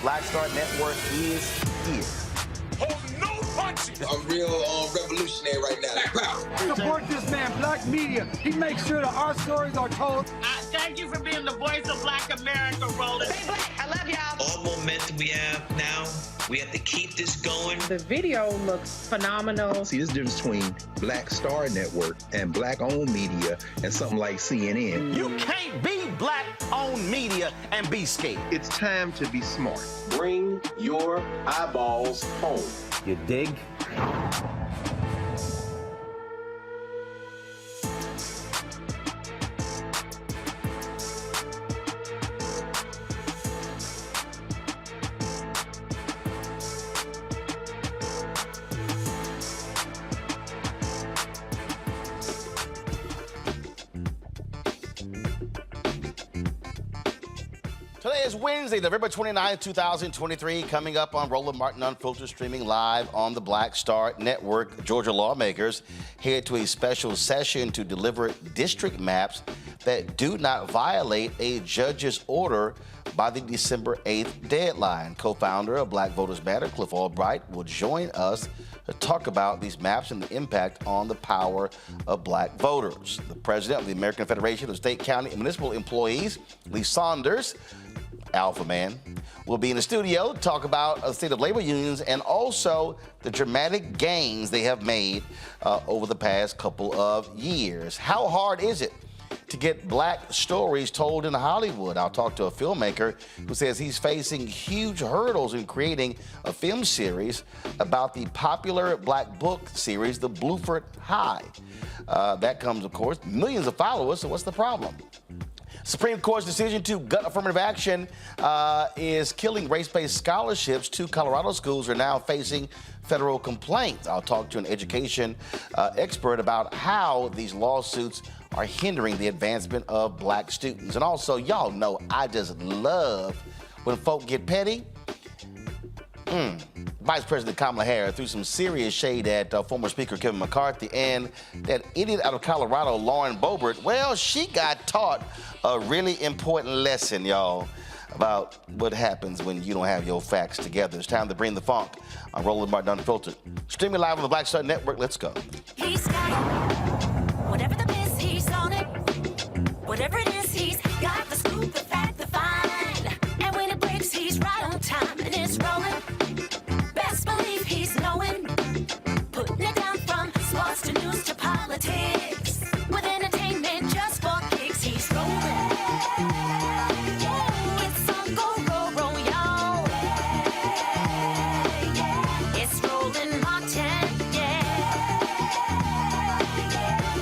Black Star Network is here. Oh, no punches! I'm real revolutionary right now. Black power. Support this man, Black Media. He makes sure that our stories are told. Thank you for being the voice of Black America, Roland. Stay black. I love y'all. All momentum we have now, we have to keep this going. The video looks phenomenal. See, this difference between Black Star Network and Black-owned media and something like CNN. You can't be Black-owned media and be scared. It's time to be smart. Bring your eyeballs home. You dig? Today is Wednesday, November 29, 2023, coming up on Roland Martin Unfiltered, streaming live on the Black Star Network. Georgia lawmakers head to a special session to deliver district maps that do not violate a judge's order by the December 8th deadline. Co-founder of Black Voters Matter, Cliff Albright, will join us to talk about these maps and the impact on the power of Black voters. The president of the American Federation of State, County, and Municipal Employees, Saunders, Alpha Man, will be in the studio to talk about the state of labor unions and also the dramatic gains they have made over the past couple of years. How hard is it to get Black stories told in Hollywood? I'll talk to a filmmaker who says he's facing huge hurdles in creating a film series about the popular Black book series, the Bluford High. That comes, of course, millions of followers, so what's the problem? Supreme Court's decision to gut affirmative action is killing race-based scholarships. 2 Colorado schools are now facing federal complaints. I'll talk to an education expert about how these lawsuits are hindering the advancement of Black students. And also, y'all know I just love when folk get petty. Vice President Kamala Harris threw some serious shade at former Speaker Kevin McCarthy, and that idiot out of Colorado, Lauren Boebert, well, she got taught a really important lesson, y'all, about what happens when you don't have your facts together. It's time to bring the funk on Roland Martin Unfiltered. Streaming live on the Black Star Network. Let's go. He's got it. Whatever the biz, he's on it. Whatever it is, he's got the scoop, the fact, the find. And when it breaks, he's right on time and it's rolling. Best believe he's knowing. Putting it down from sports to news to politics. With entertainment just for kicks, he's rolling. It's on go, roll, y'all. It's Roland Martin,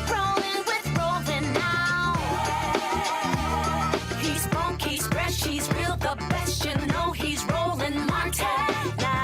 rolling with Roland now. He's funky, he's fresh, he's real, the best, you know he's Roland Martin now.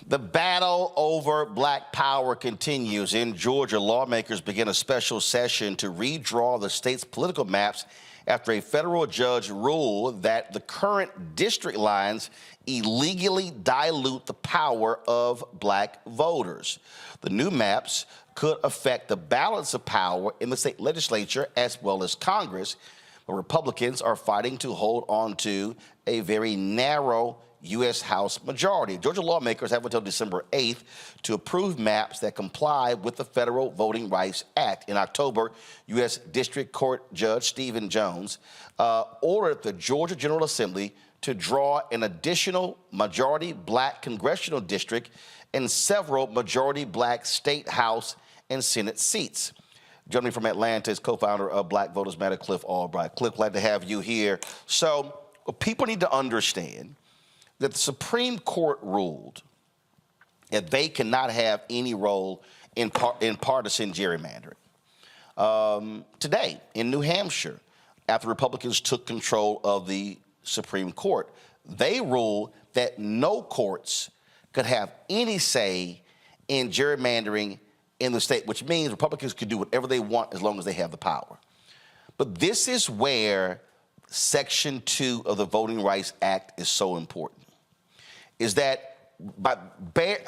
The battle over black power continues. In Georgia, lawmakers begin a special session to redraw the state's political maps after a federal judge ruled that the current district lines illegally dilute the power of black voters. The new maps could affect the balance of power in the state legislature as well as Congress, but Republicans are fighting to hold on to a very narrow U.S. House majority. Georgia lawmakers have until December 8th to approve maps that comply with the Federal Voting Rights Act. In October, U.S. District Court Judge Stephen Jones ordered the Georgia General Assembly to draw an additional majority black congressional district and several majority black state House and Senate seats. Joining me from Atlanta is co-founder of Black Voters Matter, Cliff Albright. Cliff, glad to have you here. So people need to understand that the Supreme Court ruled that they cannot have any role in partisan gerrymandering. Today, in New Hampshire, after Republicans took control of the Supreme Court, they ruled that no courts could have any say in gerrymandering in the state, which means Republicans could do whatever they want as long as they have the power. But this is where Section 2 of the Voting Rights Act is so important, is that by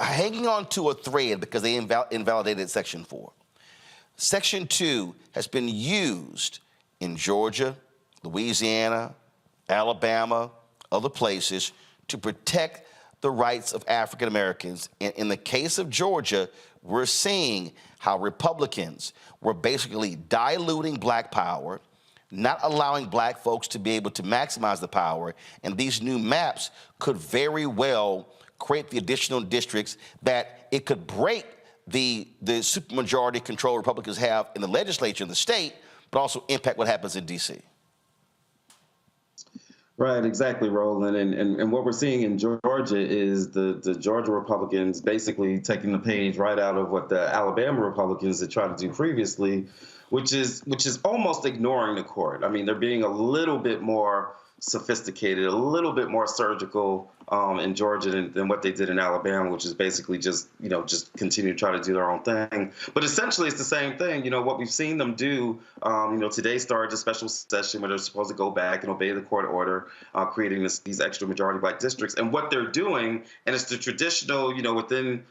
hanging on to a thread because they invalidated Section 4, Section 2 has been used in Georgia, Louisiana, Alabama, other places to protect the rights of African Americans. And in the case of Georgia, we're seeing how Republicans were basically diluting black power, not allowing black folks to be able to maximize the power, and these new maps could very well create the additional districts that it could break the supermajority control Republicans have in the legislature in the state, but also impact what happens in D.C. Right, exactly, Roland. And what we're seeing in Georgia is the Georgia Republicans basically taking the page right out of what the Alabama Republicans had tried to do previously, which is almost ignoring the court. I mean, they're being a little bit more sophisticated, a little bit more surgical in Georgia than what they did in Alabama, which is basically just continue to try to do their own thing. But essentially, it's the same thing. You know, what we've seen them do, today started a special session where they're supposed to go back and obey the court order, creating these extra majority black districts. And what they're doing, and it's the traditional, within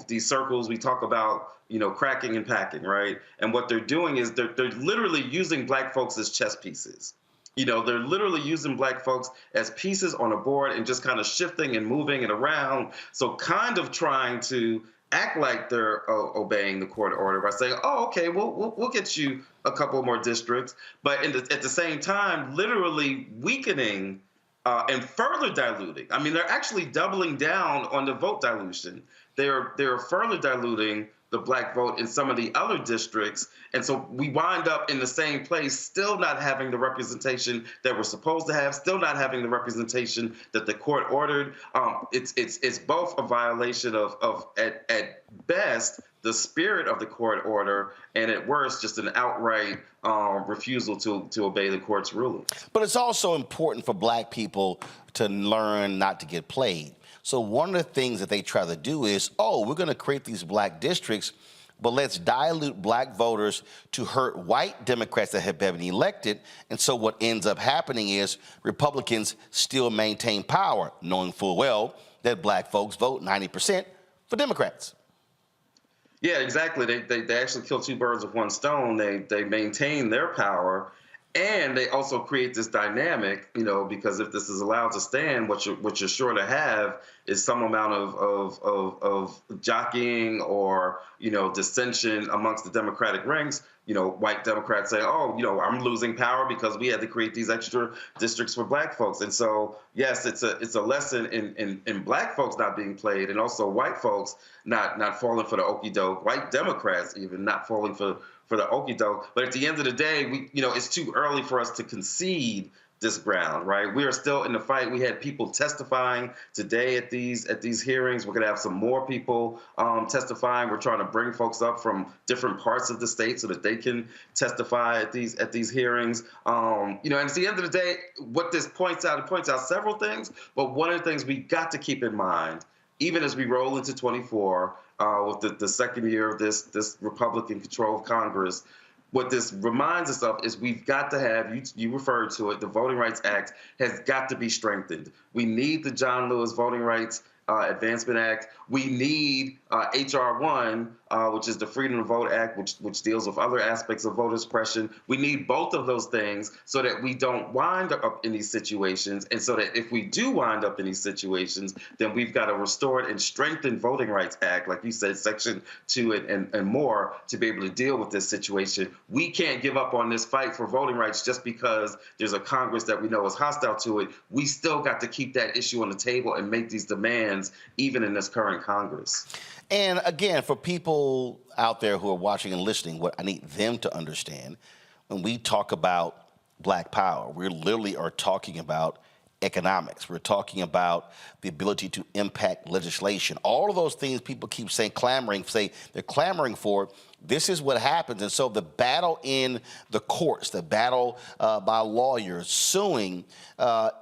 these circles, we talk about, cracking and packing, right? And what they're doing is they're literally using black folks as chess pieces. They're literally using black folks as pieces on a board and just kind of shifting and moving it around. So kind of trying to act like they're obeying the court order by saying, oh, okay, we'll get you a couple more districts. But at the same time, literally weakening and further diluting. I mean, they're actually doubling down on the vote dilution. They're further diluting the black vote in some of the other districts. And so we wind up in the same place, still not having the representation that we're supposed to have, still not having the representation that the court ordered. It's both a violation of at best, the spirit of the court order, and at worst, just an outright refusal to obey the court's ruling. But it's also important for black people to learn not to get played. So one of the things that they try to do is, we're going to create these black districts, but let's dilute black voters to hurt white Democrats that have been elected. And so what ends up happening is Republicans still maintain power, knowing full well that black folks vote 90% for Democrats. Yeah, exactly. They actually kill two birds with one stone. They maintain their power. And they also create this dynamic, because if this is allowed to stand, what you're sure to have is some amount of jockeying or, dissension amongst the Democratic ranks. White Democrats say, I'm losing power because we had to create these extra districts for black folks. And so, yes, it's a lesson in black folks not being played, and also white folks not falling for the okie doke, white Democrats even not falling for the okie doke. But at the end of the day, it's too early for us to concede this ground, right? We are still in the fight. We had people testifying today at these hearings. We're going to have some more people testifying. We're trying to bring folks up from different parts of the state so that they can testify at these hearings. And at the end of the day, what this points out, it points out several things. But one of the things we got to keep in mind even as we roll into 24, with the second year of this Republican control of Congress, what this reminds us of is we've got to have, you referred to it, the Voting Rights Act has got to be strengthened. We need the John Lewis Voting Rights Advancement Act. We need H.R. 1, which is the Freedom to Vote Act, which deals with other aspects of voter suppression. We need both of those things so that we don't wind up in these situations, and so that if we do wind up in these situations, then we've got a restored and strengthened Voting Rights Act, like you said, Section 2 and more, to be able to deal with this situation. We can't give up on this fight for voting rights just because there's a Congress that we know is hostile to it. We still got to keep that issue on the table and make these demands even in this current Congress. And again, for people out there who are watching and listening, what I need them to understand, when we talk about Black power, we literally are talking about economics. We're talking about the ability to impact legislation. All of those things people keep saying, they're clamoring for. This is what happens. And so the battle in the courts, the battle by lawyers suing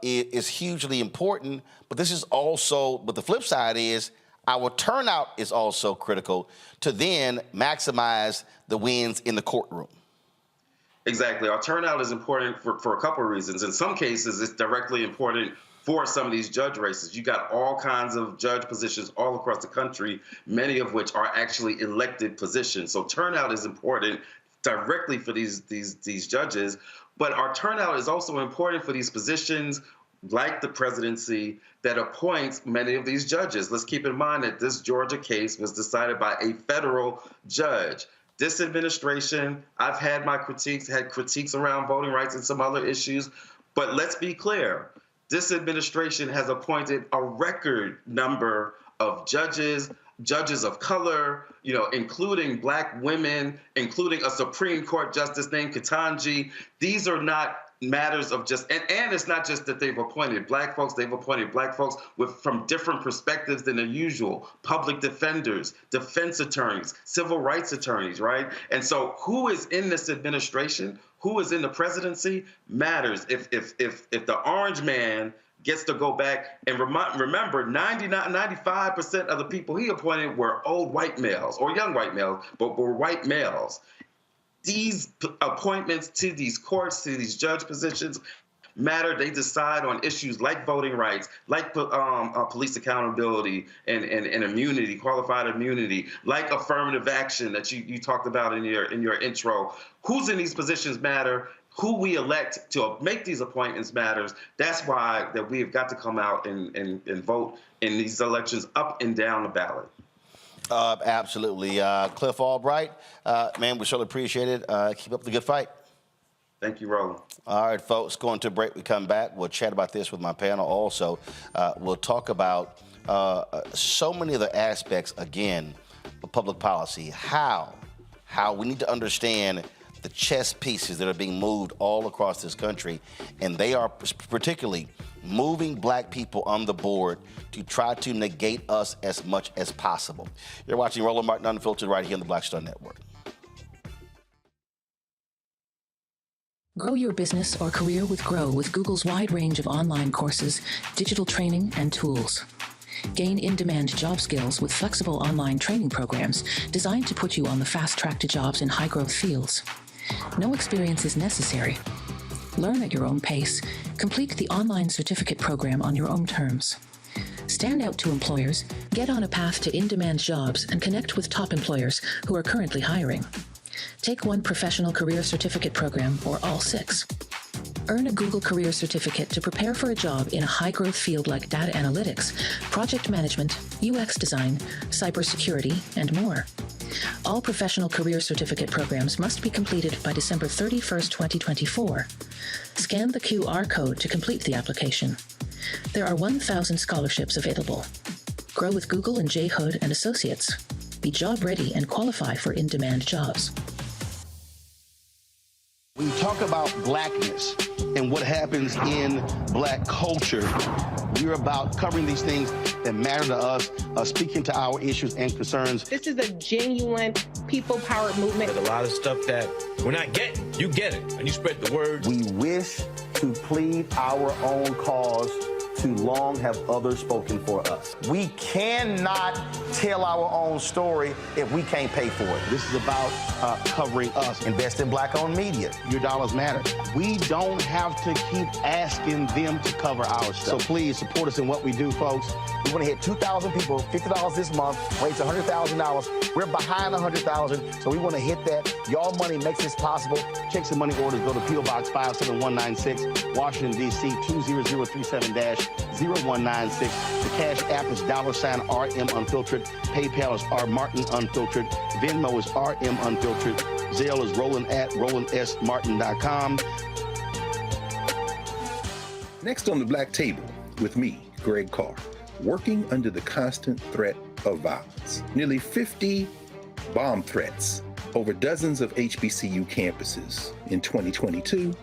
is hugely important. But this is also, but the flip side is our turnout is also critical to then maximize the wins in the courtroom. Exactly. Our turnout is important for a couple of reasons. In some cases, it's directly important for some of these judge races. You got all kinds of judge positions all across the country, many of which are actually elected positions. So turnout is important directly for these judges, but our turnout is also important for these positions like the presidency that appoints many of these judges. Let's keep in mind that this Georgia case was decided by a federal judge. This administration, I've had my critiques, around voting rights and some other issues, but let's be clear. This administration has appointed a record number of judges of color, including Black women, including a Supreme Court justice named Ketanji. These are not matters of just, and it's not just that they've appointed Black folks, they've appointed Black folks from different perspectives than the usual. Public defenders, defense attorneys, civil rights attorneys, right? And so who is in this administration, who is in the presidency matters. If the orange man gets to go back and remember 95% of the people he appointed were old white males or young white males, but were white males. These appointments to these courts, to these judge positions matter. They decide on issues like voting rights, like police accountability and immunity, qualified immunity, like affirmative action that you talked about in your intro. Who's in these positions matter. Who we elect to make these appointments matters. That's why that we have got to come out and vote in these elections up and down the ballot. Absolutely. Cliff Albright, man, we certainly appreciate it. Keep up the good fight. Thank you, Roland. All right, folks, going to a break. We come back. We'll chat about this with my panel also. We'll talk about so many other aspects, again, of public policy, how we need to understand the chess pieces that are being moved all across this country, and they are particularly moving Black people on the board to try to negate us as much as possible. You're watching Roland Martin Unfiltered right here on the Black Star Network. Grow your business or career with Grow with Google's wide range of online courses, digital training, and tools. Gain in-demand job skills with flexible online training programs designed to put you on the fast track to jobs in high-growth fields. No experience is necessary. Learn at your own pace. Complete the online certificate program on your own terms. Stand out to employers, get on a path to in-demand jobs, and connect with top employers who are currently hiring. Take one professional career certificate program or all 6. Earn a Google Career Certificate to prepare for a job in a high-growth field like data analytics, project management, UX design, cybersecurity, and more. All professional career certificate programs must be completed by December 31st, 2024. Scan the QR code to complete the application. There are 1,000 scholarships available. Grow with Google and J. Hood and Associates. Be job ready and qualify for in-demand jobs. When you talk about Blackness and what happens in Black culture, we're about covering these things that matter to us, speaking to our issues and concerns. This is a genuine people-powered movement. There's a lot of stuff that we're not getting. You get it, and you spread the word. We wish to plead our own cause too long have others spoken for us. We cannot tell our own story if we can't pay for it. This is about covering us. Invest in black-owned media. Your dollars matter. We don't have to keep asking them to cover our stuff. So please support us in what we do, folks. We want to hit 2,000 people, $50 this month, raise $100,000. We're behind $100,000, so we want to hit that. Y'all money makes this possible. Checks and money orders go to P.O. Box 57196, Washington, D.C. 20037-0196. The Cash App is $RM Unfiltered. PayPal is R Martin Unfiltered. Venmo is RM Unfiltered. Zelle is Roland@RolandSMartin.com. Next on the Black Table with me, Greg Carr, working under the constant threat of violence. Nearly 50 bomb threats over dozens of HBCU campuses. In 2022,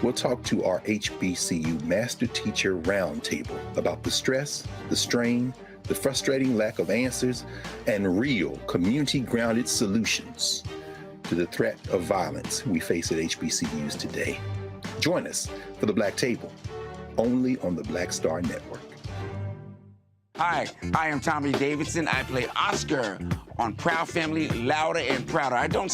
we'll talk to our HBCU Master Teacher Roundtable about the stress, the strain, the frustrating lack of answers, and real community-grounded solutions to the threat of violence we face at HBCUs today. Join us for the Black Table, only on the Black Star Network. Hi, I am Tommy Davidson. I play Oscar on Proud Family, Louder and Prouder. I don't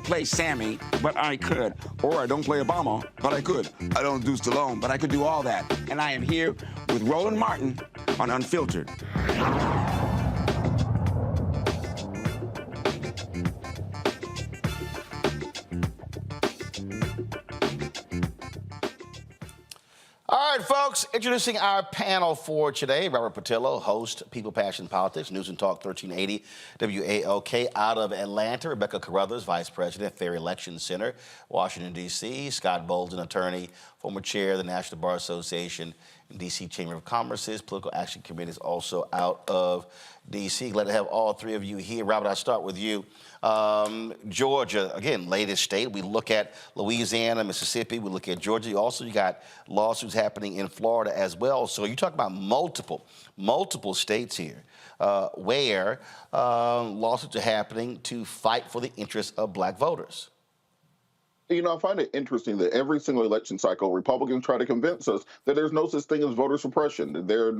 play Sammy, but I could. Or I don't play Obama, but I could. I don't do Stallone, but I could do all that. And I am here with Roland Martin on Unfiltered. All right, folks, introducing our panel for today. Robert Patillo, host, People, Passion, Politics, News and Talk 1380, WALK out of Atlanta. Rebecca Carruthers, Vice President, Fair Election Center, Washington, D.C. Scott Bolden, attorney, former chair of the National Bar Association and D.C. Chamber of Commerce's Political Action Committee is also out of D.C. Glad to have all three of you here. Robert, I'll start with you. Georgia, again, latest state. We look at Louisiana, Mississippi. We look at Georgia. You got lawsuits happening in Florida as well. So you talk about multiple states here where lawsuits are happening to fight for the interests of black voters. You know, I find it interesting that every single election cycle, Republicans try to convince us that there's no such thing as voter suppression. They're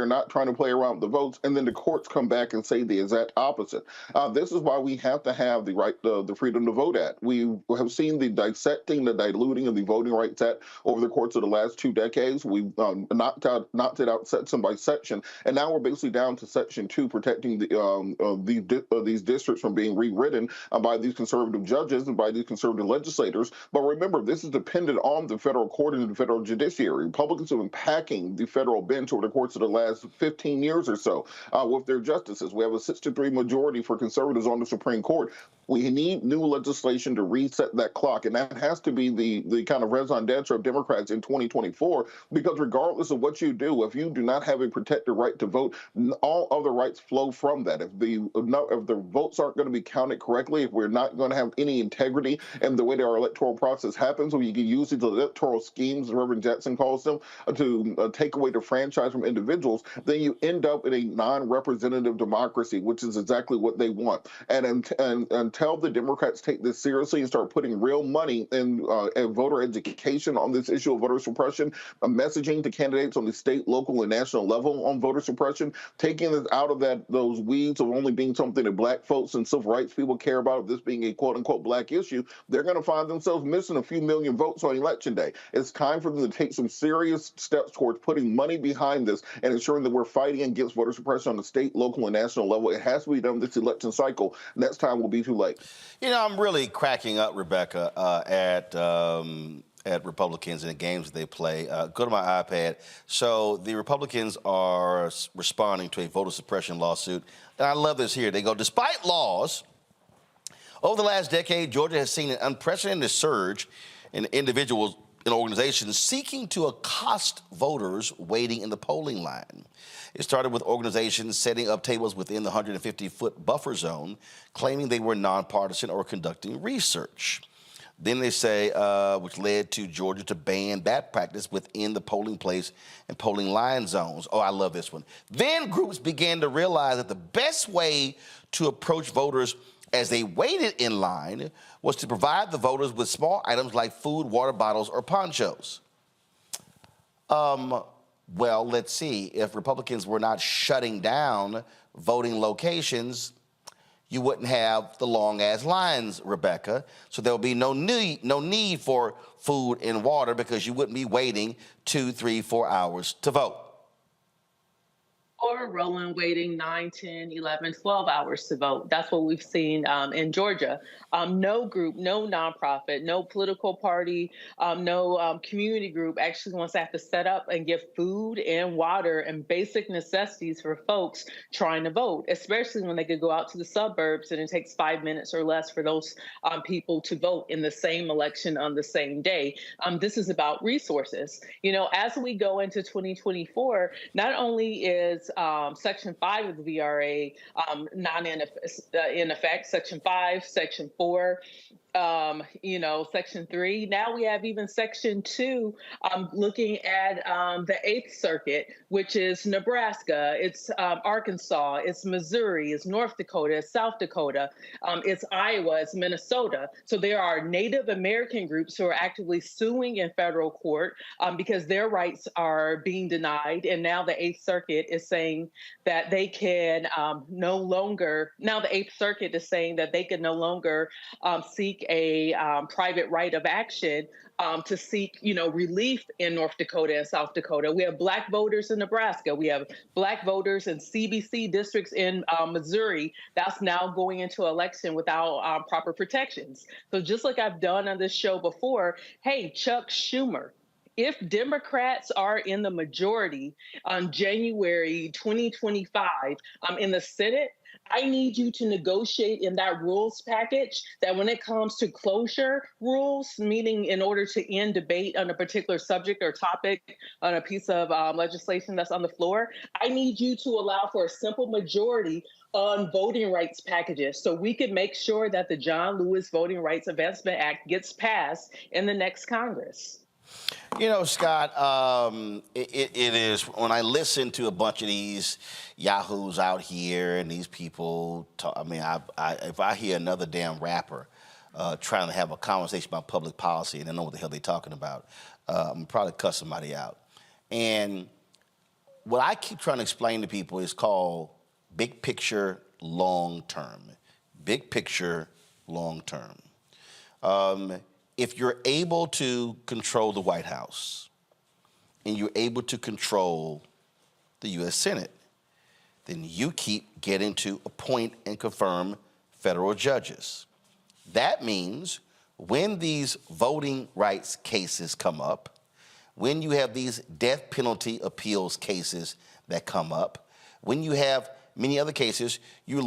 not trying to play around with the votes, and then the courts come back and say the exact opposite. This is why we have to have the right, the Freedom to Vote Act. We have seen the dissecting, the diluting of the Voting Rights Act over the course of the last 2 decades. We've knocked it out section by section, and now we're basically down to Section 2, protecting these districts from being rewritten by these conservative judges and by these conservative legislators. But remember, this is dependent on the federal court and the federal judiciary. Republicans have been packing the federal bench over the course of the last 15 years or so with their justices. We have a 6-3 majority for conservatives on the Supreme Court. We need new legislation to reset that clock, and that has to be the kind of raison d'etre of Democrats in 2024, because regardless of what you do, if you do not have a protected right to vote, all other rights flow from that. If the votes aren't going to be counted correctly, if we're not going to have any integrity in the way that our electoral process happens, where you can use these electoral schemes, as Reverend Jackson calls them, to take away the franchise from individuals, then you end up in a non-representative democracy, which is exactly what they want. And until the Democrats take this seriously and start putting real money in voter education on this issue of voter suppression, messaging to candidates on the state, local, and national level on voter suppression, taking this out of those weeds of only being something that black folks and civil rights people care about, this being a quote-unquote black issue, they're going to find themselves missing a few million votes on Election Day. It's time for them to take some serious steps towards putting money behind this and ensuring that we're fighting against voter suppression on the state, local, and national level. It has to be done this election cycle. Next time will be too late. You know, I'm really cracking up, Rebecca, at Republicans and the games that they play. Go to my iPad. So the Republicans are responding to a voter suppression lawsuit. And I love this here. They go, despite laws, over the last decade, Georgia has seen an unprecedented surge in individuals and organizations seeking to accost voters waiting in the polling line. It started with organizations setting up tables within the 150-foot buffer zone, claiming they were nonpartisan or conducting research. Then they say, which led to Georgia to ban that practice within the polling place and polling line zones. Oh, I love this one. Then groups began to realize that the best way to approach voters as they waited in line was to provide the voters with small items like food, water bottles, or ponchos. Well, let's see. If Republicans were not shutting down voting locations, you wouldn't have the long-ass lines, Rebecca. So there'll be no need for food and water because you wouldn't be waiting 2, 3, 4 hours to vote. Or rolling waiting 9, 10, 11, 12 hours to vote. That's what we've seen in Georgia. No group, no nonprofit, no political party, no community group actually wants to have to set up and give food and water and basic necessities for folks trying to vote, especially when they could go out to the suburbs and it takes 5 minutes or less for those people to vote in the same election on the same day. This is about resources. You know, as we go into 2024, not only is Section 5 of the VRA not in effect, Section 5, Section 4, Section 3. Now we have even Section 2 looking at the 8th Circuit, which is Nebraska, it's Arkansas, it's Missouri, it's North Dakota, it's South Dakota, it's Iowa, it's Minnesota. So there are Native American groups who are actively suing in federal court because their rights are being denied. And now the 8th Circuit is saying that they can no longer, now the 8th Circuit is saying that they can no longer seek a private right of action to seek, relief in North Dakota and South Dakota. We have Black voters in Nebraska. We have Black voters in CBC districts in Missouri. That's now going into election without proper protections. So just like I've done on this show before, hey, Chuck Schumer, if Democrats are in the majority on January 2025 in the Senate, I need you to negotiate in that rules package that when it comes to closure rules, meaning in order to end debate on a particular subject or topic on a piece of legislation that's on the floor, I need you to allow for a simple majority on voting rights packages so we can make sure that the John Lewis Voting Rights Advancement Act gets passed in the next Congress. You know, Scott, it is, when I listen to a bunch of these yahoos out here and these people talk, if I hear another damn rapper trying to have a conversation about public policy and they know what the hell they're talking about, I'm probably cuss somebody out. And what I keep trying to explain to people is called big picture, long term. Big picture, long term. If you're able to control the White House and you're able to control the U.S. Senate, then you keep getting to appoint and confirm federal judges. That means when these voting rights cases come up, when you have these death penalty appeals cases that come up, when you have many other cases, you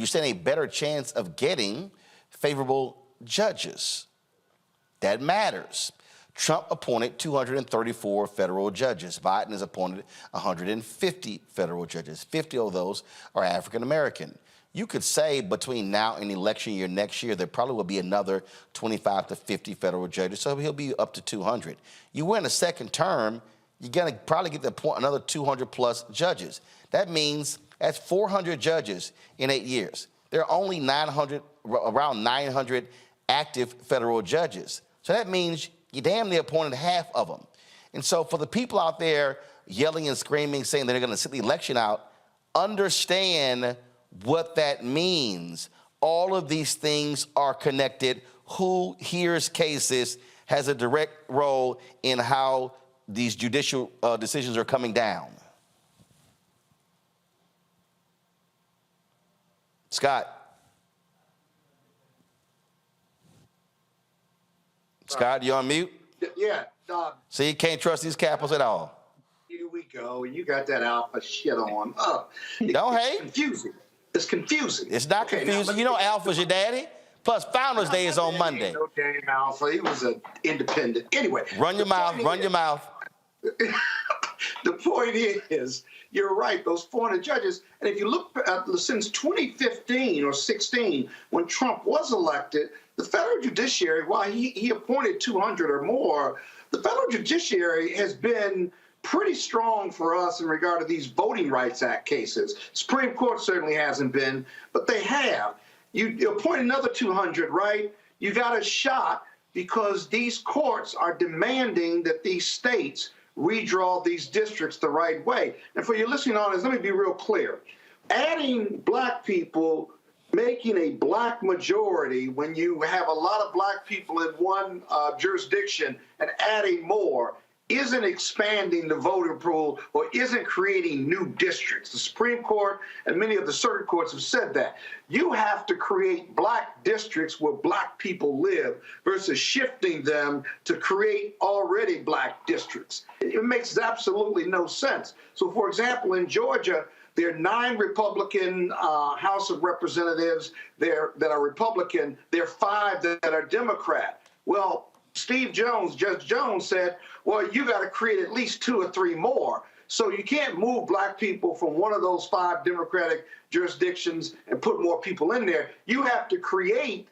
stand a better chance of getting favorable judges. That matters. Trump appointed 234 federal judges. Biden has appointed 150 federal judges. 50 of those are African American. You could say between now and election year next year, there probably will be another 25 to 50 federal judges, so he'll be up to 200. You win a second term, you're going to probably get another 200 plus judges. That means that's 400 judges in 8 years. There are only around 900 active federal judges. So that means you damn near appointed half of them. And so for the people out there yelling and screaming, saying they're going to sit the election out, understand what that means. All of these things are connected. Who hears cases has a direct role in how these judicial decisions are coming down. Scott. Scott, you on mute? Yeah. See, you can't trust these Capitals at all. Here we go. You got that alpha shit on. Don't hate. It's confusing. It's confusing. It's not confusing. You know Alpha's your daddy. Plus, Founders Day is on Monday. No damn Alpha. He was an independent. Anyway. Run your mouth. Run your mouth. The point is, you're right, those 400 judges. And if you look at since 2015 or 16, when Trump was elected, the federal judiciary, while he appointed 200 or more, the federal judiciary has been pretty strong for us in regard to these Voting Rights Act cases. Supreme Court certainly hasn't been, but they have. You appoint another 200, right? You got a shot because these courts are demanding that these states redraw these districts the right way. And for your listening audience, let me be real clear. Adding black people, making a black majority when you have a lot of black people in one jurisdiction and adding more isn't expanding the voter pool or isn't creating new districts. The Supreme Court and many of the circuit courts have said that. You have to create black districts where black people live versus shifting them to create already black districts. It makes absolutely no sense. So, for example, in Georgia, there are 9 Republican House of Representatives there that are Republican. There are 5 that are Democrat. Well, Steve Jones, Judge Jones said, well, you got to create at least 2 or 3 more. So you can't move black people from one of those 5 Democratic jurisdictions and put more people in there. You have to create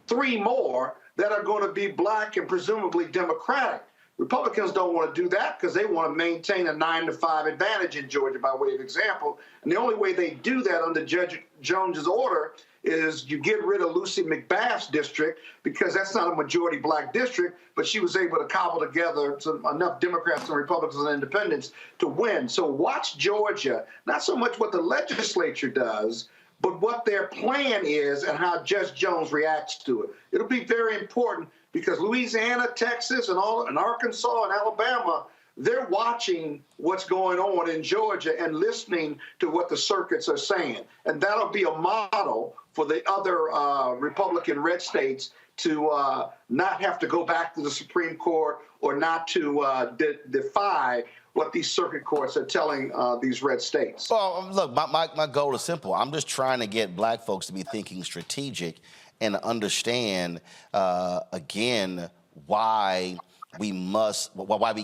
3 more that are going to be black and presumably Democratic. Republicans don't want to do that because they want to maintain a 9-to-5 advantage in Georgia by way of example. And the only way they do that under Judge Jones's order is you get rid of Lucy McBath's district because that's not a majority black district, but she was able to cobble together enough Democrats and Republicans and independents to win. So watch Georgia, not so much what the legislature does, but what their plan is and how Judge Jones reacts to it. It'll be very important because Louisiana, Texas, and Arkansas and Alabama, they're watching what's going on in Georgia and listening to what the circuits are saying. And that'll be a model for the other Republican red states to not have to go back to the Supreme Court or not to defy what these circuit courts are telling these red states. Well, look, my goal is simple. I'm just trying to get black folks to be thinking strategic and understand, again, why we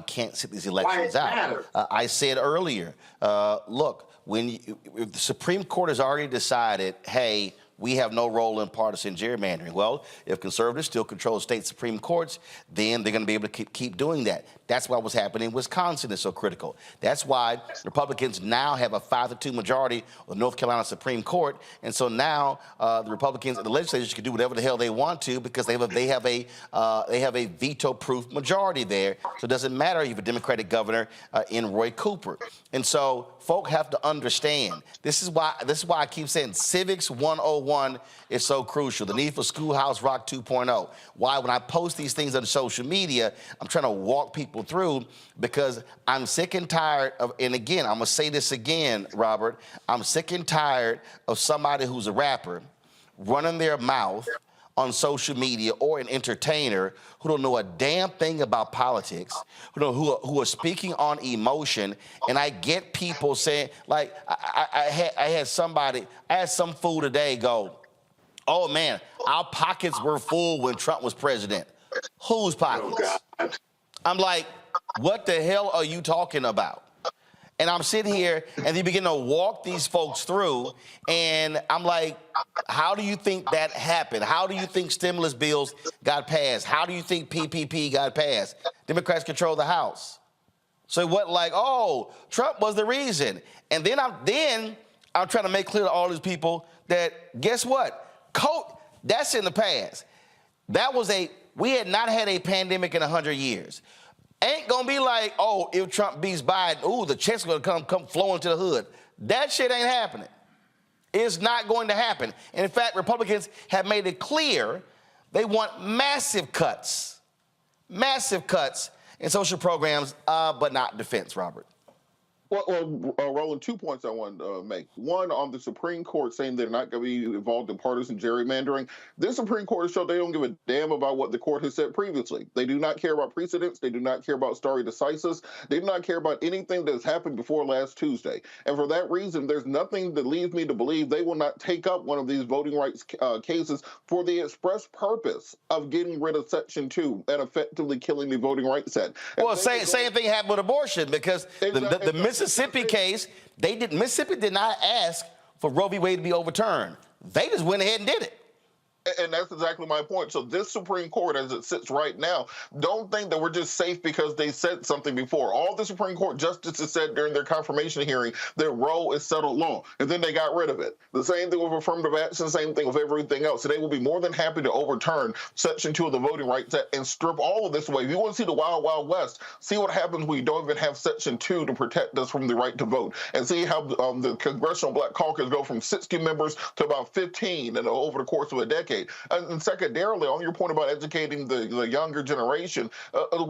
can't sit these elections out. I said earlier, look, if the Supreme Court has already decided, hey, we have no role in partisan gerrymandering. Well, if conservatives still control state Supreme Courts, then they're going to be able to keep doing that. That's why what's happening in Wisconsin is so critical. That's why Republicans now have a 5-2 majority of the North Carolina Supreme Court, and so now the Republicans and the legislature can do whatever the hell they want to because they have a veto-proof majority there. So it doesn't matter if you have a Democratic governor in Roy Cooper. And so folk have to understand. This is why I keep saying Civics 101 is so crucial. The need for Schoolhouse Rock 2.0. Why when I post these things on social media, I'm trying to walk people through because I'm sick and tired of, and again, I'm gonna say this again, Robert, I'm sick and tired of somebody who's a rapper running their mouth on social media or an entertainer who don't know a damn thing about politics, who are speaking on emotion. And I get people saying, like, I had some fool today go, oh man, our pockets were full when Trump was president. Whose pockets? I'm like, what the hell are you talking about? And I'm sitting here and they begin to walk these folks through, and I'm like, how do you think that happened? How do you think stimulus bills got passed? How do you think PPP got passed? Democrats control the House. So what, like, oh, Trump was the reason. And then I'm trying to make clear to all these people that, guess what? That's in the past. We had not had a pandemic in 100 years. Ain't gonna be like, oh, if Trump beats Biden, ooh, the checks are gonna come flowing to the hood. That shit ain't happening. It's not going to happen. And in fact, Republicans have made it clear they want massive cuts in social programs, but not defense, Robert. Well, Roland, 2 points I want to make. One, on the Supreme Court saying they're not going to be involved in partisan gerrymandering. This Supreme Court has shown they don't give a damn about what the court has said previously. They do not care about precedents. They do not care about stare decisis. They do not care about anything that has happened before last Tuesday. And for that reason, there's nothing that leads me to believe they will not take up one of these voting rights cases for the express purpose of getting rid of Section 2 and effectively killing the Voting Rights Act. Well, same thing happened with abortion because the Mississippi case, Mississippi did not ask for Roe v. Wade to be overturned. They just went ahead and did it. And that's exactly my point. So this Supreme Court, as it sits right now, don't think that we're just safe because they said something before. All the Supreme Court justices said during their confirmation hearing that Roe is settled law, and then they got rid of it. The same thing with affirmative action, same thing with everything else. So they will be more than happy to overturn Section 2 of the Voting Rights Act and strip all of this away. If you want to see the wild, wild west, see what happens when you don't even have Section 2 to protect us from the right to vote, and see how the Congressional Black Caucus go from 60 members to about 15 over the course of a decade. And secondarily, on your point about educating the younger generation,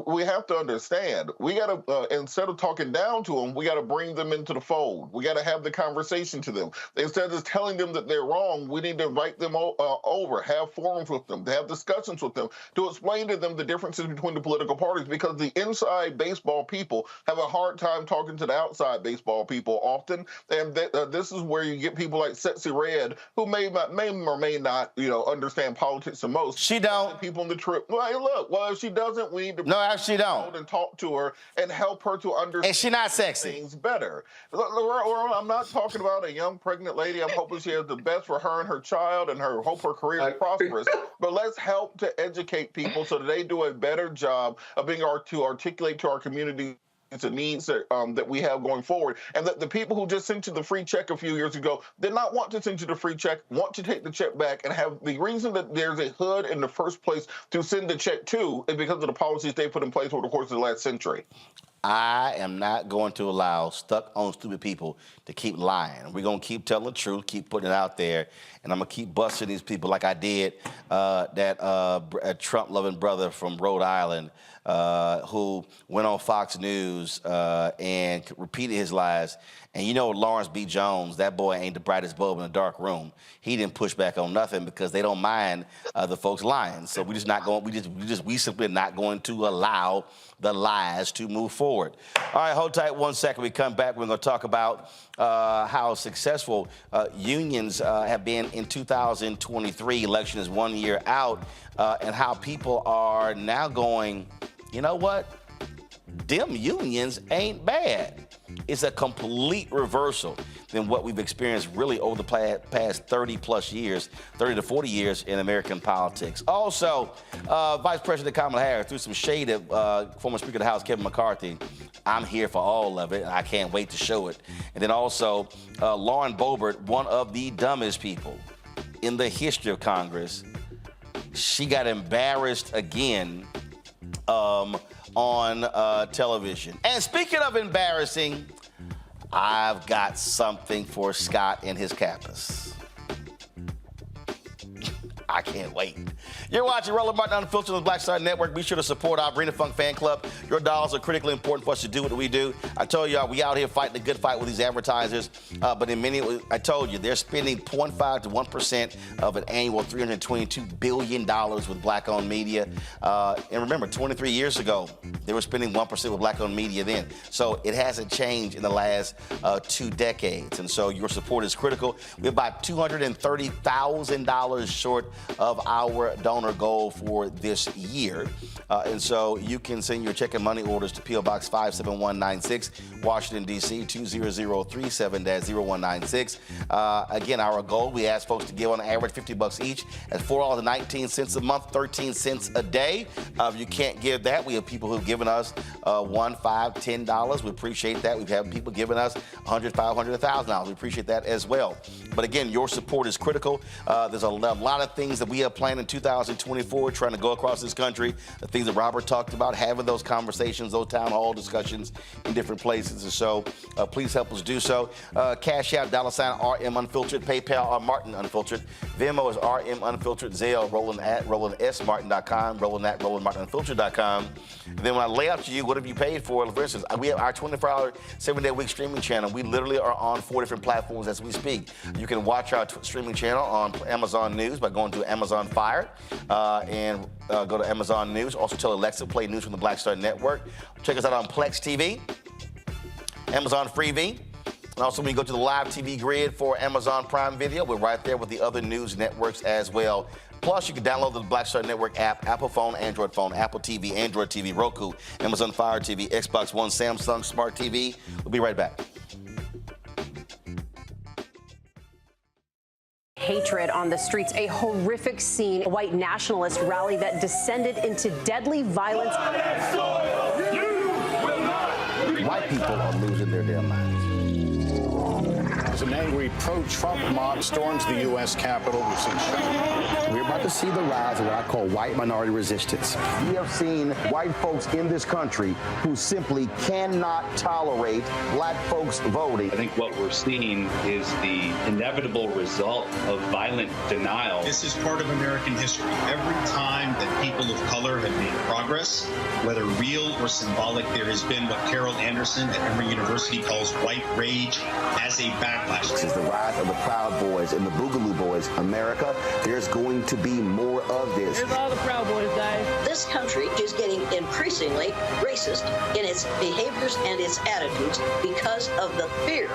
we have to understand, we got to, instead of talking down to them, we got to bring them into the fold. We got to have the conversation to them. Instead of just telling them that they're wrong, we need to invite them over, have forums with them, to have discussions with them, to explain to them the differences between the political parties, because the inside baseball people have a hard time talking to the outside baseball people often. And this is where you get people like Sexy Red, who may or may not, understand politics the most. She don't. People in the trip. Well, hey, look. Well, if she doesn't, we need to. No, actually don't. And talk to her and help her to understand. And she's not sexy. Things better. I'm not talking about a young pregnant lady. I'm hoping she has the best for her and her child, and hope her career is prosperous. But let's help to educate people so that they do a better job of being able to articulate to our community the needs that we have going forward, and that the people who just sent you the free check a few years ago did not want to send you the free check, want to take the check back, and have the reason that there's a hood in the first place to send the check to is because of the policies they put in place over the course of the last century. I am not going to allow stuck-on stupid people to keep lying. We're going to keep telling the truth, keep putting it out there, and I'm going to keep busting these people like I did that Trump-loving brother from Rhode Island who went on Fox News and repeated his lies. And Lawrence B. Jones, that boy ain't the brightest bulb in the dark room. He didn't push back on nothing because they don't mind the folks lying. So we simply not going to allow the lies to move forward. All right, hold tight 1 second. We come back. We're going to talk about how successful unions have been in 2023. Election is 1 year out, and how people are now going, you know what? Them unions ain't bad. It's a complete reversal than what we've experienced really over the past 30 plus years, 30 to 40 years in American politics. Also, Vice President Kamala Harris threw some shade at former Speaker of the House, Kevin McCarthy. I'm here for all of it, and I can't wait to show it. And then also, Lauren Boebert, one of the dumbest people in the history of Congress, she got embarrassed again on television. And speaking of embarrassing, I've got something for Scott and his Kappas. I can't wait. You're watching Roland Martin Unfiltered on the Black Star Network. Be sure to support our Brina Funk fan club. Your dollars are critically important for us to do what we do. I told y'all, we out here fighting the good fight with these advertisers. But in many, I told you, they're spending 0.5 to 1% of an annual $322 billion with black-owned media. And remember, 23 years ago, they were spending 1% with black-owned media then. So it hasn't changed in the last 2 decades. And so your support is critical. We're about $230,000 short of our donor goal for this year. And so you can send your check and money orders to P.O. Box 57196, Washington, D.C., 20037-0196. Again, our goal, we ask folks to give on average $50 each. That's $4.19 a month, 13 cents a day. If you can't give that, we have people who've given us $1, $5, $10. We appreciate that. We've had people giving us $100, $500, $1,000. We appreciate that as well. But again, your support is critical. There's a lot of things that we have planned in 2024, trying to go across this country, the things that Robert talked about, having those conversations, those town hall discussions in different places. And so please help us do so. Cash App, $RM Unfiltered, PayPal, Martin Unfiltered. Venmo is RM Unfiltered, Zelle, RolandSMartin.com, RolandMartinUnfiltered.com. Then when I lay out to you, what have you paid for? For instance, we have our 24-hour, 7-day-a-week streaming channel. We literally are on 4 different platforms as we speak. You can watch our streaming channel on Amazon News by going to Amazon Fire and go to Amazon News. Also tell Alexa play news from the Black Star Network. Check us out on Plex TV, Amazon Freevee. And also when you go to the live TV grid for Amazon Prime Video, we're right there with the other news networks as well. Plus, you can download the Black Star Network app, Apple phone, Android phone, Apple TV, Android TV, Roku, Amazon Fire TV, Xbox One, Samsung Smart TV. We'll be right back. hatred on the streets. A horrific scene, a white nationalist rally that descended into deadly violence. White people are losing their damn minds. As an angry pro-Trump mob storms the U.S. Capitol, we've seen shooting. We're about to see the rise of what I call white minority resistance. We have seen white folks in this country who simply cannot tolerate black folks voting. I think what we're seeing is the inevitable result of violent denial. This is part of American history. Every time that people of color have made progress, whether real or symbolic, there has been what Carol Anderson at Emory University calls white rage as a backlash. This is the rise of the Proud Boys and the Boogaloo Boys. America, there's going to be more of this. Here's all the Proud Boys, guys. This country is getting increasingly racist in its behaviors and its attitudes because of the fear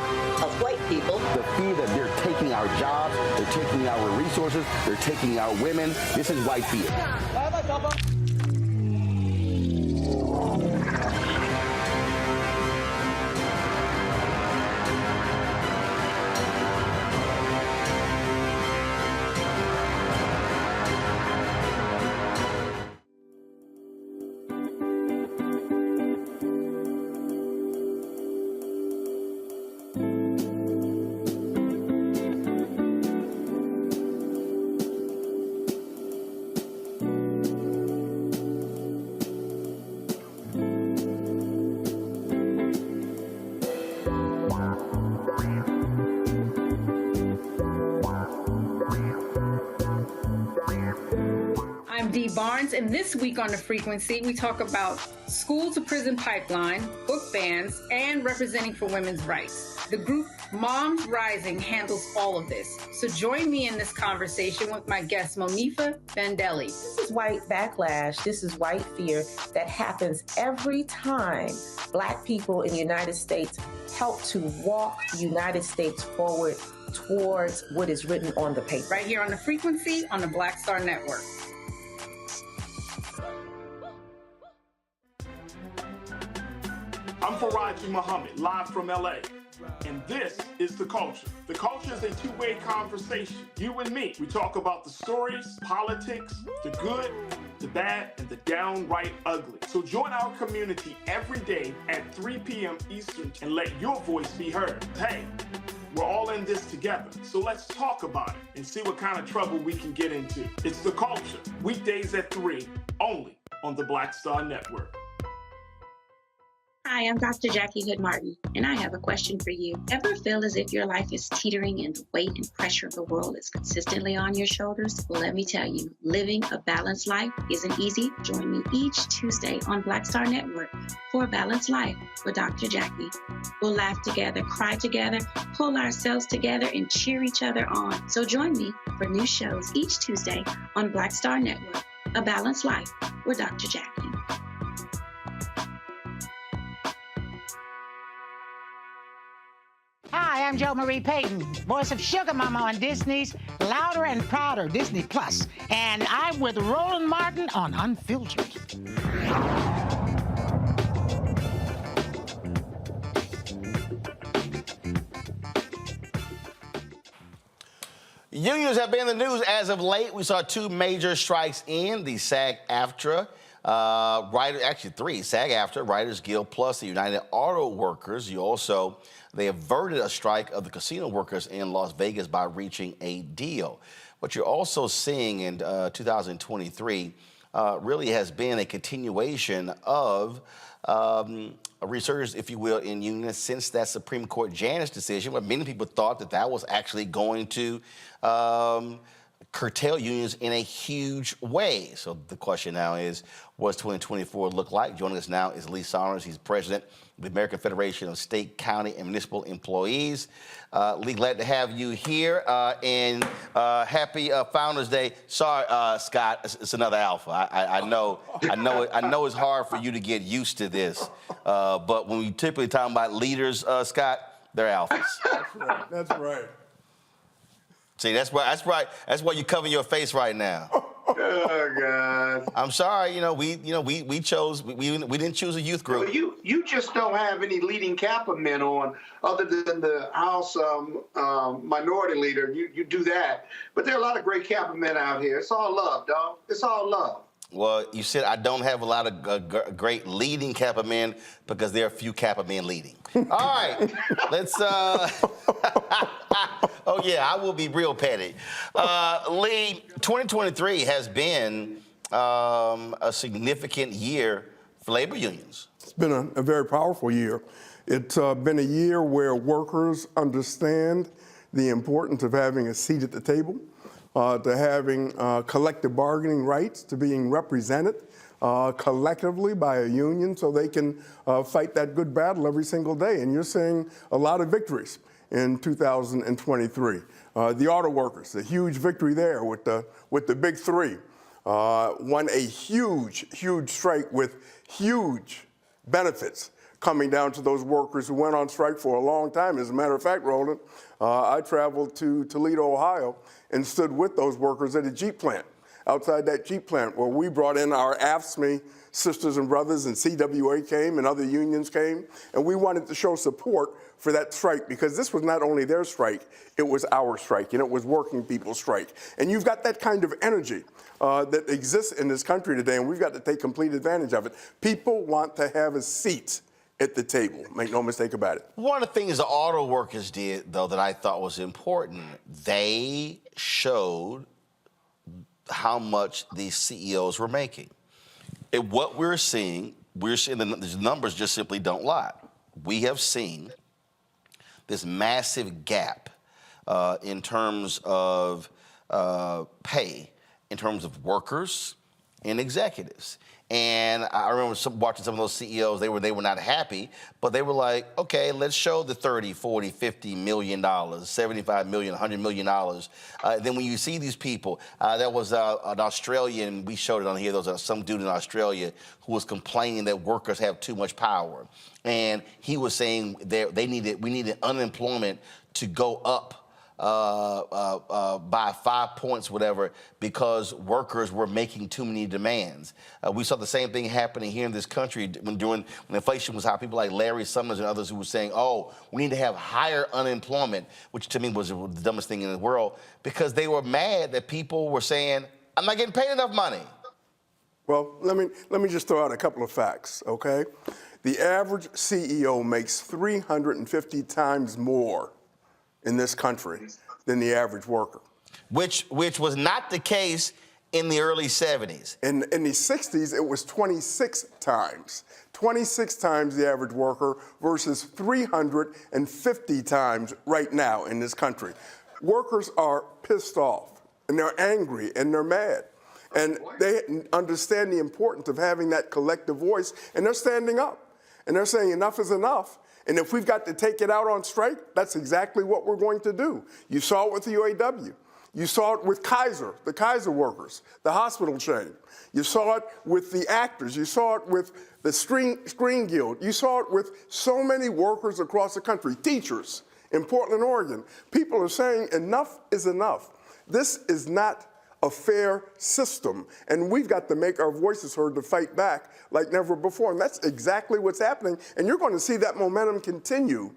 of white people. The fear that they're taking our jobs, they're taking our resources, they're taking our women. This is white fear. I'm Dee Barnes, and this week on The Frequency, we talk about school to prison pipeline, book bans, and representing for women's rights. The group Moms Rising handles all of this. So join me in this conversation with my guest, Monifa Bandelli. This is white backlash. This is white fear that happens every time Black people in the United States help to walk the United States forward towards what is written on the paper. Right here on The Frequency on the Black Star Network. I'm Faraji Muhammad, live from LA. And this is The Culture. The Culture is a two-way conversation. You and me. We talk about the stories, politics, the good, the bad, and the downright ugly. So join our community every day at 3 p.m. Eastern and let your voice be heard. Hey, we're all in this together. So let's talk about it and see what kind of trouble we can get into. It's The Culture. Weekdays at 3, only on the Black Star Network. Hi, I'm Dr. Jackie Hood Martin, and I have a question for you. Ever feel as if your life is teetering and the weight and pressure of the world is consistently on your shoulders? Well, let me tell you, living a balanced life isn't easy. Join me each Tuesday on Black Star Network for A Balanced Life with Dr. Jackie. We'll laugh together, cry together, pull ourselves together, and cheer each other on. So join me for new shows each Tuesday on Black Star Network, A Balanced Life with Dr. Jackie. Hi, I'm Jo Marie Payton, voice of Sugar Mama on Disney's Louder and Prouder Disney Plus, and I'm with Roland Martin on Unfiltered. Unions have been in the news as of late. We saw two major strikes in the SAG-AFTRA. Actually three, SAG-AFTRA, Writers Guild, plus the United Auto Workers. They averted a strike of the casino workers in Las Vegas by reaching a deal. What you're also seeing in 2023 really has been a continuation of a resurgence, if you will, in unions since that Supreme Court Janus decision, where many people thought that that was actually going to curtail unions in a huge way. So the question now is, what does 2024 look like? Joining us now is Lee Saunders. He's president of the American Federation of State, County, and Municipal Employees. Lee, glad to have you here, and happy Founders Day. Sorry, Scott, it's another alpha. I know it's hard for you to get used to this, but when we typically talk about leaders, Scott, they're alphas. That's right. See, that's why you cover your face right now. Oh God! I'm sorry. We didn't choose a youth group. Well, you just don't have any leading Kappa men on, other than the House minority leader. You do that, but there are a lot of great Kappa men out here. It's all love, dog. It's all love. Well, you said I don't have a lot of great leading Kappa men because there are a few Kappa men leading. All right, let's. Oh yeah, I will be real petty. Lee, 2023 has been a significant year for labor unions. It's been a very powerful year. It's been a year where workers understand the importance of having a seat at the table, to having collective bargaining rights, to being represented collectively by a union so they can fight that good battle every single day. And you're seeing a lot of victories in 2023. The auto workers, a huge victory there with the big three. Won a huge strike with huge benefits coming down to those workers who went on strike for a long time. As a matter of fact, Roland, I traveled to Toledo, Ohio, and stood with those workers at a Jeep plant, outside that Jeep plant, where we brought in our AFSCME sisters and brothers, and CWA came and other unions came, and we wanted to show support for that strike, because this was not only their strike, it was our strike, and it was working people's strike. And you've got that kind of energy that exists in this country today, and we've got to take complete advantage of it. People want to have a seat at the table. Make no mistake about it. One of the things the auto workers did, though, that I thought was important, they showed how much these CEOs were making. And what we're seeing the numbers just simply don't lie. We have seen this massive gap in terms of pay, in terms of workers and executives. And I remember watching some of those CEOs, they were not happy, but they were like, okay, let's show the 30, 40, 50 million dollars, 75 million, 100 million dollars. Then when you see these people, there was an Australian, we showed it on here, there was some dude in Australia who was complaining that workers have too much power. And he was saying we needed unemployment to go up by 5 points, whatever, because workers were making too many demands. We saw the same thing happening here in this country when inflation was high. People like Larry Summers and others who were saying, oh, we need to have higher unemployment, which to me was the dumbest thing in the world, because they were mad that people were saying, I'm not getting paid enough money. Well, let me just throw out a couple of facts, okay? The average CEO makes 350 times more in this country than the average worker. Which was not the case in the early 70s. In the 60s, it was 26 times. 26 times the average worker versus 350 times right now in this country. Workers are pissed off, and they're angry, and they're mad. And they understand the importance of having that collective voice, and they're standing up. And they're saying enough is enough. And if we've got to take it out on strike, that's exactly what we're going to do. You saw it with the UAW. You saw it with Kaiser, the Kaiser workers, the hospital chain. You saw it with the actors. You saw it with the Screen Guild. You saw it with so many workers across the country, teachers in Portland, Oregon. People are saying enough is enough. This is not a fair system, and we've got to make our voices heard to fight back like never before, and that's exactly what's happening, and you're going to see that momentum continue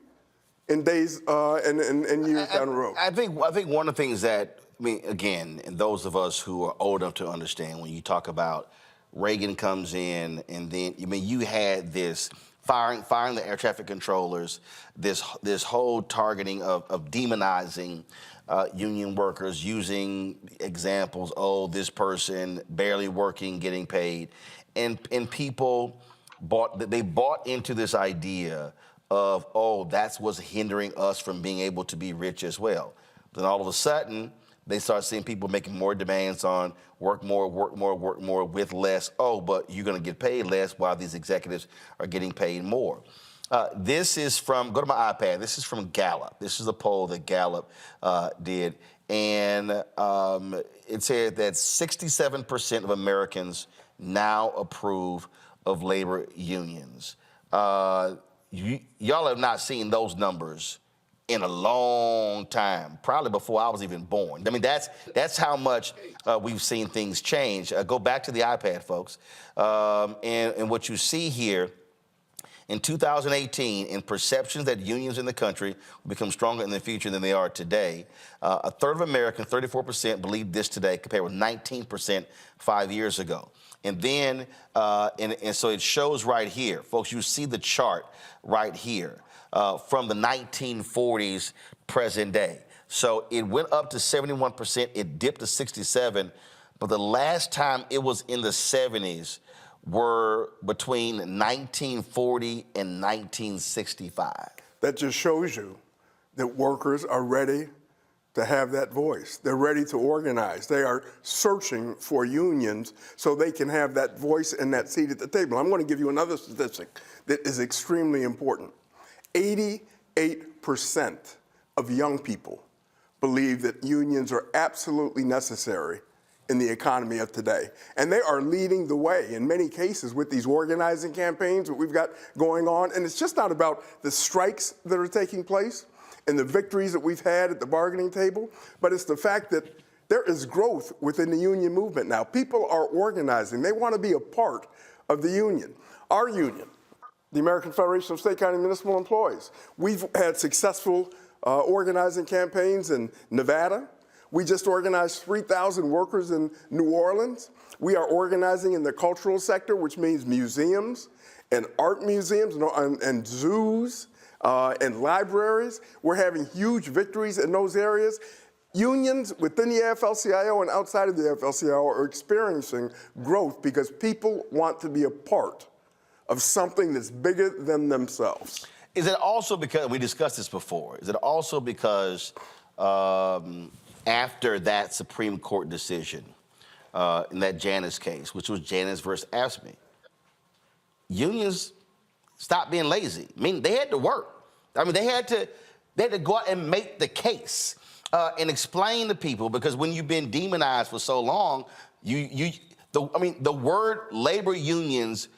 in days and years down the road. I think one of the things that, again, and those of us who are old enough to understand, when you talk about Reagan comes in, and then, you had this firing the air traffic controllers, this whole targeting of demonizing union workers, using examples, this person barely working, getting paid. And people bought into this idea of, that's what's hindering us from being able to be rich as well. Then all of a sudden, they start seeing people making more demands on work more with less. But you're going to get paid less while these executives are getting paid more. This is from, go to my iPad, this is from Gallup. This is a poll that Gallup did. And it said that 67% of Americans now approve of labor unions. Y'all have not seen those numbers in a long time, probably before I was even born. I mean, that's how much we've seen things change. Go back to the iPad, folks. And what you see here, in 2018, in perceptions that unions in the country will become stronger in the future than they are today, a third of Americans, 34%, believe this today, compared with 19% 5 years ago. And then, and so it shows right here, folks, you see the chart right here from the 1940s present day. So it went up to 71%, it dipped to 67%, but the last time it was in the 70s were between 1940 and 1965. That just shows you that workers are ready to have that voice. They're ready to organize. They are searching for unions so they can have that voice and that seat at the table. I'm going to give you another statistic that is extremely important. 88% of young people believe that unions are absolutely necessary in the economy of today. And they are leading the way in many cases with these organizing campaigns that we've got going on. And it's just not about the strikes that are taking place and the victories that we've had at the bargaining table, but it's the fact that there is growth within the union movement now. People are organizing. They want to be a part of the union. Our union, the American Federation of State, County, and Municipal Employees, we've had successful organizing campaigns in Nevada. We just organized 3,000 workers in New Orleans. We are organizing in the cultural sector, which means museums and art museums and zoos and libraries. We're having huge victories in those areas. Unions within the AFL-CIO and outside of the AFL-CIO are experiencing growth because people want to be a part of something that's bigger than themselves. Is it also because, we discussed this before, is it also because after that Supreme Court decision in that Janus case, which was Janus versus AFSCME, unions stopped being lazy. I mean, they had to work. I mean, they had to go out and make the case and explain to people, because when you've been demonized for so long, the word labor unions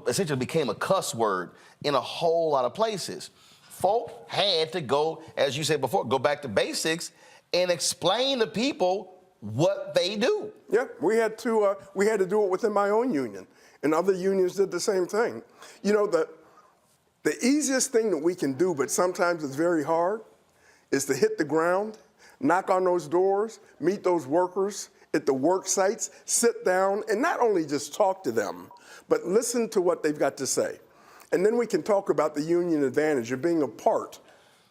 essentially became a cuss word in a whole lot of places. Folk had to go, as you said before, go back to basics and explain to people what they do. Yeah, we had to do it within my own union, and other unions did the same thing. You know, the easiest thing that we can do, but sometimes it's very hard, is to hit the ground, knock on those doors, meet those workers at the work sites, sit down, and not only just talk to them, but listen to what they've got to say. And then we can talk about the union advantage of being a part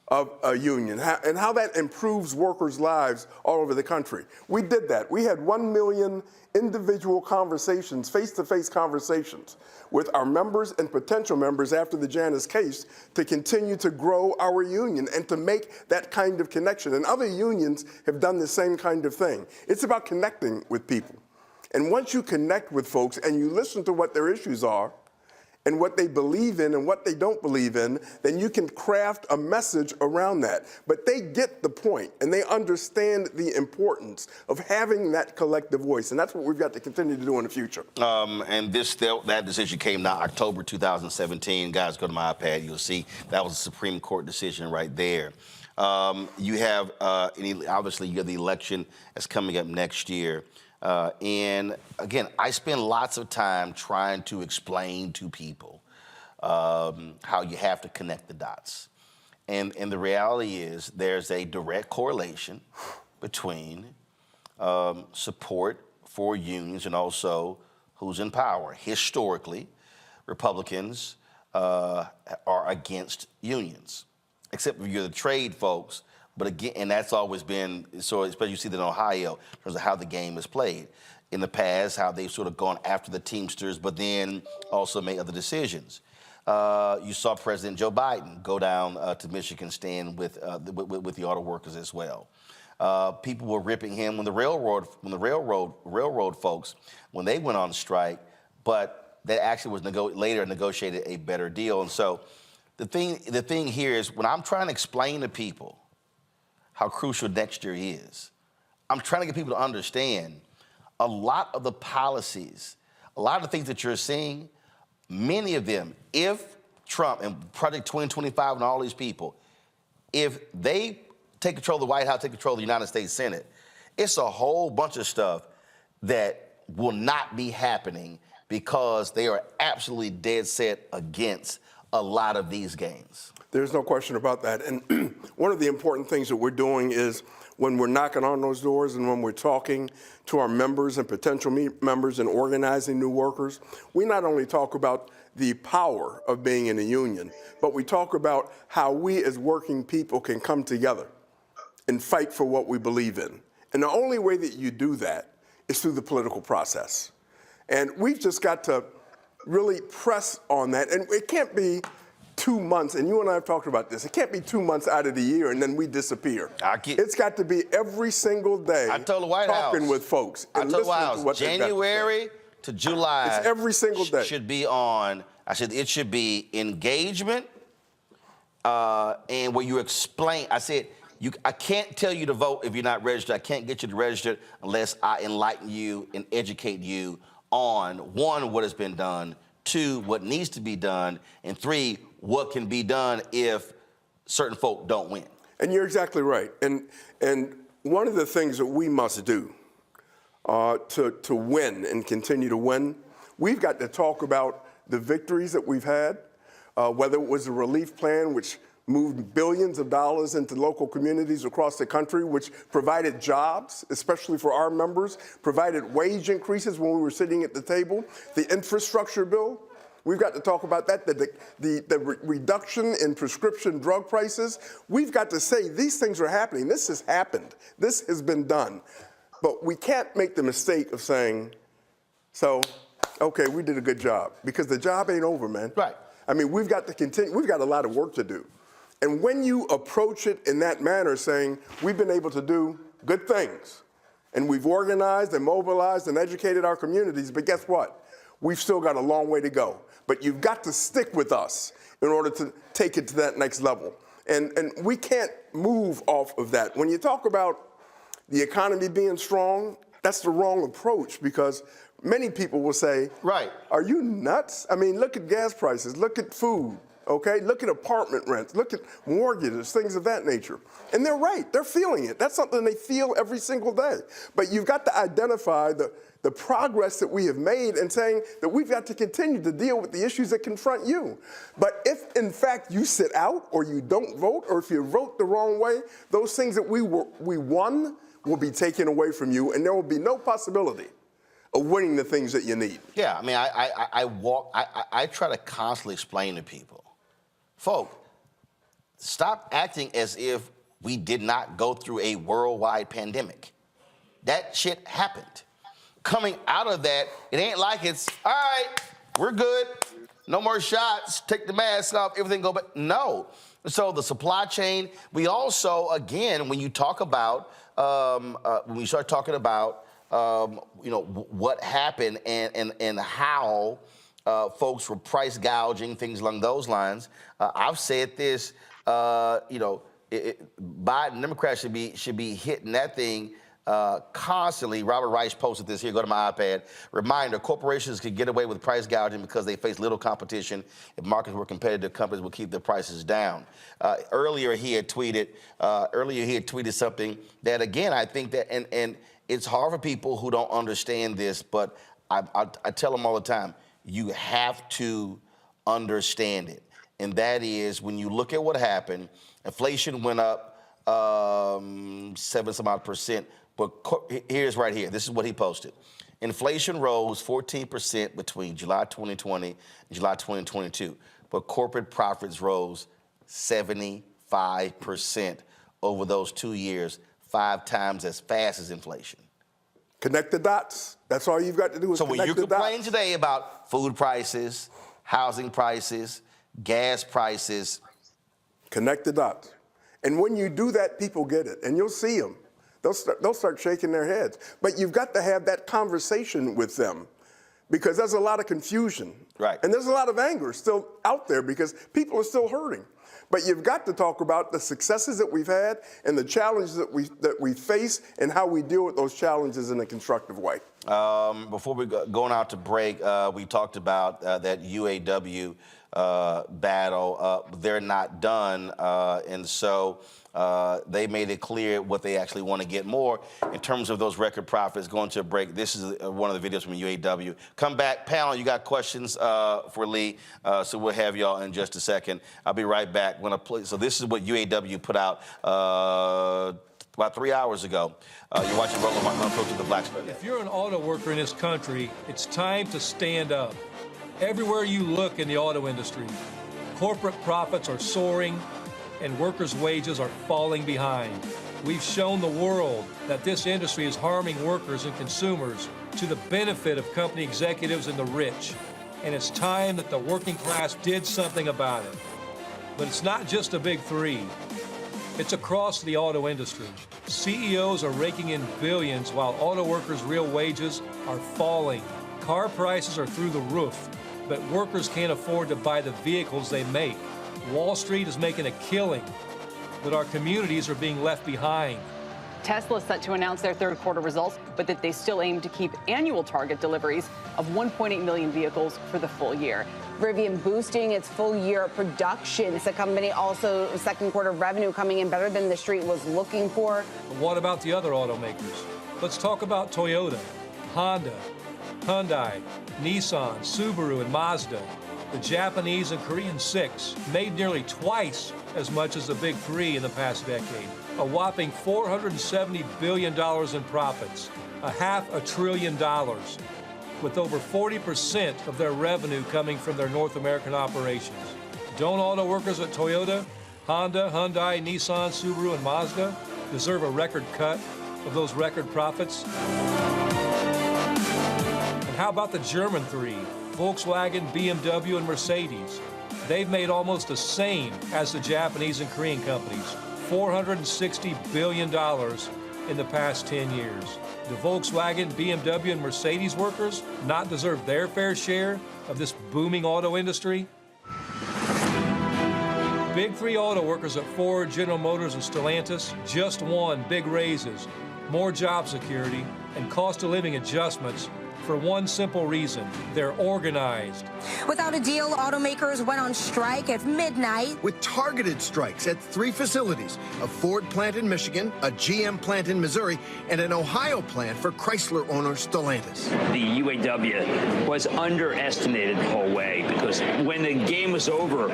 of a union and how that improves workers' lives all over the country. We did that. We had 1 million individual conversations, face-to-face conversations with our members and potential members after the Janus case to continue to grow our union and to make that kind of connection. And other unions have done the same kind of thing. It's about connecting with people. And once you connect with folks and you listen to what their issues are, and what they believe in and what they don't believe in, then you can craft a message around that. But they get the point, and they understand the importance of having that collective voice, and that's what we've got to continue to do in the future. And that decision came out October 2017. Guys, go to my iPad, you'll see that was a Supreme Court decision right there. You have, obviously, you have the election that's coming up next year. And again, I spend lots of time trying to explain to people how you have to connect the dots. And the reality is there's a direct correlation between support for unions and also who's in power. Historically, Republicans are against unions, except if you're the trade folks. But again, and that's always been, so especially you see that in Ohio, in terms of how the game is played. In the past, how they've sort of gone after the Teamsters, but then also made other decisions. You saw President Joe Biden go down to Michigan, stand with the auto workers as well. People were ripping him when the railroad folks, when they went on strike, but that actually was later negotiated a better deal. And so the thing here is when I'm trying to explain to people how crucial next year is, I'm trying to get people to understand a lot of the policies, a lot of the things that you're seeing, many of them, if Trump and Project 2025 and all these people, if they take control of the White House, take control of the United States Senate, it's a whole bunch of stuff that will not be happening because they are absolutely dead set against a lot of these gains. There's no question about that. And one of the important things that we're doing is when we're knocking on those doors and when we're talking to our members and potential members and organizing new workers, we not only talk about the power of being in a union, but we talk about how we as working people can come together and fight for what we believe in. And the only way that you do that is through the political process. And we've just got to really press on that. And it can't be 2 months, and you and I have talked about this, it can't be 2 months out of the year and then we disappear. It's got to be every single day I told the White talking House, with folks I and told the White listening to what House, they've got to say. January to July. It's every single day. Should be on, I said it should be engagement and where you explain, I said, I can't tell you to vote if you're not registered. I can't get you to register unless I enlighten you and educate you on, 1, what has been done, 2, what needs to be done, and 3, what can be done if certain folk don't win. And you're exactly right. And one of the things that we must do to win and continue to win, we've got to talk about the victories that we've had, whether it was a relief plan, which moved billions of dollars into local communities across the country, which provided jobs, especially for our members, provided wage increases when we were sitting at the table. The infrastructure bill, we've got to talk about that, the reduction in prescription drug prices. We've got to say these things are happening. This has happened. This has been done. But we can't make the mistake of saying, so, okay, we did a good job, because the job ain't over, man. Right. I mean, we've got to continue. We've got a lot of work to do. And when you approach it in that manner, saying, we've been able to do good things, and we've organized and mobilized and educated our communities, but guess what? We've still got a long way to go. But you've got to stick with us in order to take it to that next level. And we can't move off of that. When you talk about the economy being strong, that's the wrong approach, because many people will say, right, are you nuts? I mean, look at gas prices, look at food. Okay, look at apartment rents, look at mortgages, things of that nature. And they're right, they're feeling it. That's something they feel every single day. But you've got to identify the progress that we have made and saying that we've got to continue to deal with the issues that confront you. But if, in fact, you sit out or you don't vote, or if you vote the wrong way, those things that we won will be taken away from you, and there will be no possibility of winning the things that you need. Yeah, I mean, I try to constantly explain to people, folk, stop acting as if we did not go through a worldwide pandemic. That shit happened. Coming out of that, it ain't like it's, all right, we're good, no more shots, take the mask off, everything go back. No. So the supply chain, we also, again, when you talk about, when we start talking about, what happened and how folks were price gouging, things along those lines. I've said this, Biden, Democrats should be hitting that thing constantly. Robert Rice posted this here, go to my iPad. Reminder, corporations can get away with price gouging because they face little competition. If markets were competitive, companies will keep their prices down. Earlier he had tweeted something that, again, I think that, and it's hard for people who don't understand this, but I tell them all the time, you have to understand it. And that is, when you look at what happened, inflation went up 7% but here's right here. This is what he posted. Inflation rose 14% between July 2020 and July 2022, but corporate profits rose 75% over those 2 years, 5 times as fast as inflation. Connect the dots. That's all you've got to do is connect the dots. So when you complain today about food prices, housing prices, gas prices, connect the dots. And when you do that, people get it, and you'll see them. They'll start shaking their heads. But you've got to have that conversation with them, because there's a lot of confusion. Right. And there's a lot of anger still out there because people are still hurting. But you've got to talk about the successes that we've had and the challenges that we face and how we deal with those challenges in a constructive way. Before we going out to break, we talked about that UAW battle. They're not done, and so they made it clear what they actually want to get more in terms of those record profits. Going to a break. This is one of the videos from UAW. Come back, panel. You got questions for Lee, so we'll have y'all in just a second. I'll be right back. So this is what UAW put out about 3 hours ago. You're watching Roland Martin Unfiltered, the Black Star. If you're an auto worker in this country, it's time to stand up. Everywhere you look in the auto industry, corporate profits are soaring and workers' wages are falling behind. We've shown the world that this industry is harming workers and consumers to the benefit of company executives and the rich. And it's time that the working class did something about it. But it's not just the big three. It's across the auto industry. CEOs are raking in billions while auto workers' real wages are falling. Car prices are through the roof, but workers can't afford to buy the vehicles they make. Wall Street is making a killing, but our communities are being left behind. Tesla is set to announce their third quarter results, but that they still aim to keep annual target deliveries of 1.8 million vehicles for the full year. Rivian boosting its full year production. It's a company also second quarter revenue coming in better than the street was looking for. But what about the other automakers? Let's talk about Toyota, Honda, Hyundai, Nissan, Subaru, and Mazda. The Japanese and Korean six made nearly twice as much as the big three in the past decade. A whopping $470 billion in profits, $500 billion, with over 40% of their revenue coming from their North American operations. Don't auto workers at Toyota, Honda, Hyundai, Nissan, Subaru, and Mazda deserve a record cut of those record profits? And how about the German three, Volkswagen, BMW, and Mercedes? They've made almost the same as the Japanese and Korean companies, $460 billion in the past 10 years. Do Volkswagen, BMW, and Mercedes workers not deserve their fair share of this booming auto industry? Big three auto workers at Ford, General Motors, and Stellantis just won big raises, more job security, and cost of living adjustments for one simple reason: they're organized. Without a deal, automakers went on strike at midnight. With targeted strikes at 3 facilities, a Ford plant in Michigan, a GM plant in Missouri, and an Ohio plant for Chrysler owner Stellantis. The UAW was underestimated the whole way because when the game was over,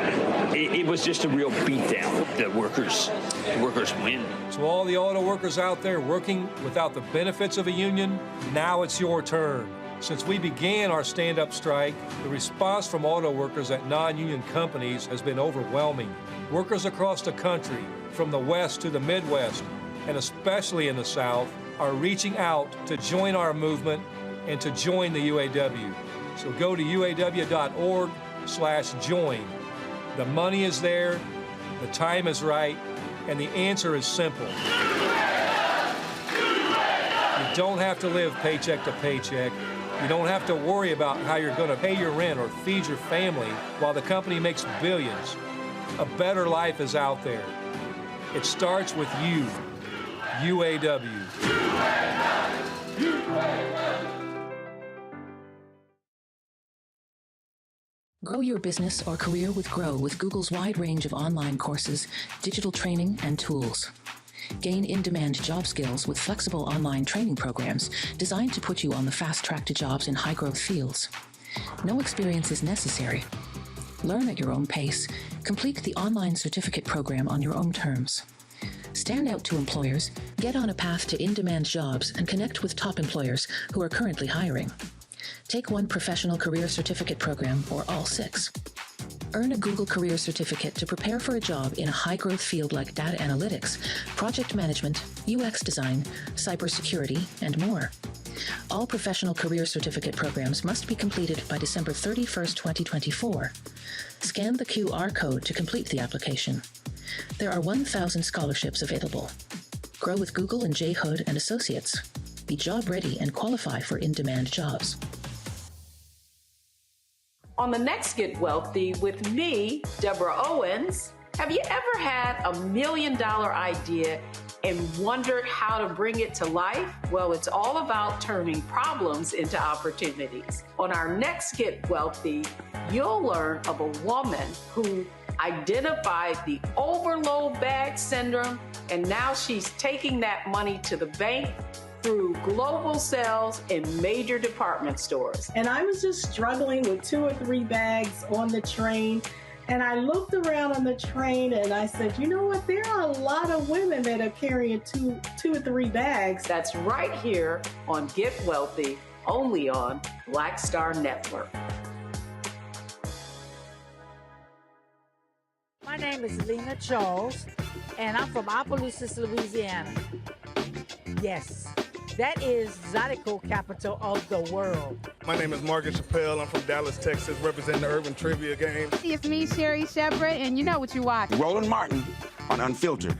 it was just a real beatdown. The workers win. So all the auto workers out there working without the benefits of a union, now it's your turn. Since we began our stand-up strike, the response from auto workers at non-union companies has been overwhelming. Workers across the country, from the West to the Midwest, and especially in the South, are reaching out to join our movement and to join the UAW. So go to uaw.org/join. The money is there, the time is right, and the answer is simple. You don't have to live paycheck to paycheck. You don't have to worry about how you're going to pay your rent or feed your family while the company makes billions. A better life is out there. It starts with you, UAW. Grow your business or career with Grow with Google's wide range of online courses, digital training, and tools. Gain in-demand job skills with flexible online training programs designed to put you on the fast track to jobs in high-growth fields. No experience is necessary. Learn at your own pace. Complete the online certificate program on your own terms. Stand out to employers, get on a path to in-demand jobs, and connect with top employers who are currently hiring. Take one professional career certificate program or all 6. Earn a Google Career Certificate to prepare for a job in a high-growth field like data analytics, project management, UX design, cybersecurity, and more. All professional career certificate programs must be completed by December 31st, 2024. Scan the QR code to complete the application. There are 1,000 scholarships available. Grow with Google and J. Hood and Associates. Be job ready and qualify for in-demand jobs. On the next Get Wealthy with me, Deborah Owens, have you ever had $1 million idea and wondered how to bring it to life? Well, it's all about turning problems into opportunities. On our next Get Wealthy, you'll learn of a woman who identified the overload bag syndrome, and now she's taking that money to the bank through global sales in major department stores. And I was just struggling with 2 or 3 bags on the train. And I looked around on the train and I said, you know what? There are a lot of women that are carrying two or 3 bags. That's right here on Get Wealthy, only on Black Star Network. My name is Lena Charles, and I'm from Opelousas, Louisiana. Yes, that is Zydeco capital of the world. My name is Margaret Chappelle. I'm from Dallas, Texas, representing the Urban Trivia Game. It's me, Sherry Shepherd, and you know what you watch. Roland Martin on Unfiltered.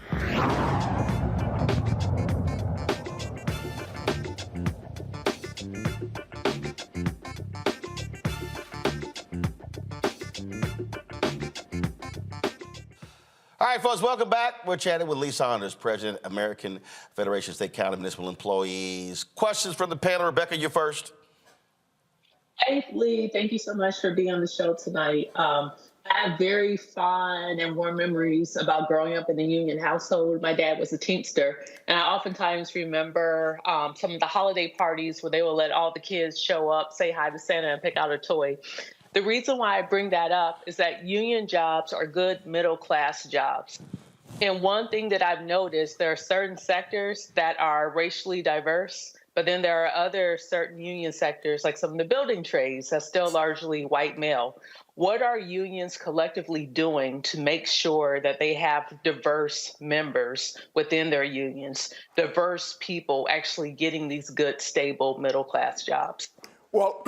All right, folks, welcome back. We're chatting with Lee Saunders, President, American Federation of State, County, and Municipal Employees. Questions from the panel. Rebecca, you first. Hey, Lee, thank you so much for being on the show tonight. I have very fond and warm memories about growing up in a union household. My dad was a Teamster, and I oftentimes remember some of the holiday parties where they would let all the kids show up, say hi to Santa, and pick out a toy. The reason why I bring that up is that union jobs are good middle-class jobs. And one thing that I've noticed, there are certain sectors that are racially diverse, but then there are other certain union sectors, like some of the building trades, that's still largely white male. What are unions collectively doing to make sure that they have diverse members within their unions, diverse people actually getting these good, stable, middle-class jobs? Well,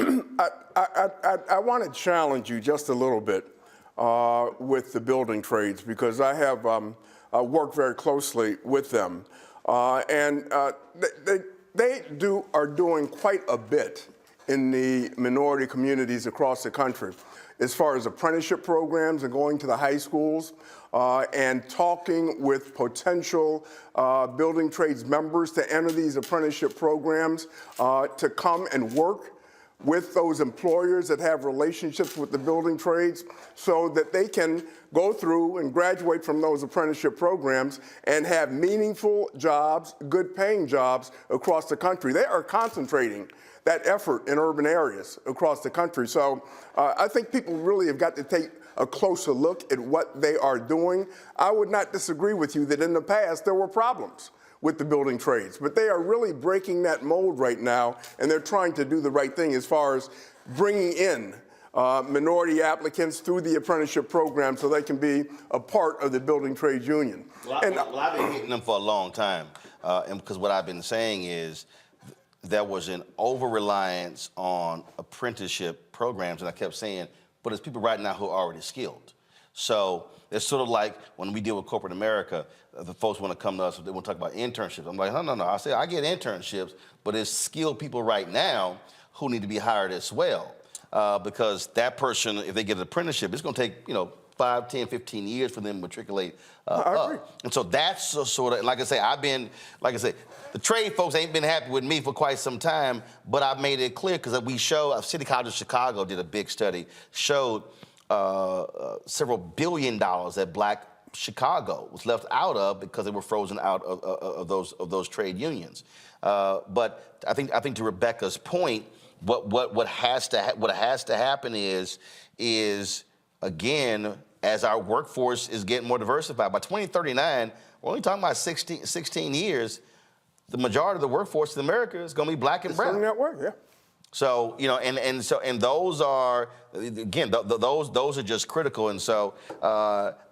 I want to challenge you just a little bit with the building trades, because I have worked very closely with them. They are doing quite a bit in the minority communities across the country, as far as apprenticeship programs and going to the high schools and talking with potential building trades members to enter these apprenticeship programs to come and work with those employers that have relationships with the building trades, so that they can go through and graduate from those apprenticeship programs and have meaningful jobs, good paying jobs across the country. They are concentrating that effort in urban areas across the country. So I think people really have got to take a closer look at what they are doing. I would not disagree with you that in the past there were problems with the building trades, but they are really breaking that mold right now, and they're trying to do the right thing as far as bringing in minority applicants through the apprenticeship program so they can be a part of the building trades union. Well, I've been hitting them for a long time, and because what I've been saying is there was an over-reliance on apprenticeship programs, and I kept saying, but there's people right now who are already skilled. So it's sort of like when we deal with corporate America, the folks want to come to us, they want to talk about internships. I'm like, no. I say, I get internships, but there's skilled people right now who need to be hired as well. Because that person, if they get an apprenticeship, it's going to take, 5, 10, 15 years for them to matriculate up. And so that's sort of, like I say, the trade folks ain't been happy with me for quite some time, but I've made it clear because we show, City College of Chicago did a big study, showed several $1 billion that Black Chicago was left out of because they were frozen out of those trade unions. But I think to Rebecca's point, what has to happen is again, as our workforce is getting more diversified, by 2039, we're only talking about 16 years. The majority of the workforce in America is going to be Black and brown. That work, yeah. So and those are again those are just critical, and so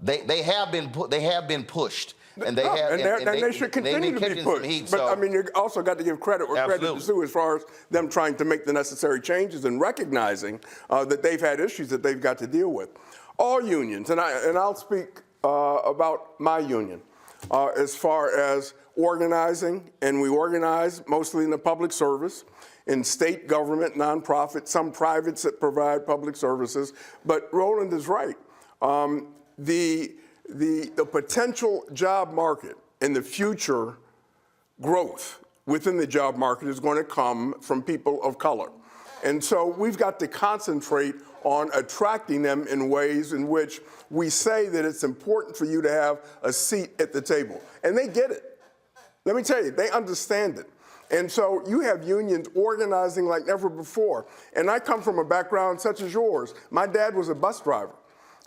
they have been pushed, and they should continue to be pushed. Heat, but I mean, you also got to give credit where credit is due as far as them trying to make the necessary changes and recognizing that they've had issues that they've got to deal with. All unions, and I'll speak about my union as far as organizing, and we organize mostly in the public service, in state government, nonprofit, some privates that provide public services. But Roland is right. The potential job market and the future growth within the job market is going to come from people of color. And so we've got to concentrate on attracting them in ways in which we say that it's important for you to have a seat at the table. And they get it. Let me tell you, they understand it. And so you have unions organizing like never before. And I come from a background such as yours. My dad was a bus driver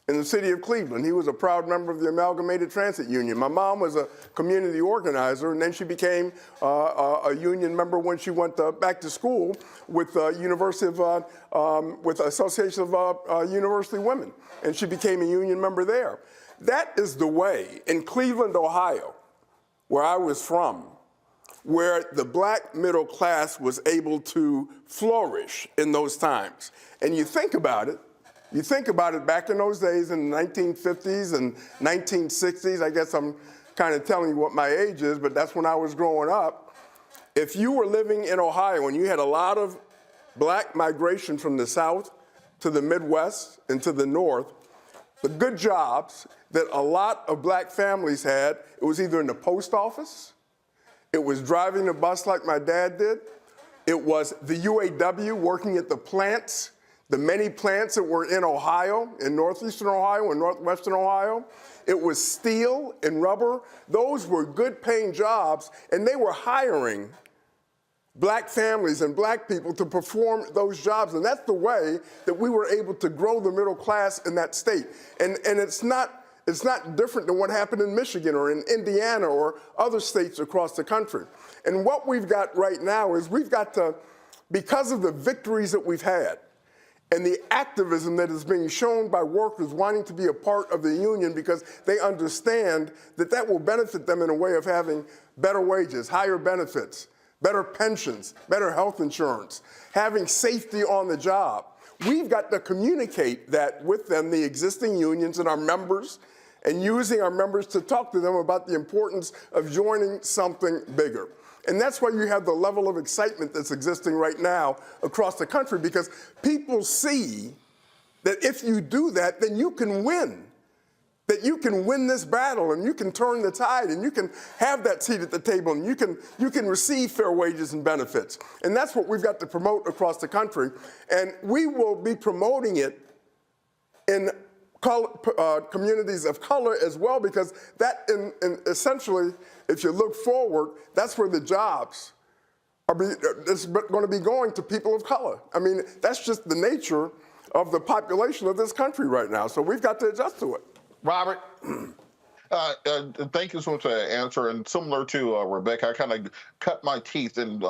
in the city of Cleveland. He was a proud member of the Amalgamated Transit Union. My mom was a community organizer, and then she became a union member when she went back to school with with Association of University Women, and she became a union member there. That is the way in Cleveland, Ohio, where I was from, where the black middle class was able to flourish in those times. And you think about it back in those days in the 1950s and 1960s, I guess I'm kind of telling you what my age is, but that's when I was growing up. If you were living in Ohio and you had a lot of black migration from the South to the Midwest and to the North, the good jobs that a lot of black families had, it was either in the post office, it was driving the bus like my dad did, it was the UAW working at the plants, the many plants that were in Ohio, in northeastern Ohio and northwestern Ohio. It was steel and rubber. Those were good paying jobs, and they were hiring black families and black people to perform those jobs. And that's the way that we were able to grow the middle class in that state. And it's not different than what happened in Michigan or in Indiana or other states across the country. And what we've got right now is we've got to, because of the victories that we've had and the activism that is being shown by workers wanting to be a part of the union because they understand that that will benefit them in a way of having better wages, higher benefits, better pensions, better health insurance, having safety on the job. We've got to communicate that with them, the existing unions and our members, and using our members to talk to them about the importance of joining something bigger. And that's why you have the level of excitement that's existing right now across the country, because people see that if you do that, then you can win. That you can win this battle and you can turn the tide and you can have that seat at the table and you can receive fair wages and benefits. And that's what we've got to promote across the country. And we will be promoting it in communities of color as well, because that essentially, if you look forward, that's where the jobs it's going to be going to people of color. I mean, that's just the nature of the population of this country right now. So we've got to adjust to it. Robert? Thank you so much for that answer. And similar to Rebecca, I kind of cut my teeth in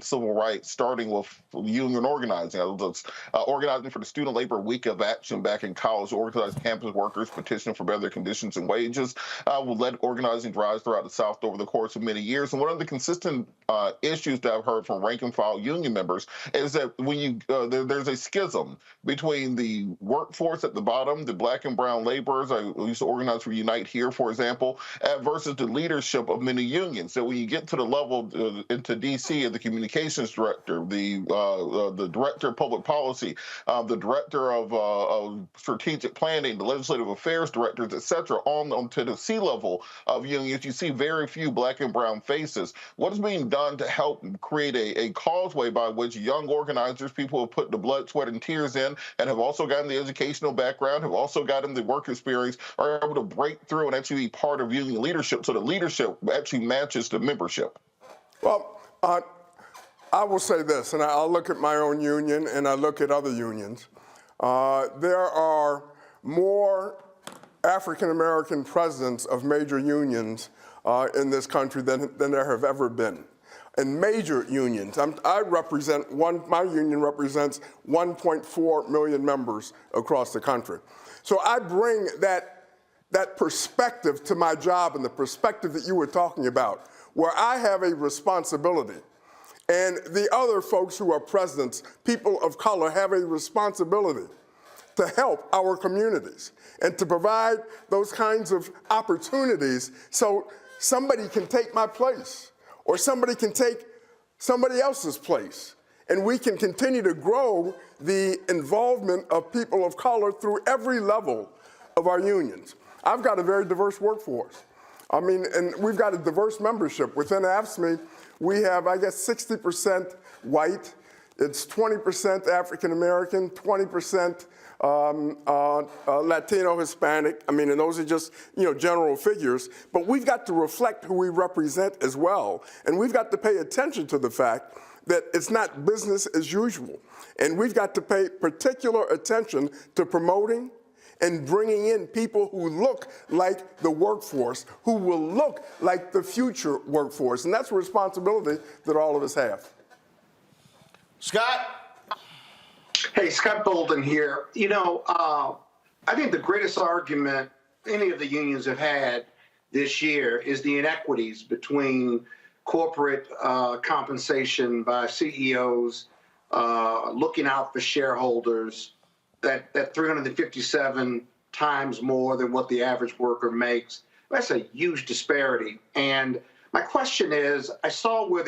civil rights, starting with union organizing. I was organizing for the Student Labor Week of Action back in college, organized campus workers, petitioning for better conditions and wages. We led organizing drives throughout the South over the course of many years. And one of the consistent issues that I've heard from rank and file union members is that when you there's a schism between the workforce at the bottom, the black and brown laborers. I used to organize for Unite Here, for example, versus the leadership of many unions. So when you get to the level into D.C. and the communications director, the director of public policy, the director of strategic planning, the legislative affairs directors, et cetera, on to the C-level of unions, you see very few black and brown faces. What is being done to help create a causeway by which young organizers, people who have put the blood, sweat, and tears in, and have also gotten the educational background, have also gotten the work experience, are able to break through and actually be part of union leadership, so the leadership actually matches the membership? Well, I will say this, and I'll look at my own union and I look at other unions. There are more African-American presidents of major unions in this country than there have ever been. And major unions, my union represents 1.4 million members across the country. So I bring that perspective to my job and the perspective that you were talking about, where I have a responsibility. And the other folks who are presidents, people of color, have a responsibility to help our communities and to provide those kinds of opportunities so somebody can take my place or somebody can take somebody else's place. And we can continue to grow the involvement of people of color through every level of our unions. I've got a very diverse workforce. I mean, and we've got a diverse membership. Within AFSCME, we have, I guess, 60% white, It's 20% African American, 20% Latino, Hispanic. I mean, and those are just, general figures. But we've got to reflect who we represent as well. And we've got to pay attention to the fact that it's not business as usual. And we've got to pay particular attention to promoting and bringing in people who look like the workforce, who will look like the future workforce. And that's a responsibility that all of us have. Scott? Hey, Scott Bolden here. I think the greatest argument any of the unions have had this year is the inequities between corporate compensation by CEOs, looking out for shareholders, that 357 times more than what the average worker makes. That's a huge disparity. And my question is, I saw where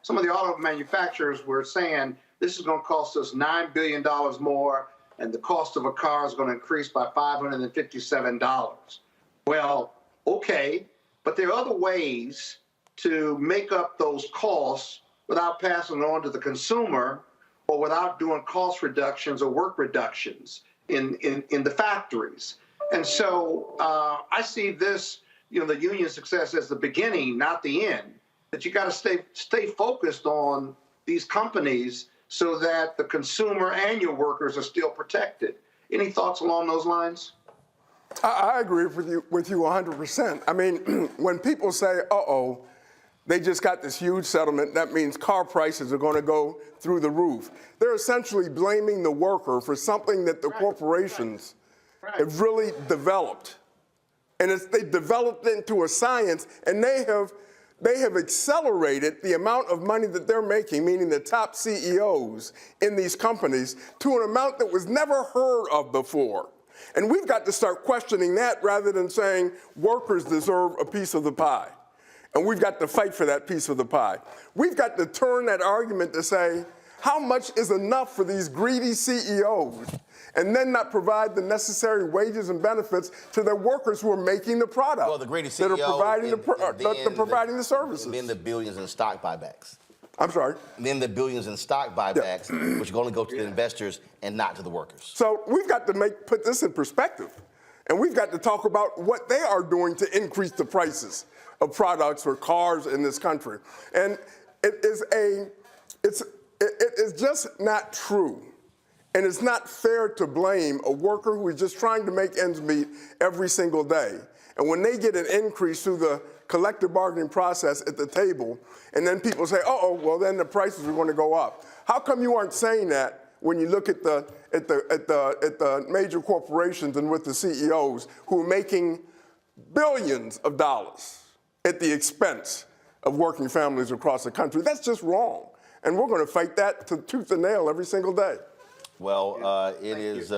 some of the auto manufacturers were saying this is going to cost us $9 billion more, and the cost of a car is going to increase by $557. Well, okay, but there are other ways to make up those costs without passing it on to the consumer or without doing cost reductions or work reductions in the factories. And so I see this, the union success as the beginning, not the end. That you got to stay focused on these companies so that the consumer and your workers are still protected. Any thoughts along those lines? I agree with you 100%. I mean, when people say, uh-oh, they just got this huge settlement, that means car prices are going to go through the roof. They're essentially blaming the worker for something that the corporations have really developed. And they developed it into a science, and they have accelerated the amount of money that they're making, meaning the top CEOs in these companies, to an amount that was never heard of before. And we've got to start questioning that rather than saying workers deserve a piece of the pie. And we've got to fight for that piece of the pie. We've got to turn that argument to say, how much is enough for these greedy CEOs? And then not provide the necessary wages and benefits to their workers who are making the product. Well, the greedy CEO that are providing the services. Then the billions in stock buybacks. I'm sorry? Then the billions in stock buybacks, which are going to go to the investors and not to the workers. So we've got to put this in perspective. And we've got to talk about what they are doing to increase the prices of products or cars in this country. And it is just not true. And it's not fair to blame a worker who is just trying to make ends meet every single day. And when they get an increase through the collective bargaining process at the table, and then people say, uh-oh, well, then the prices are going to go up. How come you aren't saying that when you look at the major corporations and with the CEOs who are making billions of dollars at the expense of working families across the country? That's just wrong. And we're going to fight that to tooth and nail every single day. Well, it is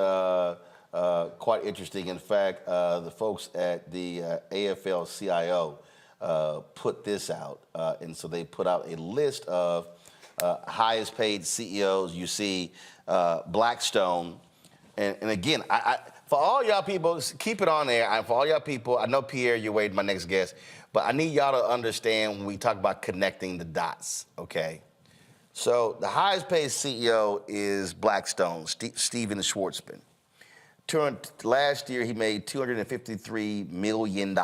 quite interesting. In fact, the folks at the AFL-CIO put this out, and so they put out a list of highest paid CEOs. You see Blackstone, and again, for all y'all people, keep it on there. For all y'all people, I know Pierre, you're waiting my next guest, but I need y'all to understand when we talk about connecting the dots, okay? So the highest paid CEO is Blackstone, Steven Schwartzman. Last year, he made $253 million.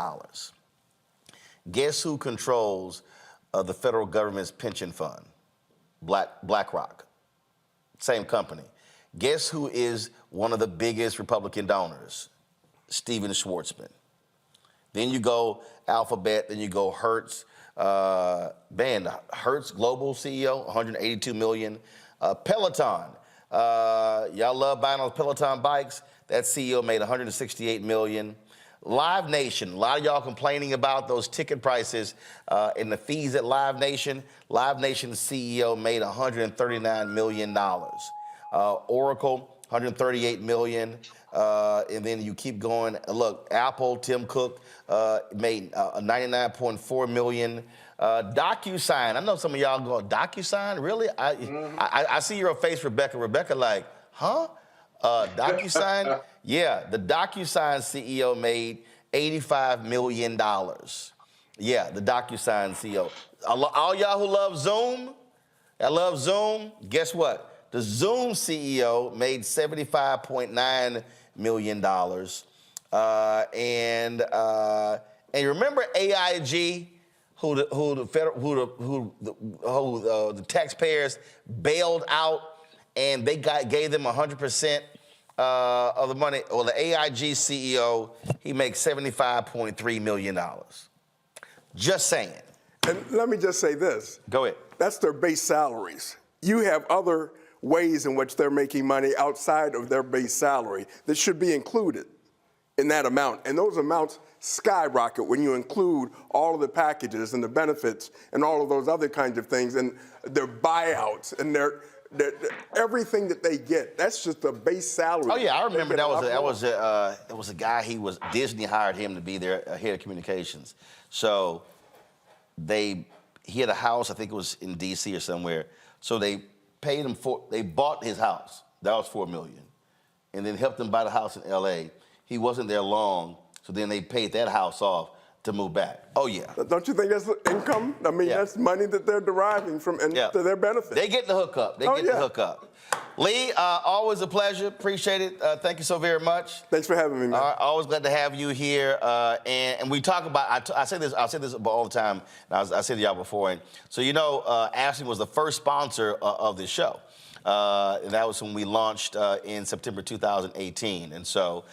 Guess who controls the federal government's pension fund? BlackRock, same company. Guess who is one of the biggest Republican donors? Steven Schwartzman. Then you go Alphabet, then you go Hertz. Hertz Global CEO, $182 million. Peloton, y'all love buying those Peloton bikes. That CEO made $168 million. Live Nation, a lot of y'all complaining about those ticket prices and the fees at Live Nation. Live Nation's CEO made $139 million. Oracle, $138 million. And then you keep going. Look, Apple, Tim Cook made $99.4 million. DocuSign, I know some of y'all go, DocuSign, really? I see your face, Rebecca. Rebecca like, huh? DocuSign? Yeah, the DocuSign CEO made $85 million. Yeah, the DocuSign CEO. All y'all who love Zoom I love Zoom. Guess what? The Zoom CEO made $75.9 million. And remember AIG, who the taxpayers bailed out, and they gave them 100% of the money. Well, the AIG CEO, he makes $75.3 million. Just saying. And let me just say this. Go ahead. That's their base salaries. You have other ways in which they're making money outside of their base salary that should be included in that amount. And those amounts skyrocket when you include all of the packages and the benefits and all of those other kinds of things and their buyouts and their everything that they get. That's just the base salary. Oh yeah, I remember that was a guy. Disney hired him to be their head of communications. So he had a house, I think it was in D.C. or somewhere. So they paid him they bought his house. That was $4 million, and then helped him buy the house in L.A. He wasn't there long, so then they paid that house off to move back. Oh yeah. Don't you think that's income? I mean, that's money that they're deriving from and to their benefit. They get the hookup. They get the hookup. Lee, always a pleasure. Appreciate it. Thank you so very much. Thanks for having me, man. Always glad to have you here. And we talk about, I say this all the time. I said to y'all before. And so, Ashley was the first sponsor of this show. And that was when we launched in September 2018. And so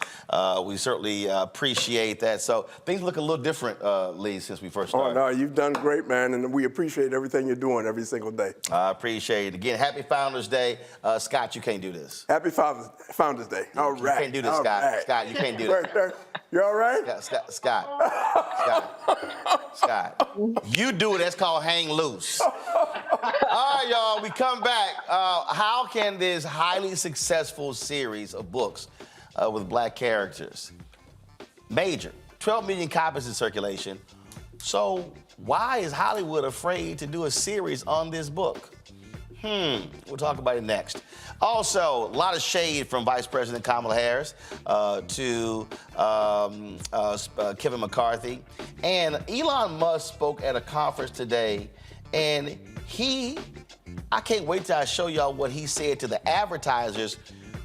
we certainly appreciate that. So things look a little different, Lee, since we first started. Oh, no, you've done great, man. And we appreciate everything you're doing every single day. I appreciate it. Again, happy Founders Day. Scott, you can't do this. Happy Founders Day. All right. You can't do this, Scott. Right. Scott, you can't do this. You all right? Scott. You do it. That's called hang loose. All right, y'all. We come back. How can this highly successful series of books with black characters, major, 12 million copies in circulation, so why is Hollywood afraid to do a series on this book? We'll talk about it next. Also, a lot of shade from Vice President Kamala Harris to Kevin McCarthy. And Elon Musk spoke at a conference today, and I can't wait till I show y'all what he said to the advertisers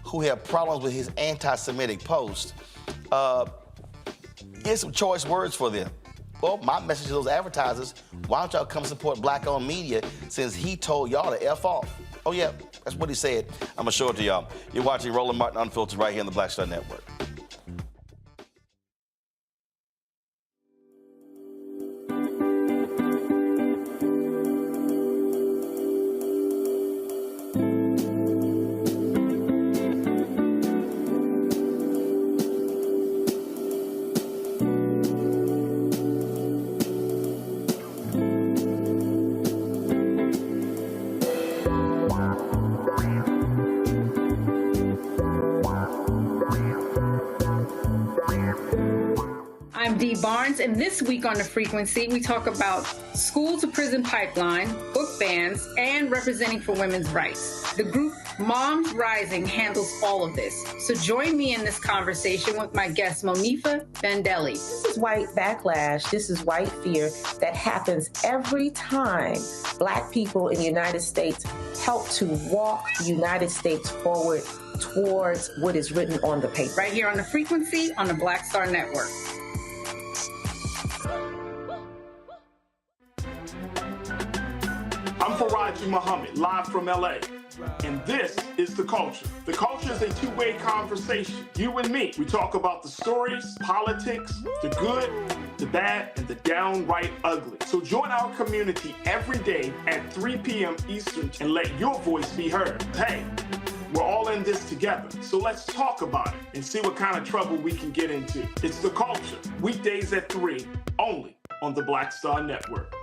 who have problems with his anti-Semitic posts. Here's some choice words for them. Well, my message to those advertisers, why don't y'all come support black-owned media since he told y'all to F off? Oh, yeah, that's what he said. I'm going to show it to y'all. You're watching Roland Martin Unfiltered right here on the Black Star Network. I'm Dee Barnes, and this week on The Frequency, we talk about school to prison pipeline, book bans, and representing for women's rights. The group Moms Rising handles all of this. So join me in this conversation with my guest, Monifa Bandelli. This is white backlash. This is white fear that happens every time Black people in the United States help to walk the United States forward towards what is written on the paper. Right here on The Frequency on the Black Star Network. I'm Faraji Muhammad, live from LA. And this is The Culture. The Culture is a two-way conversation. You and me. We talk about the stories, politics, the good, the bad, and the downright ugly. So join our community every day at 3 p.m. Eastern and let your voice be heard. Hey, we're all in this together. So let's talk about it and see what kind of trouble we can get into. It's The Culture, weekdays at 3, only on the Black Star Network.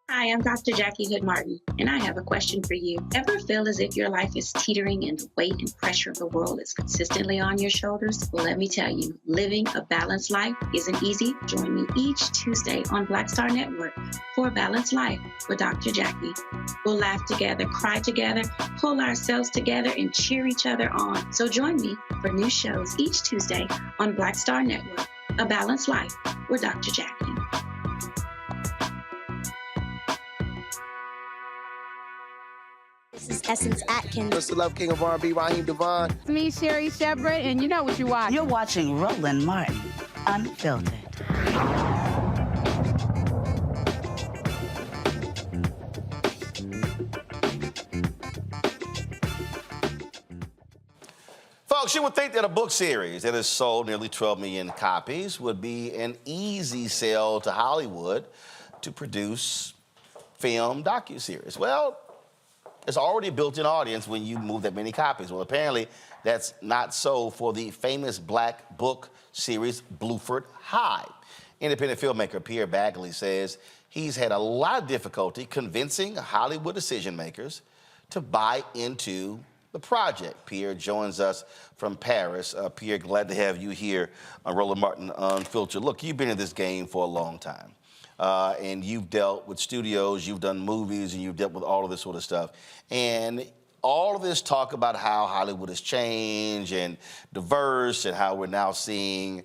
Hi, I'm Dr. Jackie Hood Martin, and I have a question for you. Ever feel as if your life is teetering and the weight and pressure of the world is consistently on your shoulders? Well, let me tell you, living a balanced life isn't easy. Join me each Tuesday on Black Star Network for A Balanced Life with Dr. Jackie. We'll laugh together, cry together, pull ourselves together, and cheer each other on. So join me for new shows each Tuesday on Black Star Network, A Balanced Life with Dr. Jackie. Essence Atkins. Mr. Love King of R&B, Raheem Devon. It's me, Sherry Shepard, and you know what you watch. You're watching Roland Martin, Unfiltered. Folks, you would think that a book series that has sold nearly 12 million copies would be an easy sell to Hollywood to produce film docuseries. Well, it's already a built-in audience when you move that many copies. Well, apparently that's not so for the famous black book series Bluford High. Independent filmmaker Pierre Bagley says he's had a lot of difficulty convincing Hollywood decision makers to buy into the project. Pierre joins us from Paris. Pierre, glad to have you here on Roland Martin Unfiltered. Look, you've been in this game for a long time, and you've dealt with studios, you've done movies, and you've dealt with all of this sort of stuff. And all of this talk about how Hollywood has changed and diverse and how we're now seeing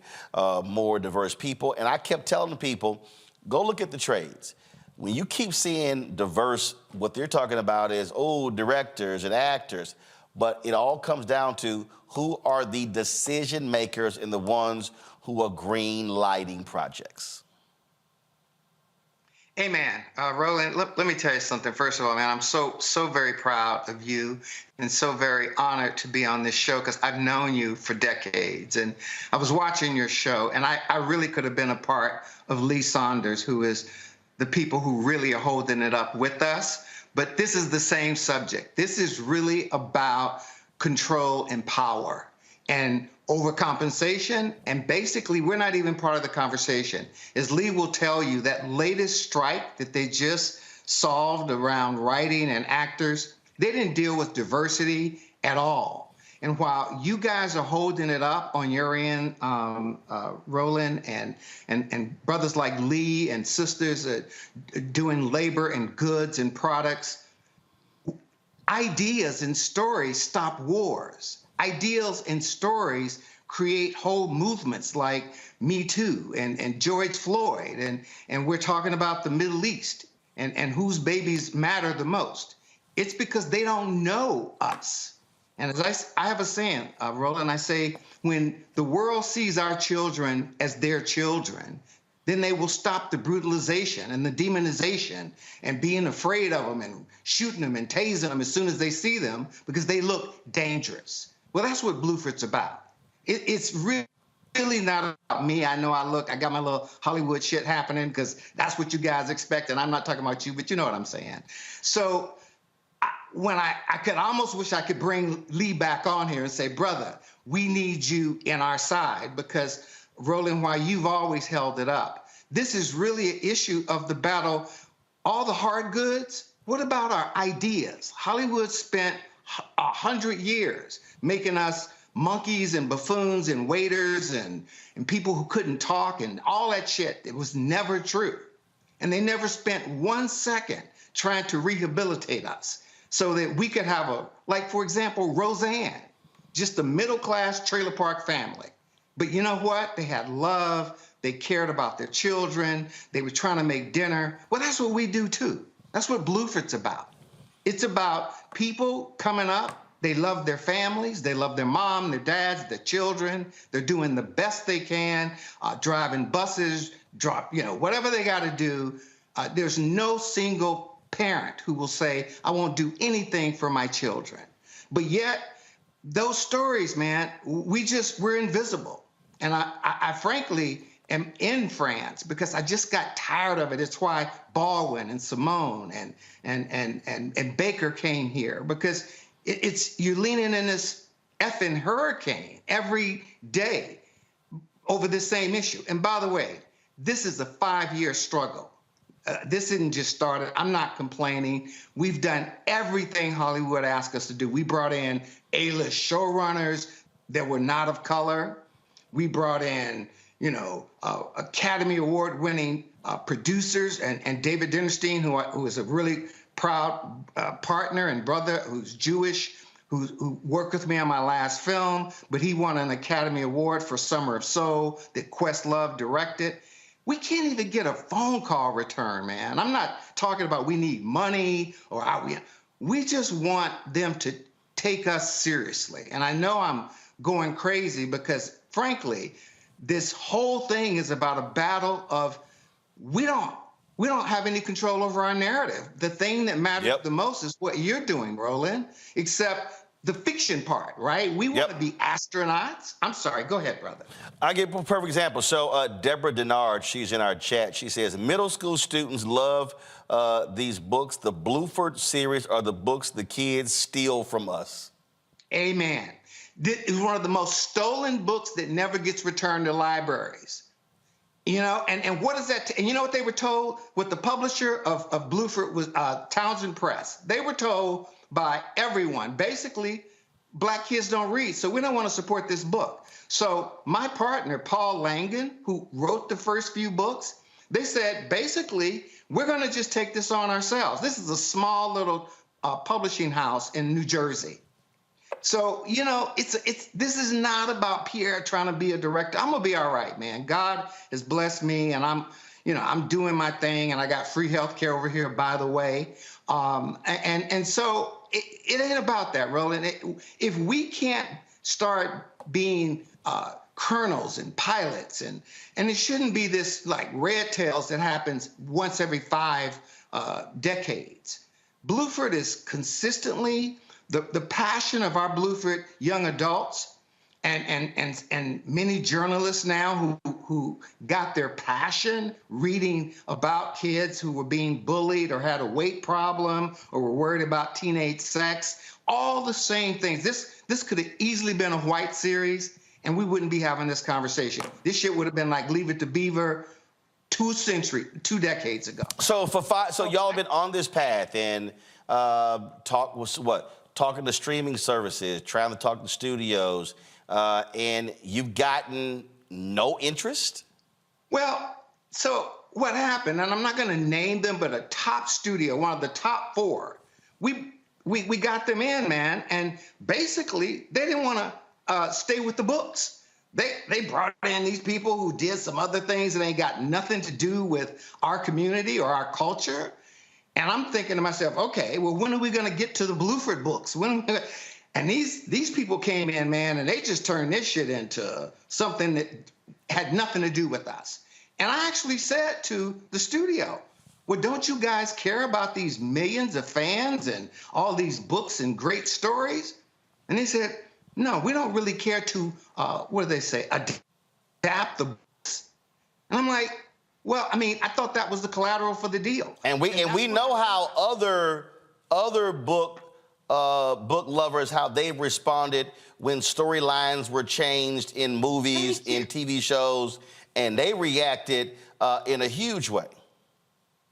more diverse people. And I kept telling the people, go look at the trades. When you keep seeing diverse, what they're talking about is, oh, directors and actors. But it all comes down to who are the decision makers and the ones who are green lighting projects. Amen. Roland, let me tell you something. First of all, man, I'm so very proud of you and so very honored to be on this show because I've known you for decades. And I was watching your show, and I really could have been a part of Lee Saunders, who is the people who really are holding it up with us. But this is the same subject. This is really about control and power and overcompensation. And basically, we're not even part of the conversation. As Lee will tell you, that latest strike that they just solved around writing and actors, they didn't deal with diversity at all. And while you guys are holding it up on your end, Roland, and brothers like Lee and sisters doing labor and goods and products, ideas and stories stop wars. Ideas and stories create whole movements like Me Too and George Floyd, and we're talking about the Middle East and whose babies matter the most. It's because they don't know us. And as I have a saying, Roland, I say, when the world sees our children as their children, then they will stop the brutalization and the demonization and being afraid of them and shooting them and tasing them as soon as they see them because they look dangerous. Well, that's what Bluford's about. It's really not about me. I know I got my little Hollywood shit happening because that's what you guys expect, and I'm not talking about you, but you know what I'm saying. So when I could almost wish I could bring Lee back on here and say, brother, we need you in our side because, Roland, while you've always held it up, this is really an issue of the battle. All the hard goods, what about our ideas? Hollywood spent 100 years making us monkeys and buffoons and waiters and people who couldn't talk and all that shit. It was never true. And they never spent 1 second trying to rehabilitate us so that we could have like, for example, Roseanne, just a middle-class trailer park family. But you know what? They had love. They cared about their children. They were trying to make dinner. Well, that's what we do, too. That's what Bluford's about. It's about people coming up. They love their families. They love their mom, their dads, their children. They're doing the best they can, driving buses, whatever they got to do. There's no single parent who will say, I won't do anything for my children. But yet, those stories, man, we're invisible. And I frankly am in France because I just got tired of it. It's why Baldwin and Simone and Baker came here, because you're leaning in this effing hurricane every day over this same issue. And by the way, this is a 5-year struggle. This didn't just start. I'm not complaining. We've done everything Hollywood asked us to do. We brought in A-list showrunners that were not of color. We brought in, Academy Award-winning producers and David Dinnerstein, who is a really proud partner and brother who's Jewish, who worked with me on my last film, but he won an Academy Award for Summer of Soul that Questlove directed. We can't even get a phone call return, man. I'm not talking about we need money or we just want them to take us seriously. And I know I'm going crazy because, frankly, this whole thing is about a battle of we don't have any control over our narrative. The thing that matters the most is what you're doing, Roland, except the fiction part, right? We want to be astronauts. I'm sorry, go ahead, brother. I give a perfect example. So Deborah Denard, she's in our chat. She says, middle school students love these books. The Bluford series are the books the kids steal from us. Amen. This is one of the most stolen books that never gets returned to libraries. You know, and what is that? And you know what they were told? What the publisher of Bluford was, Townsend Press. They were told by everyone, basically, Black kids don't read, so we don't want to support this book. So my partner, Paul Langan, who wrote the first few books, they said, basically, we're going to just take this on ourselves. This is a small little publishing house in New Jersey. So, you know, this is not about Pierre trying to be a director. I'm going to be all right, man. God has blessed me, and I'm doing my thing, and I got free health care over here, by the way. And so it ain't about that, Roland. If we can't start being colonels and pilots, and it shouldn't be this like red tails that happens once every 5 decades. Bluford is consistently the passion of our Bluford young adults and many journalists now who got their passion reading about kids who were being bullied or had a weight problem or were worried about teenage sex, all the same things. This could have easily been a white series, and we wouldn't be having this conversation. This shit would have been like Leave It to Beaver 2 decades ago. So so y'all have been on this path and talking to streaming services, trying to talk to studios, and you've gotten no interest? Well, so what happened, and I'm not going to name them, but a top studio, one of the top 4, we got them in, man, and basically they didn't want to stay with the books. They brought in these people who did some other things that ain't got nothing to do with our community or our culture. And I'm thinking to myself, okay, well, when are we going to get to the Bluford books? And these people came in, man, and they just turned this shit into something that had nothing to do with us. And I actually said to the studio, well, don't you guys care about these millions of fans and all these books and great stories? And they said, no, we don't really care to, what do they say, adapt the books. And I'm like, well, I mean, I thought that was the collateral for the deal. And we know how other book lovers, how they responded when storylines were changed in movies, in TV shows, and they reacted in a huge way.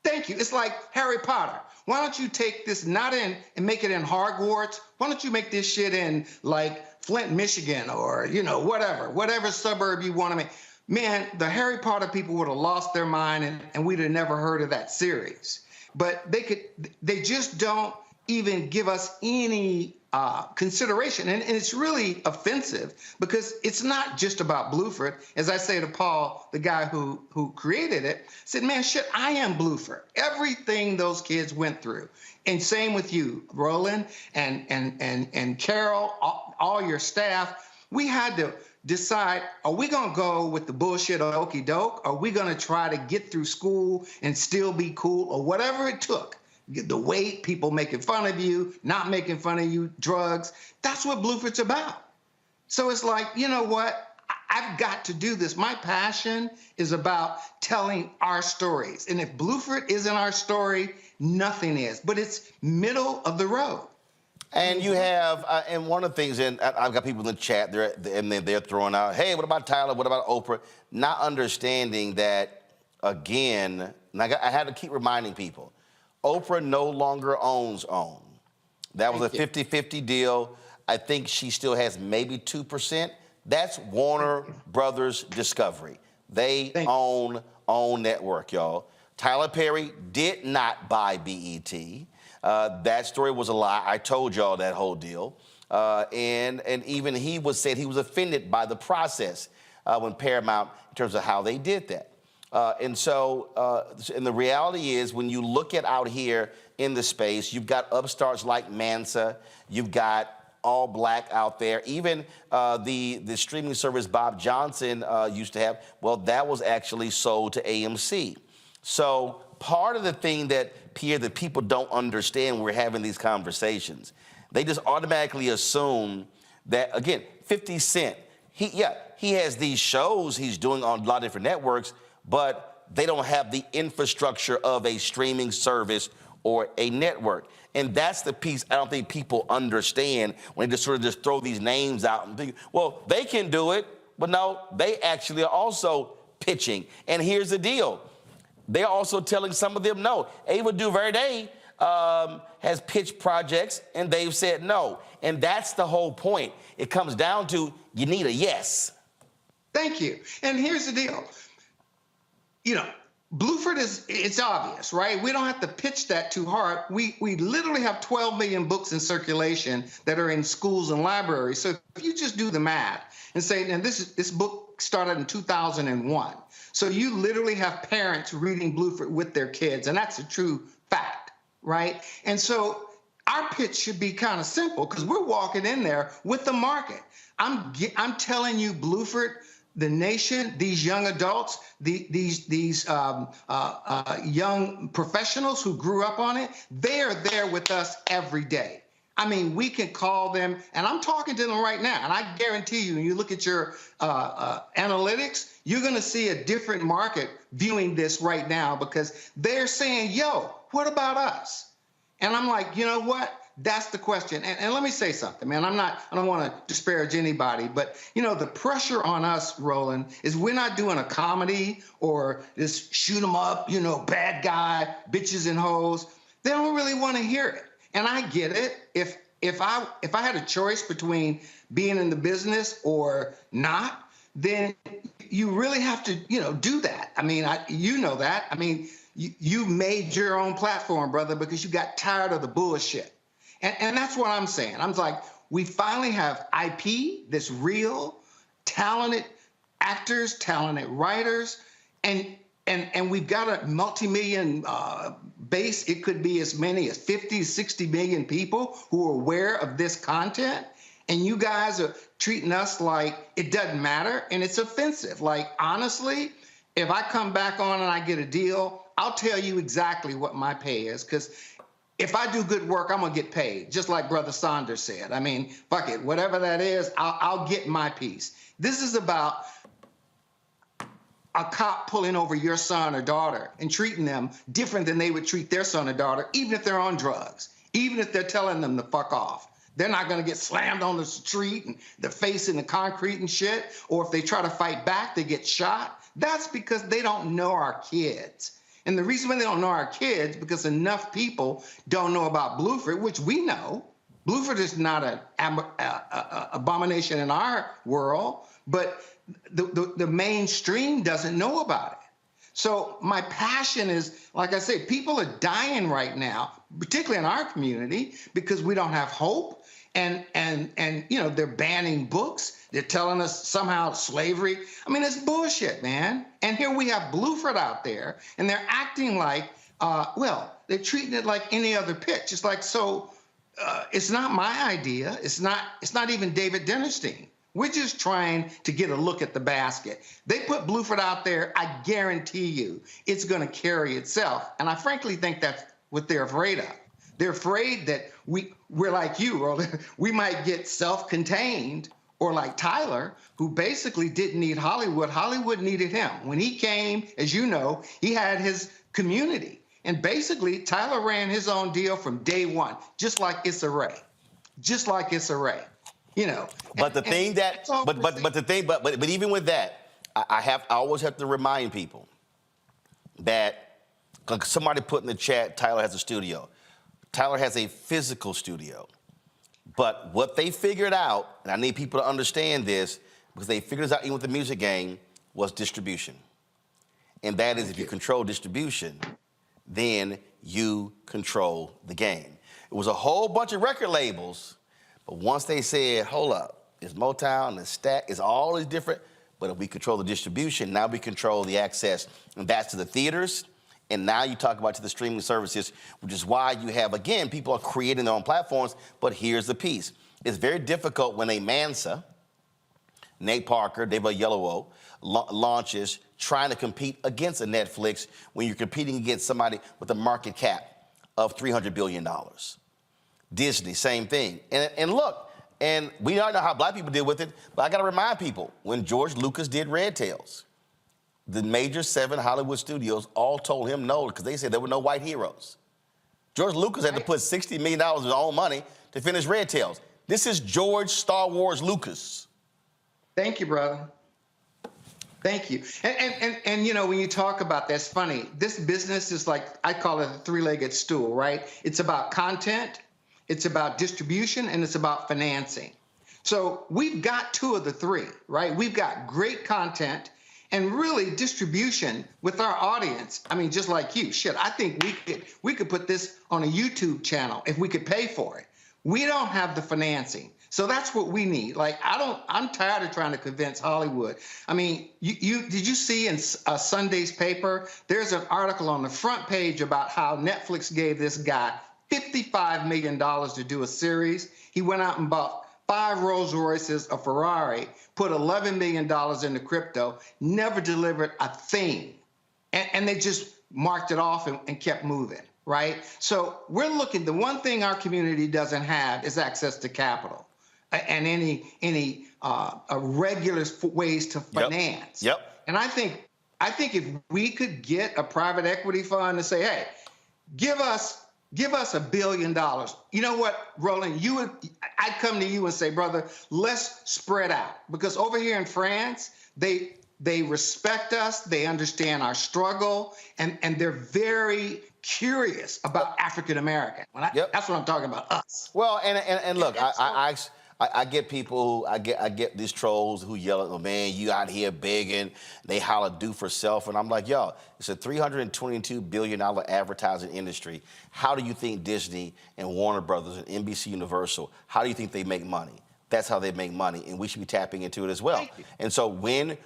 Thank you. It's like Harry Potter. Why don't you take this not in and make it in Hogwarts? Why don't you make this shit in like Flint, Michigan, or, you know, whatever suburb you want to make? Man, the Harry Potter people would have lost their mind and we'd have never heard of that series. But they just don't even give us any consideration. And it's really offensive because it's not just about Bluford. As I say to Paul, the guy who created it, said, man, shit, I am Bluford. Everything those kids went through. And same with you, Roland, and Carol, all your staff. We had to decide, are we going to go with the bullshit of okey doke? Are we going to try to get through school and still be cool, or whatever it took? The weight, people making fun of you, not making fun of you, drugs. That's what Bluford's about. So it's like, you know what? I've got to do this. My passion is about telling our stories. And if Bluford isn't our story, nothing is. But it's middle of the road. And you have, and one of the things, and I've got people in the chat, they're throwing out, hey, what about Tyler? What about Oprah? Not understanding that, again, and I had to keep reminding people, Oprah no longer owns OWN. That was a 50-50 deal. I think she still has maybe 2%. That's Warner Brothers Discovery. They own OWN Network, y'all. Tyler Perry did not buy BET. That story was a lie. I told y'all that whole deal. And even he said he was offended by the process when Paramount, in terms of how they did that. And the reality is, when you look at out here in the space, you've got upstarts like Mansa, you've got All Black out there. Even the streaming service Bob Johnson used to have, well, that was actually sold to AMC. So part of the thing that, Pierre, that people don't understand when we're having these conversations, they just automatically assume that, again, 50 Cent, he has these shows he's doing on a lot of different networks, but they don't have the infrastructure of a streaming service or a network. And that's the piece I don't think people understand when they just sort of just throw these names out and think, well, they can do it. But no, they actually are also pitching. And here's the deal. They're also telling some of them no. Ava DuVernay has pitched projects, and they've said no. And that's the whole point. It comes down to, you need a yes. Thank you. And here's the deal. You know, Bluford it's obvious, right? We don't have to pitch that too hard. We literally have 12 million books in circulation that are in schools and libraries. So if you just do the math and say, and this book started in 2001. So you literally have parents reading Bluford with their kids, and that's a true fact, right? And so our pitch should be kind of simple, because we're walking in there with the market. I'm telling you, Bluford, the nation, these young adults, these young professionals who grew up on it, they are there with us every day. I mean, we can call them, and I'm talking to them right now, and I guarantee you, when you look at your analytics, you're going to see a different market viewing this right now, because they're saying, yo, what about us? And I'm like, you know what? That's the question. And let me say something, man. I don't want to disparage anybody, but, you know, the pressure on us, Roland, is we're not doing a comedy or this shoot 'em up, you know, bad guy, bitches and hoes. They don't really want to hear it. And I get it. If I had a choice between being in the business or not, then you really have to, you know, do that. I mean, you know that. I mean, you made your own platform, brother, because you got tired of the bullshit. And that's what I'm saying. I'm like, we finally have IP that's real, talented actors, talented writers, and we've got a multi-million base. It could be as many as 50, 60 million people who are aware of this content. And you guys are treating us like it doesn't matter, and it's offensive. Like, honestly, if I come back on and I get a deal, I'll tell you exactly what my pay is, because if I do good work, I'm going to get paid, just like Brother Saunders said. I mean, fuck it, whatever that is, I'll get my piece. This is about a cop pulling over your son or daughter and treating them different than they would treat their son or daughter, even if they're on drugs, even if they're telling them to fuck off. They're not going to get slammed on the street and their face in the concrete and shit, or if they try to fight back, they get shot. That's because they don't know our kids. And the reason why they don't know our kids, because enough people don't know about Bluford, which we know. Bluford is not an abomination in our world, but the mainstream doesn't know about it. So my passion is, like I say, people are dying right now, particularly in our community, because we don't have hope. And you know, they're banning books. They're telling us somehow slavery. I mean, it's bullshit, man. And here we have Bluford out there, and they're acting like, well, they're treating it like any other pitch. It's like, so it's not my idea. It's not even David Dennerstein. We're just trying to get a look at the basket. They put Bluford out there. I guarantee you it's going to carry itself. And I frankly think that's what they're afraid of. They're afraid that we're like you, Roland. We might get self-contained, or like Tyler, who basically didn't need Hollywood. Hollywood needed him. When he came, as you know, he had his community. And basically, Tyler ran his own deal from day one, just like Issa Rae. Just like Issa Rae. You know. But the thing that, but even with that, I always have to remind people that somebody put in the chat, Tyler has a studio. Tyler has a physical studio. But what they figured out, and I need people to understand this, because they figured this out even with the music game, was distribution. And that is, if you control distribution, then you control the game. It was a whole bunch of record labels, but once they said, hold up, it's Motown, it's Stack, it's all these different, But if we control the distribution, now we control the access. And that's to the theaters. And now you talk about to the streaming services, which is why you have, again, people are creating their own platforms. But here's the piece. It's very difficult when a Mansa, Nate Parker, David Yellowo, launches trying to compete against a Netflix when you're competing against somebody with a market cap of $300 billion. Disney, same thing. And look, and we all know how black people deal with it, but I got to remind people, when George Lucas did Red Tails, the major 7 Hollywood studios all told him no because they said there were no white heroes. George Lucas had to put $60 million of his own money to finish Red Tails. This is George Star Wars Lucas. Thank you, brother. Thank you. And you know, when you talk about that's funny, this business is like, I call it a 3-legged stool, right? It's about content, it's about distribution, and it's about financing. So we've got 2 of the 3, right? We've got great content and really distribution with our audience. I mean, just like you, shit, I think we could put this on a YouTube channel if we could pay for it. We don't have the financing. So that's what we need. Like, I'm tired of trying to convince Hollywood. I mean, did you see in Sunday's paper, there's an article on the front page about how Netflix gave this guy $55 million to do a series. He went out and bought 5 Rolls Royces, a Ferrari, put $11 million into crypto, never delivered a thing. And they just marked it off and kept moving, right? So we're looking, the one thing our community doesn't have is access to capital and any regular ways to finance. Yep. And I think if we could get a private equity fund to say, hey, give us $1 billion. You know what, Roland, I'd come to you and say, brother, let's spread out. Because over here in France, they respect us, they understand our struggle, and they're very curious about African American. That's what I'm talking about, us. Well, and look, I get people, I get these trolls who yell at me, man, you out here begging, they holler do for self, and I'm like, yo, it's a $322 billion advertising industry. How do you think Disney and Warner Brothers and NBC Universal, how do you think they make money? That's how they make money, and we should be tapping into it as well. And so when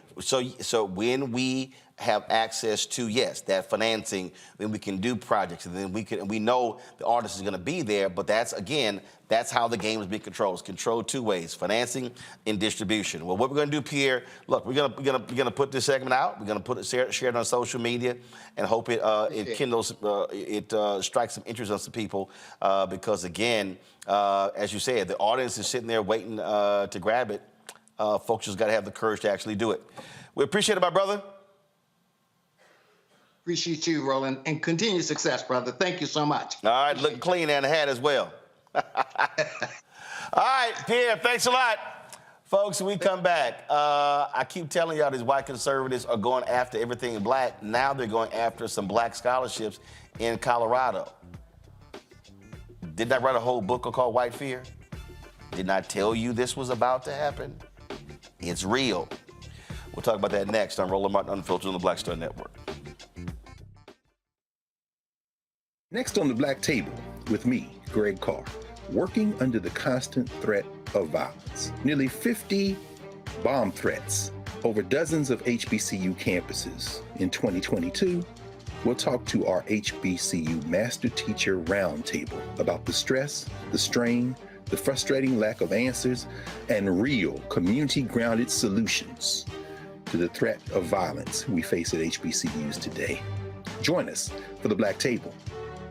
we have access to, yes, that financing, then we can do projects, and then we know the artist is going to be there. But that's how the game is being controlled. It's controlled 2 ways: financing and distribution. Well, what we're going to do, Pierre? Look, we're gonna put this segment out. We're gonna share it on social media, and hope it kindles, strikes some interest on some people, because again, as you said, the audience is sitting there waiting to grab it. Folks just got to have the courage to actually do it. We appreciate it, my brother. Appreciate you, Roland, and continued success, brother. Thank you so much. All right, looking clean and a hat as well. All right, Pierre, thanks a lot. Folks, when we come back, I keep telling y'all these white conservatives are going after everything black. Now they're going after some black scholarships in Colorado. Didn't I write a whole book called White Fear? Didn't I tell you this was about to happen? It's real. We'll talk about that next on Roland Martin Unfiltered on the Black Star Network. Next on the Black Table, with me, Greg Carr, working under the constant threat of violence. Nearly 50 bomb threats over dozens of HBCU campuses. In 2022, we'll talk to our HBCU Master Teacher Roundtable about the stress, the strain, the frustrating lack of answers, and real community-grounded solutions to the threat of violence we face at HBCUs today. Join us for the Black Table,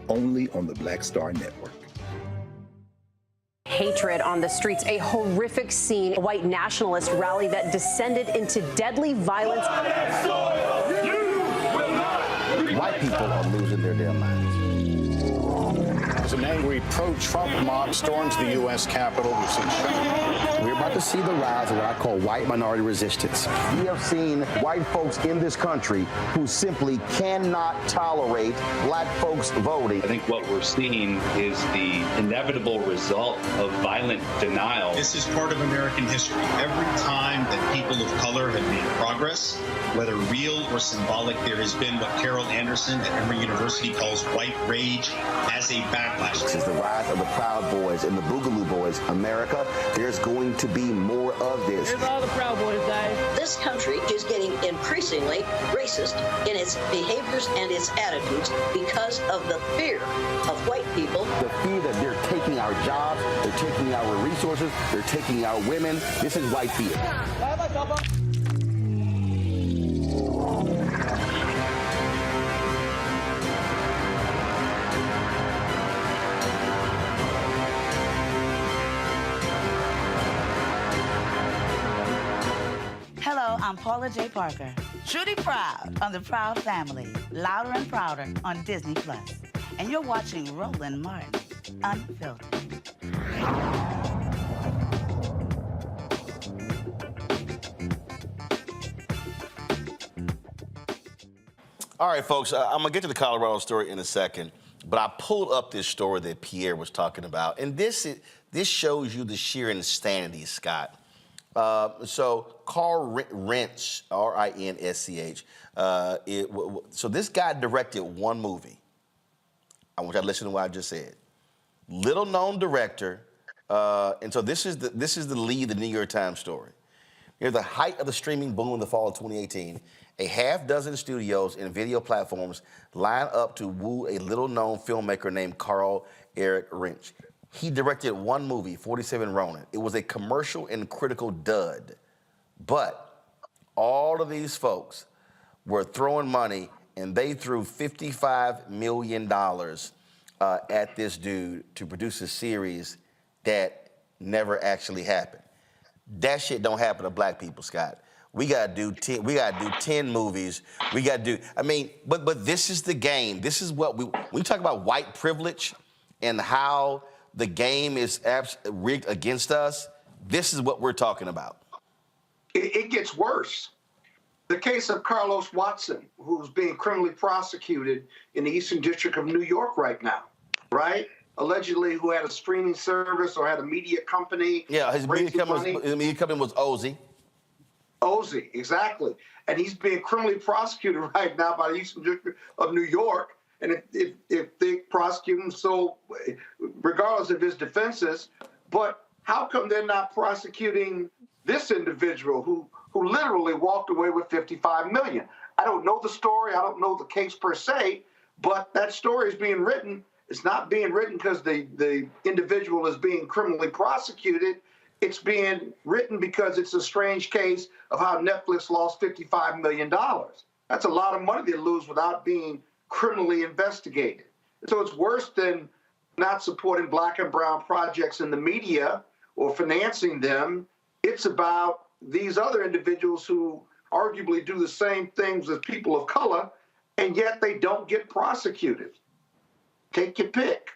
only on the Black Star Network. Hatred on the streets, a horrific scene, a white nationalist rally that descended into deadly violence. White people are losing their damn minds. As an angry pro-Trump mob storms the U.S. Capitol, we've seen shooting. We're about to see the rise of what I call white minority resistance. We have seen white folks in this country who simply cannot tolerate black folks voting. I think what we're seeing is the inevitable result of violent denial. This is part of American history. Every time that people of color have made progress, whether real or symbolic, there has been what Carol Anderson at Emory University calls white rage as a backdrop. backlash. This is the rise of the Proud Boys and the Boogaloo Boys. America, there's going to be more of this. Here's all the Proud Boys, guys. This country is getting increasingly racist in its behaviors and its attitudes because of the fear of white people. The fear that they're taking our jobs, they're taking our resources, they're taking our women. This is white fear. Hello, I'm Paula J. Parker. Truly proud of the Proud Family, louder and prouder on Disney+. And you're watching Roland Martin, Unfiltered. All right, folks, I'm going to get to the Colorado story in a second, but I pulled up this story that Pierre was talking about, and this shows you the sheer insanity, Scott. So Carl Rinsch, R-I-N-S-C-H, so this guy directed one movie. I want you to listen to what I just said. Little-known director, and so this is the lead of the New York Times story. Near the height of the streaming boom in the fall of 2018, a half-dozen studios and video platforms line up to woo a little-known filmmaker named Carl Eric Rinsch. He directed one movie, 47 Ronin. It was a commercial and critical dud. But all of these folks were throwing money, and they threw $55 million at this dude to produce a series that never actually happened. That shit don't happen to black people, Scott. We gotta do 10 movies. We gotta do. I mean, but this is the game. This is what we talk about white privilege and how the game is rigged against us. This is what we're talking about. It gets worse. The case of Carlos Watson, who's being criminally prosecuted in the Eastern District of New York right now, right? Allegedly, who had a streaming service or had a media company. Yeah, his media company was Ozzy. Ozzy, exactly. And he's being criminally prosecuted right now by the Eastern District of New York. And if they prosecute him, so regardless of his defenses, but how come they're not prosecuting this individual who literally walked away with $55 million? I don't know the story. I don't know the case per se, but that story is being written. It's not being written because the individual is being criminally prosecuted. It's being written because it's a strange case of how Netflix lost $55 million. That's a lot of money they lose without being criminally investigated. So it's worse than not supporting black and brown projects in the media or financing them. It's about these other individuals who arguably do the same things as people of color, and yet they don't get prosecuted. Take your pick.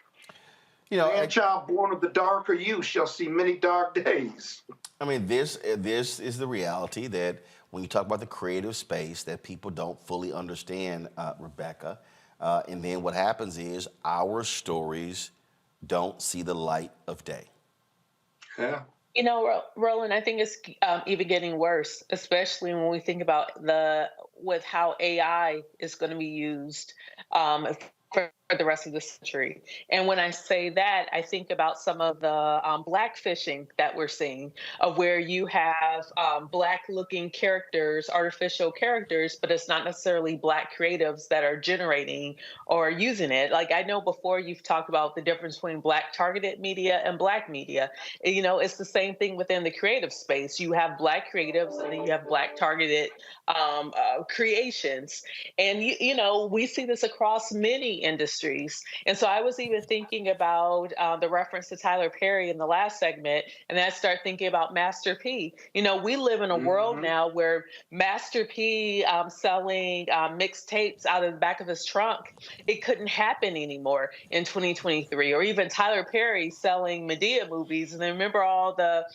You know, a child born of the darker youth shall see many dark days. I mean, this is the reality that when you talk about the creative space that people don't fully understand, Rebecca, and then what happens is our stories don't see the light of day. Yeah. You know, Roland, I think it's even getting worse, especially when we think about with how AI is going to be used for the rest of the century. And when I say that, I think about some of the blackfishing that we're seeing, of where you have black-looking characters, artificial characters, but it's not necessarily black creatives that are generating or using it. Like, I know before you've talked about the difference between black targeted media and black media. You know, it's the same thing within the creative space. You have black creatives and then you have black targeted creations. And, you know, we see this across many industries. And so I was even thinking about the reference to Tyler Perry in the last segment, and then I start thinking about Master P. You know, we live in a world now where Master P selling mixtapes out of the back of his trunk, it couldn't happen anymore in 2023. Or even Tyler Perry selling Medea movies. And then remember all the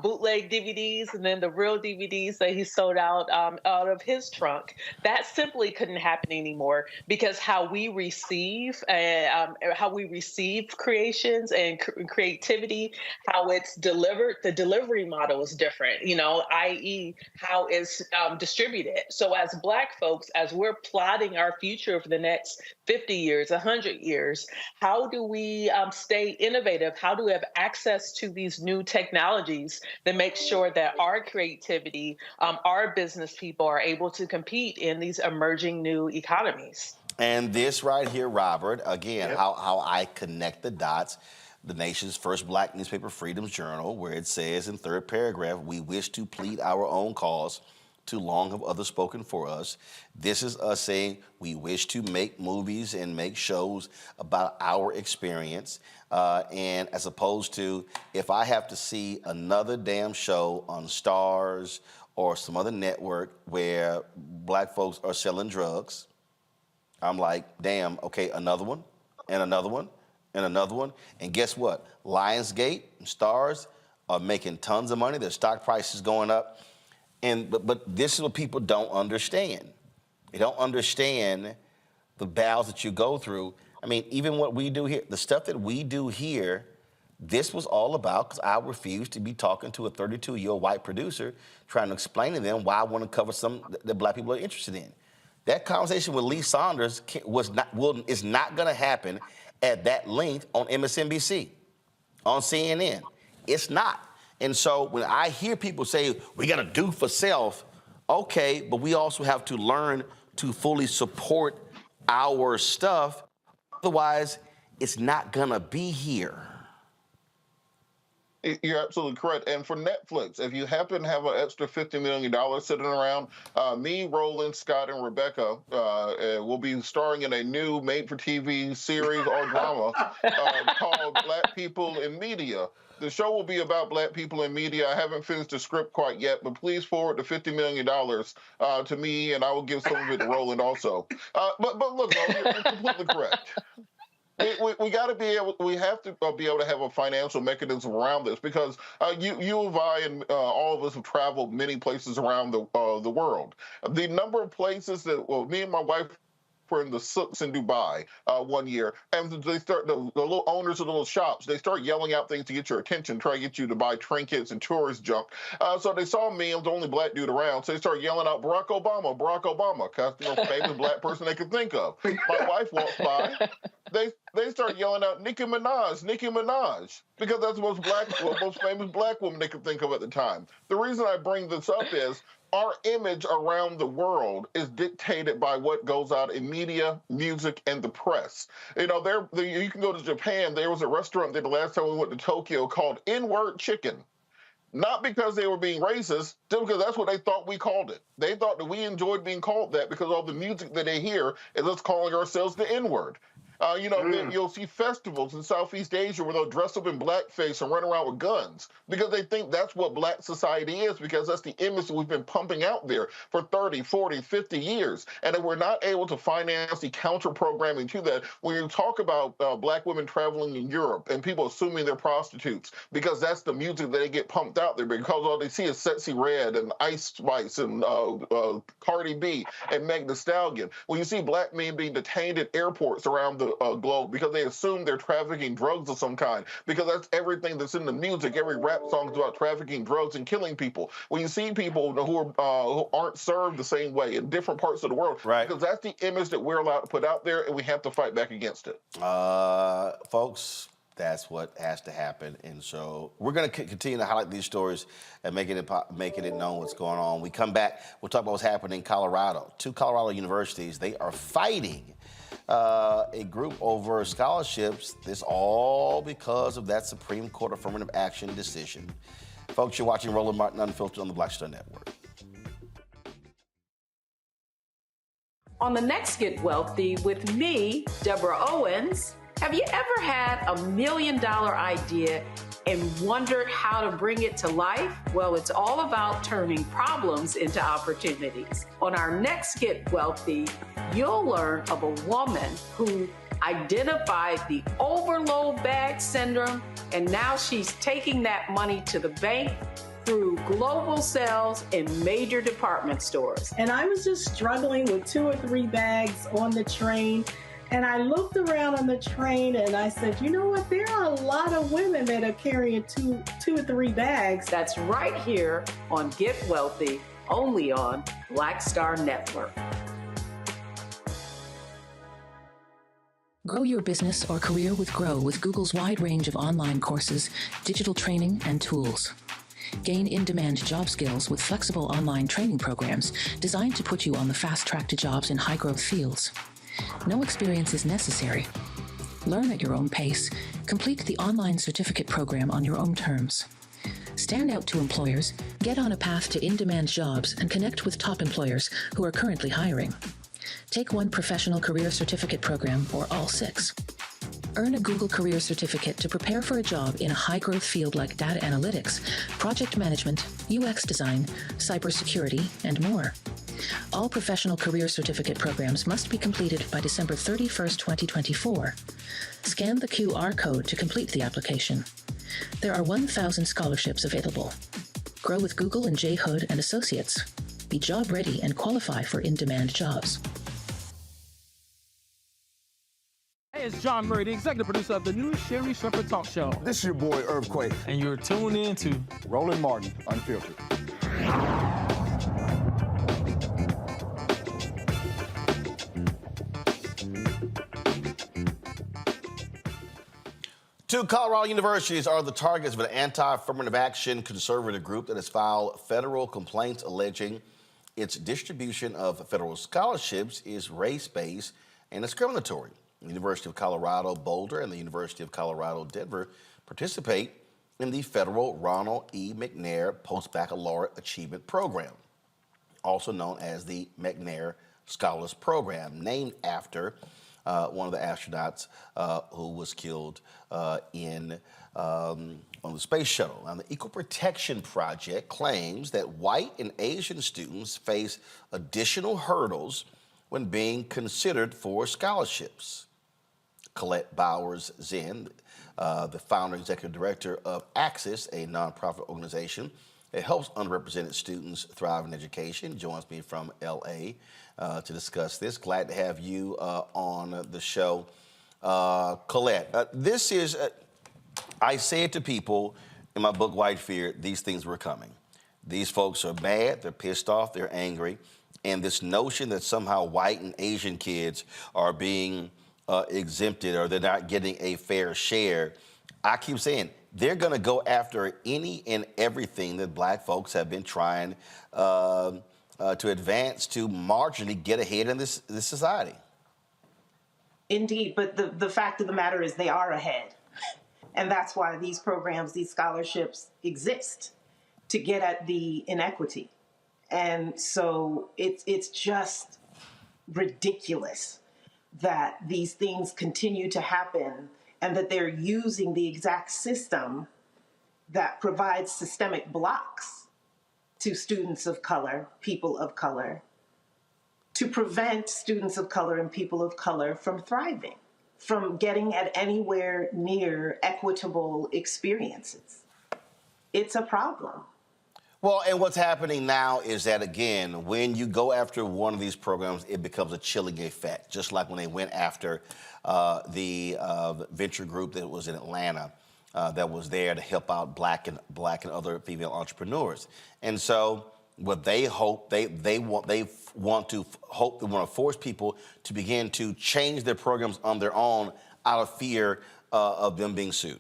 bootleg DVDs and then the real DVDs that he sold out of his trunk. That simply couldn't happen anymore because how we receive how we receive creations and creativity, how it's delivered. The delivery model is different, i.e. how it's distributed. So as Black folks, as we're plotting our future for the next 50 years, 100 years, how do we stay innovative? How do we have access to these new technologies that make sure that our creativity, our business people are able to compete in these emerging new economies? And this right here, Robert, again, how I connect the dots. The nation's first Black newspaper, Freedom's Journal, where it says in third paragraph, we wish to plead our own cause. Too long have others spoken for us. This is us saying we wish to make movies and make shows about our experience. And as opposed to, if I have to see another damn show on Stars or some other network where Black folks are selling drugs, I'm like, damn, okay, another one, and another one, and another one. And guess what? Lionsgate and Stars are making tons of money. Their stock price is going up. But this is what people don't understand. They don't understand the battles that you go through. I mean, even what we do here, the stuff that we do here, this was all about because I refused to be talking to a 32-year-old white producer trying to explain to them why I want to cover something that Black people are interested in. That conversation with Lee Saunders is not going to happen at that length on MSNBC, on CNN. It's not. And so when I hear people say, we got to do for self, okay, but we also have to learn to fully support our stuff. Otherwise, it's not going to be here. You're absolutely correct. And for Netflix, if you happen to have an extra $50 million sitting around, me, Roland, Scott, and Rebecca will be starring in a new made-for-TV series or drama called Black People in Media. The show will be about Black people in media. I haven't finished the script quite yet, but please forward the $50 million to me, and I will give some of it to Roland also. But look, you're completely correct. We got to be able. We have to be able to have a financial mechanism around this because you and I and all of us have traveled many places around the world. The number of places that me and my wife were in the souks in Dubai one year, and they start the little owners of the little shops. They start yelling out things to get your attention, try to get you to buy trinkets and tourist junk. So they saw me. I was the only Black dude around. So they started yelling out Barack Obama, Barack Obama, because the most famous Black person they could think of. My wife walks by. They start yelling out Nicki Minaj, because that's the most famous Black woman they could think of at the time. The reason I bring this up is our image around the world is dictated by what goes out in media, music, and the press. You can go to Japan. There was a restaurant there the last time we went to Tokyo called N-Word Chicken. Not because they were being racist, just because that's what they thought we called it. They thought that we enjoyed being called that because all the music that they hear is us calling ourselves the N-word. You'll see festivals in Southeast Asia where they'll dress up in blackface and run around with guns because they think that's what Black society is, because that's the image that we've been pumping out there for 30, 40, 50 years. And if we're not able to finance the counter-programming to that, when you talk about Black women traveling in Europe and people assuming they're prostitutes because that's the music that they get pumped out there because all they see is Sexy Red and Ice Spice and Cardi B and Meg Thee Stallion. When you see Black men being detained at airports around the globe because they assume they're trafficking drugs of some kind, because that's everything that's in the music. Every rap song is about trafficking drugs and killing people. When you see people who aren't served the same way in different parts of the world, right? Because that's the image that we're allowed to put out there, and we have to fight back against it. Folks, that's what has to happen. And so we're going to continue to highlight these stories and making it known what's going on. We come back, we'll talk about what's happening in Colorado. 2 Colorado universities, they are fighting a group over scholarships. This all because of that Supreme Court affirmative action decision. Folks, you're watching Roland Martin Unfiltered on the Black Star Network. On the next Get Wealthy with me, Deborah Owens, have you ever had $1 million idea and wondered how to bring it to life? Well, it's all about turning problems into opportunities. On our next Get Wealthy, you'll learn of a woman who identified the overload bag syndrome, and now she's taking that money to the bank through global sales in major department stores. And I was just struggling with 2 or 3 bags on the train. And I looked around on the train and I said, you know what? There are a lot of women that are carrying two or three bags. That's right here on Get Wealthy, only on Black Star Network. Grow your business or career with Grow with Google's wide range of online courses, digital training, and tools. Gain in-demand job skills with flexible online training programs designed to put you on the fast track to jobs in high-growth fields. No experience is necessary. Learn at your own pace. Complete the online certificate program on your own terms. Stand out to employers, get on a path to in-demand jobs, and connect with top employers who are currently hiring. Take one professional career certificate program or all 6. Earn a Google Career Certificate to prepare for a job in a high-growth field like data analytics, project management, UX design, cybersecurity, and more. All professional career certificate programs must be completed by December 31st, 2024. Scan the QR code to complete the application. There are 1,000 scholarships available. Grow with Google and J. Hood and Associates. Be job ready and qualify for in-demand jobs. Hey, it's John Murray, the executive producer of the new Sherry Shepherd Talk Show. This is your boy, Earthquake. And you're tuned in to Roland Martin, Unfiltered. Two Colorado universities are the targets of an anti-affirmative action conservative group that has filed federal complaints alleging its distribution of federal scholarships is race-based and discriminatory. The University of Colorado Boulder and the University of Colorado Denver participate in the federal Ronald E. McNair Post-Baccalaureate Achievement Program, also known as the McNair Scholars Program, named after one of the astronauts who was killed on the space shuttle. Now, the Equal Protection Project claims that white and Asian students face additional hurdles when being considered for scholarships. Colette Bowers-Zinn, the founder and executive director of Axis, a nonprofit organization that helps underrepresented students thrive in education, joins me from LA to discuss this. Glad to have you on the show. Colette, this is, I say it to people in my book, White Fear, these things were coming. These folks are mad, they're pissed off, they're angry, and this notion that somehow white and Asian kids are being exempted or they're not getting a fair share, I keep saying, they're going to go after any and everything that black folks have been trying to advance to marginally get ahead in this society. Indeed, but the fact of the matter is they are ahead. And that's why these programs, these scholarships exist, to get at the inequity. And so it's just ridiculous that these things continue to happen and that they're using the exact system that provides systemic blocks to students of color, people of color, to prevent students of color and people of color from thriving, from getting at anywhere near equitable experiences. It's a problem. Well, and what's happening now is that, again, when you go after one of these programs, it becomes a chilling effect, just like when they went after the venture group that was in Atlanta that was there to help out black and other female entrepreneurs. And so what they hope, they want to force people to begin to change their programs on their own out of fear of them being sued.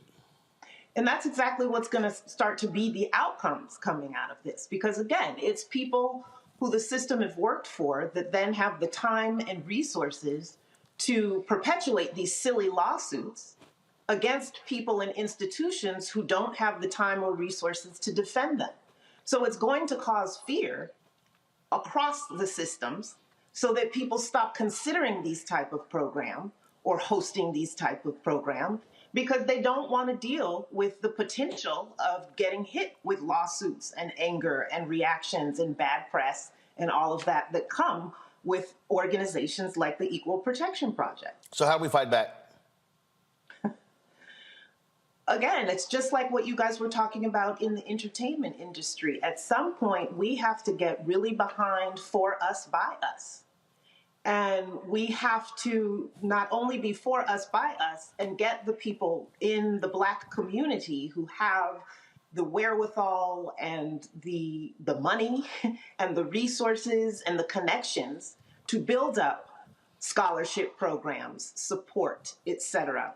And that's exactly what's going to start to be the outcomes coming out of this. Because again, it's people who the system have worked for that then have the time and resources to perpetuate these silly lawsuits against people and institutions who don't have the time or resources to defend them. So it's going to cause fear across the systems so that people stop considering these type of program or hosting these type of program, because they don't want to deal with the potential of getting hit with lawsuits and anger and reactions and bad press and all of that come with organizations like the Equal Protection Project. So how do we fight back? Again, it's just like what you guys were talking about in the entertainment industry. At some point, we have to get really behind for us, by us. And we have to not only be for us, by us, and get the people in the Black community who have the wherewithal and the money and the resources and the connections to build up scholarship programs, support, etc.,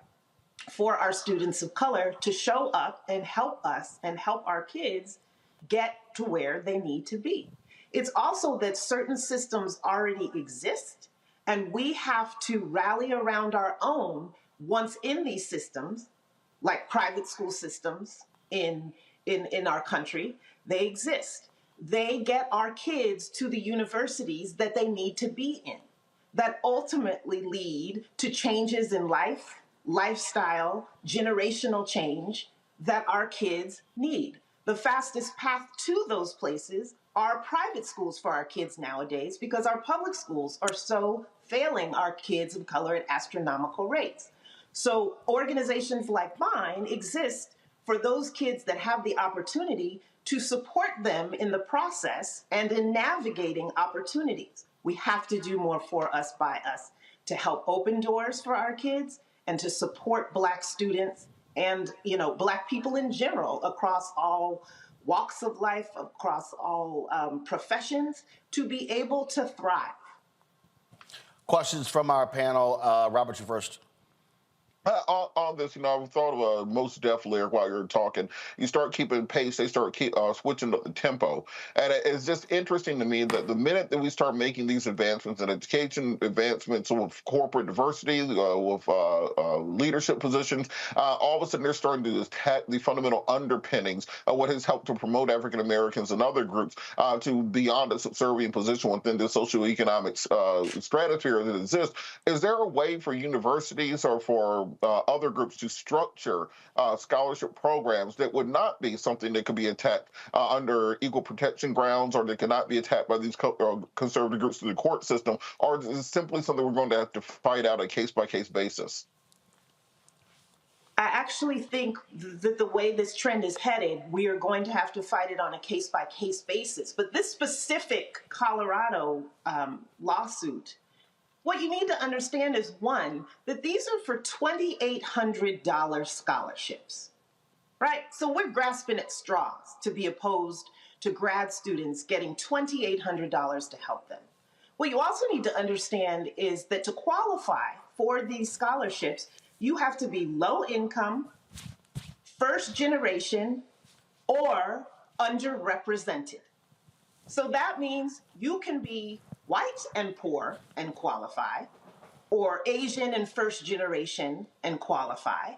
for our students of color to show up and help us and help our kids get to where they need to be. It's also that certain systems already exist, and we have to rally around our own once in these systems, like private school systems in our country. They exist. They get our kids to the universities that they need to be in, that ultimately lead to changes in life, lifestyle, generational change that our kids need. The fastest path to those places are private schools for our kids nowadays, because our public schools are so failing our kids of color at astronomical rates. So organizations like mine exist for those kids that have the opportunity to support them in the process and in navigating opportunities. We have to do more for us, by us, to help open doors for our kids and to support Black students and, Black people in general across all walks of life, across all professions, to be able to thrive. Questions from our panel. Robert, you first. On this, I've thought of most definitely while you're talking. You start keeping pace, they start switching up the tempo. And it's just interesting to me that the minute that we start making these advancements in education, advancements with corporate diversity, with leadership positions, all of a sudden they're starting to attack the fundamental underpinnings of what has helped to promote African Americans and other groups to beyond a subservient position within the socioeconomic stratosphere that exists. Is there a way for universities or for other groups to structure scholarship programs that would not be something that could be attacked under equal protection grounds, or that cannot be attacked by these conservative groups through the court system, or is it simply something we're going to have to fight out on a case-by-case basis? I actually think that the way this trend is headed, we are going to have to fight it on a case-by-case basis. But this specific Colorado lawsuit, what you need to understand is, one, that these are for $2,800 scholarships, right? So we're grasping at straws to be opposed to grad students getting $2,800 to help them. What you also need to understand is that to qualify for these scholarships, you have to be low income, first generation, or underrepresented. So that means you can be white and poor and qualify, or Asian and first generation and qualify,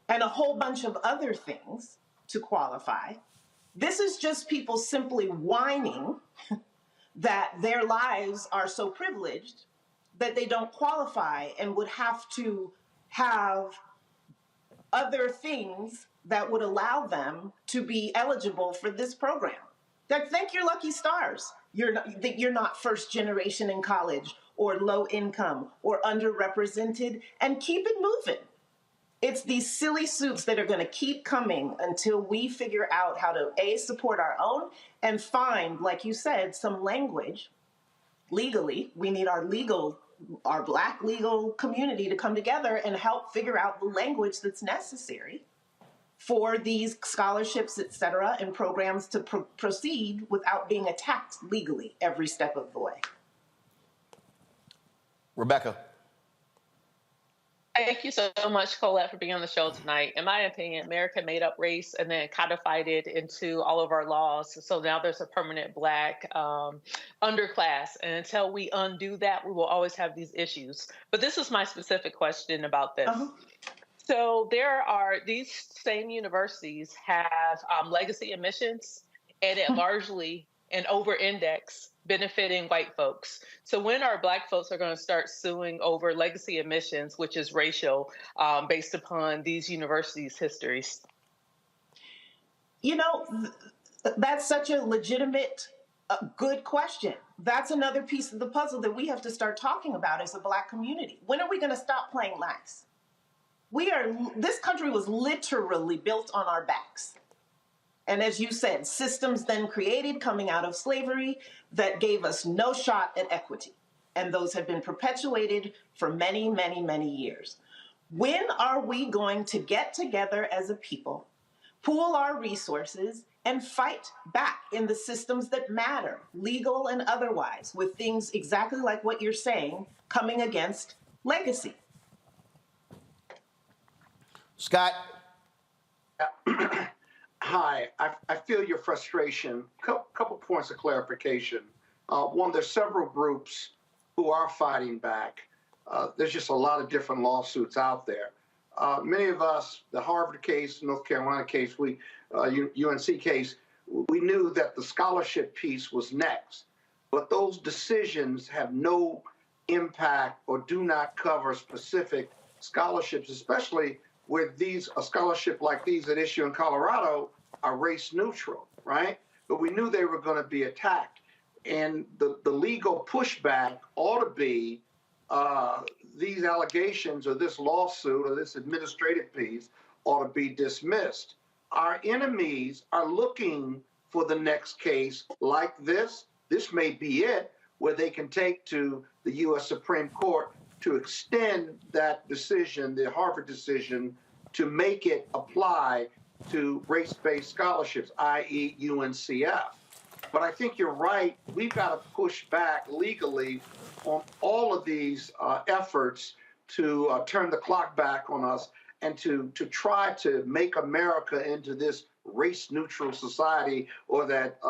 and a whole bunch of other things to qualify. This is just people simply whining that their lives are so privileged that they don't qualify and would have to have other things that would allow them to be eligible for this program. Thank your lucky stars. You're not first generation in college, or low income, or underrepresented, and keep it moving. It's these silly suits that are going to keep coming until we figure out how to, A, support our own, and find, like you said, some language legally. We need our Black legal community to come together and help figure out the language that's necessary for these scholarships, et cetera, and programs to proceed without being attacked legally every step of the way. Rebecca. Thank you so much, Colette, for being on the show tonight. In my opinion, America made up race and then codified it into all of our laws. So now there's a permanent Black underclass. And until we undo that, we will always have these issues. But this is my specific question about this. So these same universities have legacy admissions, and it largely and over-index benefiting white folks. So when our Black folks are going to start suing over legacy admissions, which is racial, based upon these universities' histories? That's such a legitimate, good question. That's another piece of the puzzle that we have to start talking about as a Black community. When are we going to stop playing nice? This country was literally built on our backs. And as you said, systems then created coming out of slavery that gave us no shot at equity. and those have been perpetuated for many, many, many years. When are we going to get together as a people, pool our resources, and fight back in the systems that matter, legal and otherwise, with things exactly like what you're saying, coming against legacy? Scott? Hi, I feel your frustration. Couple points of clarification. One, there's several groups who are fighting back. There's just a lot of different lawsuits out there. Many of us, the Harvard case, North Carolina case, UNC case, we knew that the scholarship piece was next. But those decisions have no impact or do not cover specific scholarships, especially where a scholarship like these that issue in Colorado are race neutral, right? But we knew they were going to be attacked. And the legal pushback ought to be these allegations or this lawsuit or this administrative piece ought to be dismissed. Our enemies are looking for the next case like this. This may be it, where they can take to the U.S. Supreme Court to extend that decision, the Harvard decision, to make it apply to race-based scholarships, i.e. UNCF. But I think you're right. We've got to push back legally on all of these efforts to turn the clock back on us and to try to make America into this race-neutral society or that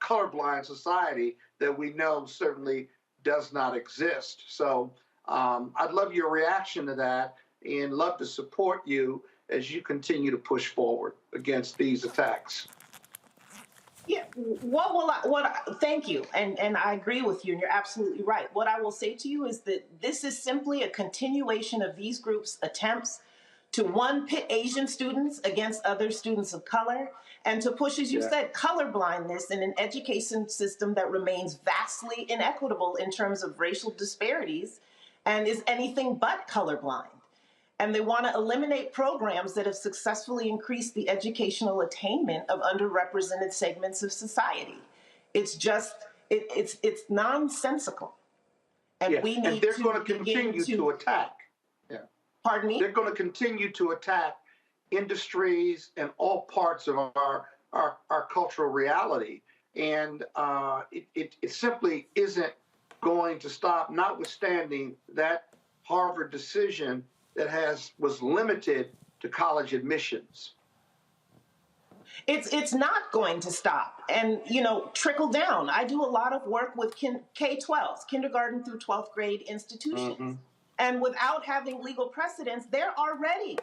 colorblind society that we know certainly does not exist. So I'd love your reaction to that and love to support you as you continue to push forward against these attacks. Yeah, thank you. And I agree with you, and you're absolutely right. What I will say to you is that this is simply a continuation of these groups' attempts to, one, pit Asian students against other students of color, and to push, as you said, colorblindness in an education system that remains vastly inequitable in terms of racial disparities and is anything but colorblind. And they want to eliminate programs that have successfully increased the educational attainment of underrepresented segments of society. It's just, it's nonsensical. And we need and they're going to continue to attack. Pardon me? They're going to continue to attack industries and all parts of our cultural reality. And it simply isn't going to stop, notwithstanding that Harvard decision that was limited to college admissions. It's not going to stop. And, trickle down. I do a lot of work with K-12s, kindergarten through 12th grade institutions. Mm-hmm. And without having legal precedents, they're already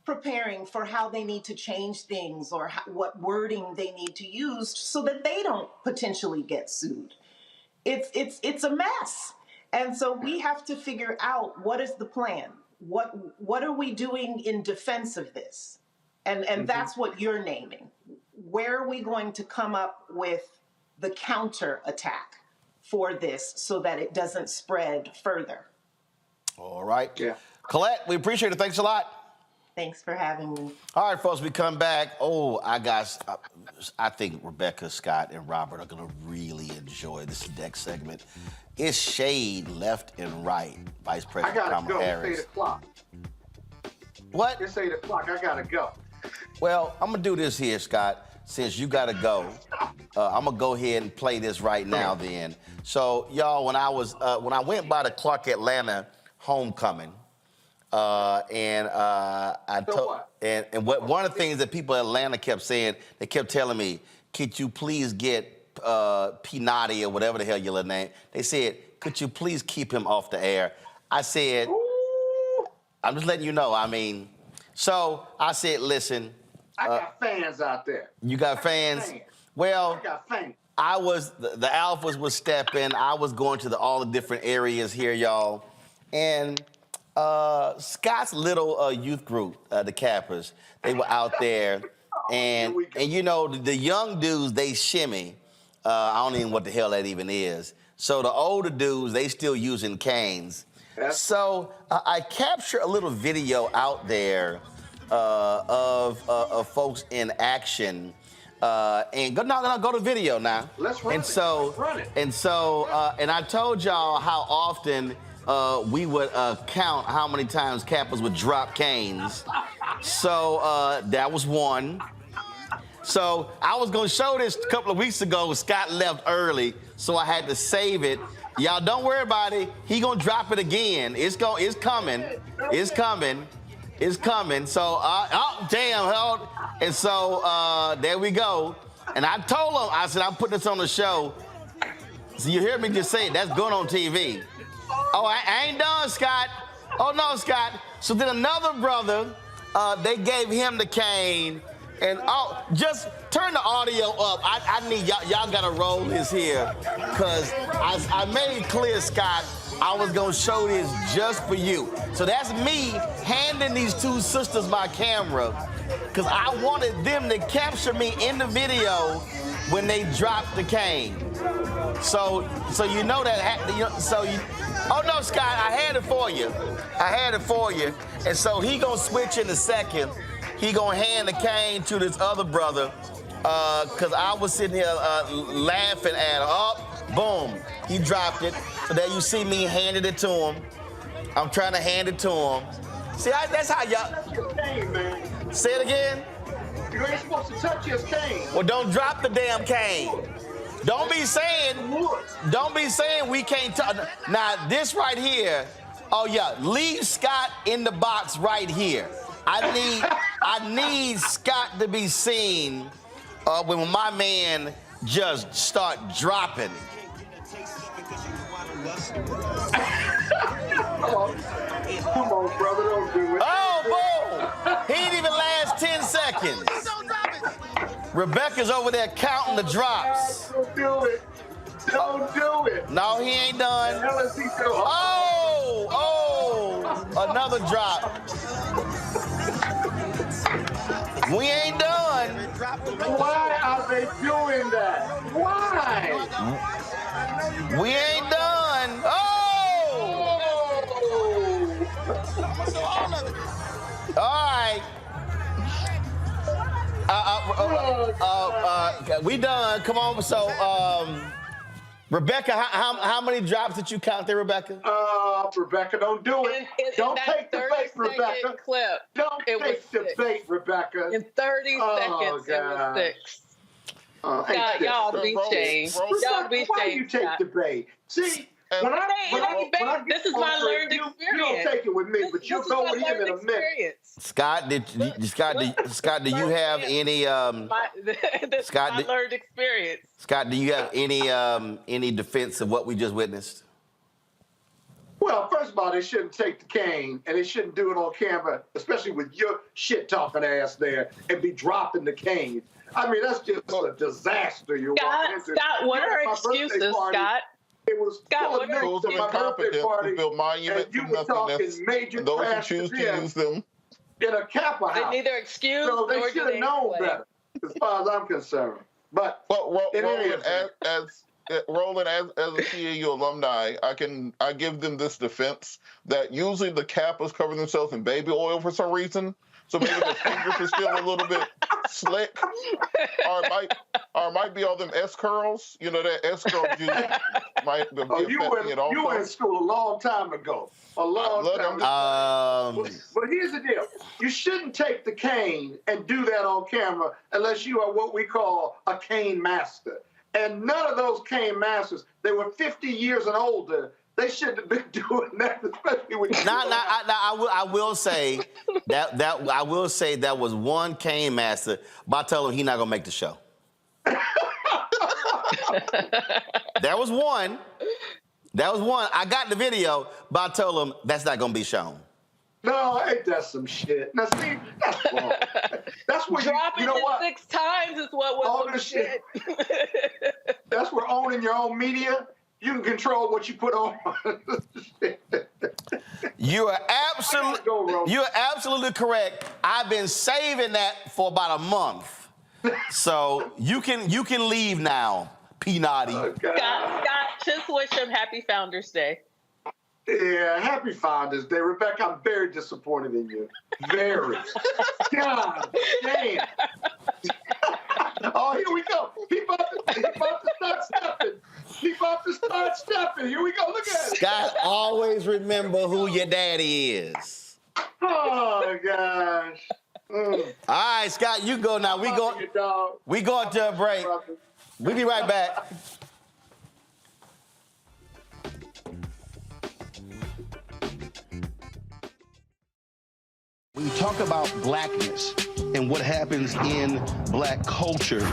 preparing for how they need to change things or what wording they need to use so that they don't potentially get sued. It's a mess. And so we have to figure out, what is the plan? What are we doing in defense of this? And that's what you're naming. Where are we going to come up with the counter attack for this so that it doesn't spread further? All right. Yeah. Colette, we appreciate it. Thanks a lot. Thanks for having me. All right, folks, we come back. I think Rebecca, Scott, and Robert are going to really enjoy this next segment. It's shade left and right, Vice President Kamala Harris. It's 8 o'clock. What? It's 8 o'clock. I got to go. Well, I'm going to do this here, Scott. Since you got to go, I'm going to go ahead and play this right now then. So, y'all, when I went by the Clark Atlanta homecoming, one of the things that people in Atlanta kept saying, they kept telling me, could you please get Pinati or whatever the hell your little name? They said, could you please keep him off the air? I said, I'm just letting you know. So I said, listen. I got fans out there. You got fans? Well, I got fans. The alphas was stepping. I was going to all the different areas here, y'all. And Scott's little youth group, the Cappers, they were out there. And the young dudes, they shimmy. I don't even know what the hell that even is. So the older dudes, they still using canes. So I captured a little video out there of folks in action And go to video now. Let's run and so, Let's run it. And I told y'all how often we would count how many times Kappas would drop canes. So that was one. So I was gonna show this a couple of weeks ago. Scott left early, so I had to save it. Y'all don't worry about it. He gonna drop it again. It's coming. It's coming. It's coming. So oh damn. And so there we go. And I told him, I said, I'm putting this on the show. So you hear me just say it. That's going on TV. Oh, I ain't done, Scott. Oh no, Scott. So then another brother, they gave him the cane. And just turn the audio up. I need y'all gotta roll this here. Cause I made it clear, Scott, I was gonna show this just for you. So that's me handing these two sisters my camera, cause I wanted them to capture me in the video when they dropped the cane. So you know that, oh no, Scott, I had it for you. I had it for you. And so he gonna switch in a second. He gonna hand the cane to this other brother, cause I was sitting here laughing at him. Boom, he dropped it. So there you see me handing it to him. I'm trying to hand it to him. See, that's how y'all. That's your cane, man. Say it again. You ain't supposed to touch his cane. Well, don't drop the damn cane. Don't be saying we can't touch. Now this right here. Oh yeah, leave Scott in the box right here. I need Scott to be seen when my man just start dropping. Come on, brother, don't do it. Oh, boom! He didn't even last 10 seconds. Rebecca's over there counting the drops. Don't do it. Don't do it. No, he ain't done. Another drop. We ain't done. Why are they doing that? Why? We ain't done. All right. We done. Come on. So, Rebecca, how many drops did you count there, Rebecca? Rebecca, don't do it. Don't take the bait, Rebecca. Clip, don't take the bait, Rebecca. In 30 seconds, it was 6. God, y'all be changed. Y'all be changed. Why do you take the bait? See, this is my learned experience. You don't take it with me, but you'll go with him in a minute. Scott, do you have any? Scott, my learned experience. Scott, do you have any defense of what we just witnessed? Well, first of all, they shouldn't take the cane, and they shouldn't do it on camera, especially with your shit-talking ass there, and be dropping the cane. I mean, that's just a disaster. Scott, what are excuses, Scott? It was schools of incompetence who build monuments and you were talking major and those who trash choose to use them. In a Kappa house. They neither excuse so they nor should have known better, as far as I'm concerned. But Roland, as a CAU alumni, I give them this defense that usually the Kappas cover themselves in baby oil for some reason. So maybe their fingers are still a little bit slick, or it might be all them S curls. You know, that S curl juice might be affecting it also. You were in school a long time ago. A long time ago. But here's the deal: you shouldn't take the cane and do that on camera unless you are what we call a cane master. And none of those cane masters, they were 50 years and older. They shouldn't have been doing that, especially when I will say that was one cane master, but I told him he's not gonna make the show. There was one. I got the video, but I told him that's not gonna be shown. No, ain't that some shit? Now see, that's wrong. That's where dropping it 6 times is what was some shit. That's where owning your own media. You can control what you put on. You are absolutely correct. I've been saving that for about a month. So you can leave now, Peanutty. Oh, Scott, just wish him happy Founders Day. Yeah, happy Founders Day. Rebecca, I'm very disappointed in you. Very. God damn. Oh, here we go. He about to start stepping. He about to start stepping. Here we go. Look at it. Scott, always remember who your daddy is. Oh, gosh. All right, Scott, you go now. We going to a break. We'll be right back. When you talk about blackness and what happens in black culture,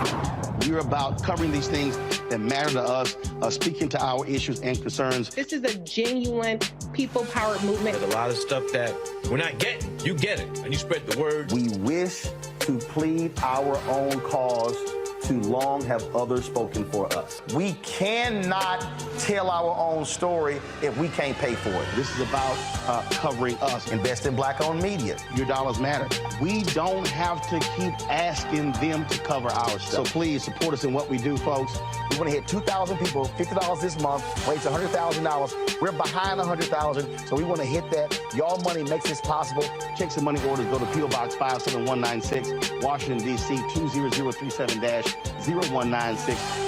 we're about covering these things that matter to us, speaking to our issues and concerns. This is a genuine people-powered movement. There's a lot of stuff that we're not getting. You get it, and you spread the word. We wish to plead our own cause. Too long have others spoken for us. We cannot tell our own story if we can't pay for it. This is about covering us. Invest in black-owned media. Your dollars matter. We don't have to keep asking them to cover our stuff. So please support us in what we do, folks. We want to hit 2,000 people, $50 this month, raise $100,000. We're behind 100,000, so we want to hit that. Y'all money makes this possible. Check some money orders. Go to P.O. Box 57196, Washington, D.C. 20037-0196.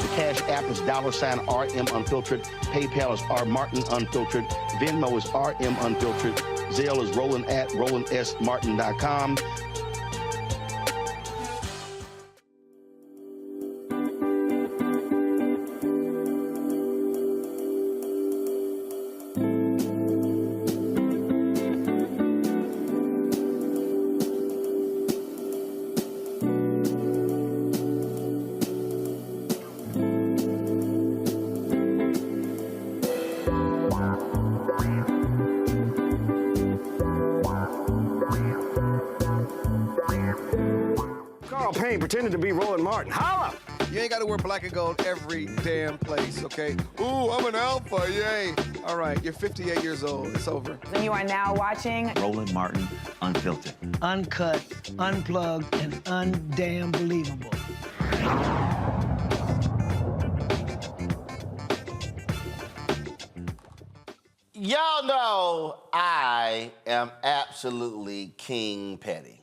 The Cash App is $RM Unfiltered. PayPal is R Martin Unfiltered. Venmo is RM Unfiltered. Zelle is Roland at RolandSMartin.com. Pretending to be Roland Martin. Holla! You ain't got to wear black and gold every damn place, okay? Ooh, I'm an alpha, yay. All right, you're 58 years old. It's over. And you are now watching Roland Martin Unfiltered. Uncut, unplugged, and undamn believable. Y'all know I am absolutely King Petty.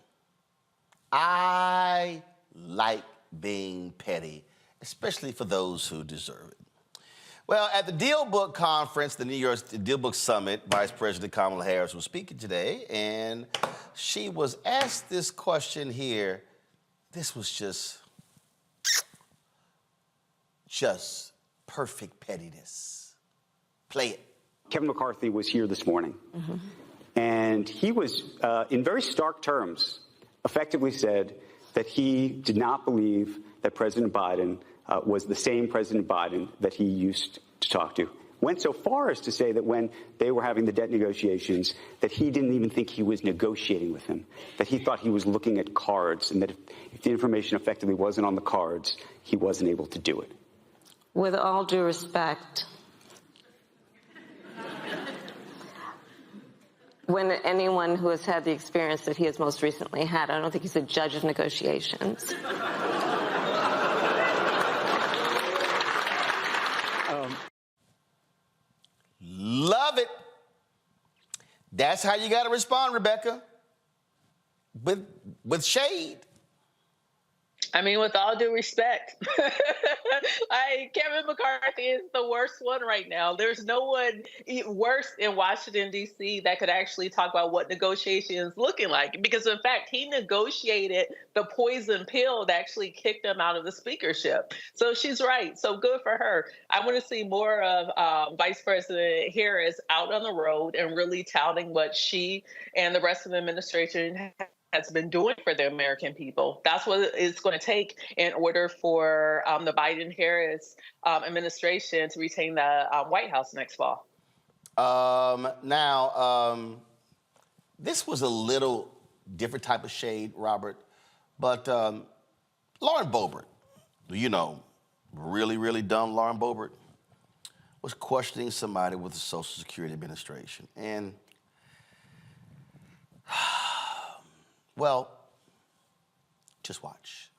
I like being petty, especially for those who deserve it. Well, at the Deal Book Conference, the New York Deal Book Summit, Vice President Kamala Harris was speaking today, and she was asked this question here. This was just perfect pettiness. Play it. Kevin McCarthy was here this morning, and he was, in very stark terms, effectively said that he did not believe that President Biden was the same President Biden that he used to talk to. Went so far as to say that when they were having the debt negotiations, that he didn't even think he was negotiating with him, that he thought he was looking at cards, and that if the information effectively wasn't on the cards, he wasn't able to do it. With all due respect, when anyone who has had the experience that he has most recently had, I don't think he's a judge of negotiations. Love it. That's how you got to respond, Rebecca. With shade. I mean, with all due respect, Kevin McCarthy is the worst one right now. There's no one worse in Washington, D.C. that could actually talk about what negotiations looking like. Because, in fact, he negotiated the poison pill that actually kicked him out of the speakership. So she's right. So good for her. I want to see more of Vice President Harris out on the road and really touting what she and the rest of the administration has been doing for the American people. That's what it's going to take in order for the Biden-Harris administration to retain the White House next fall. This was a little different type of shade, Robert, but Lauren Boebert, you know, really, really dumb Lauren Boebert, was questioning somebody with the Social Security Administration. And well, just watch.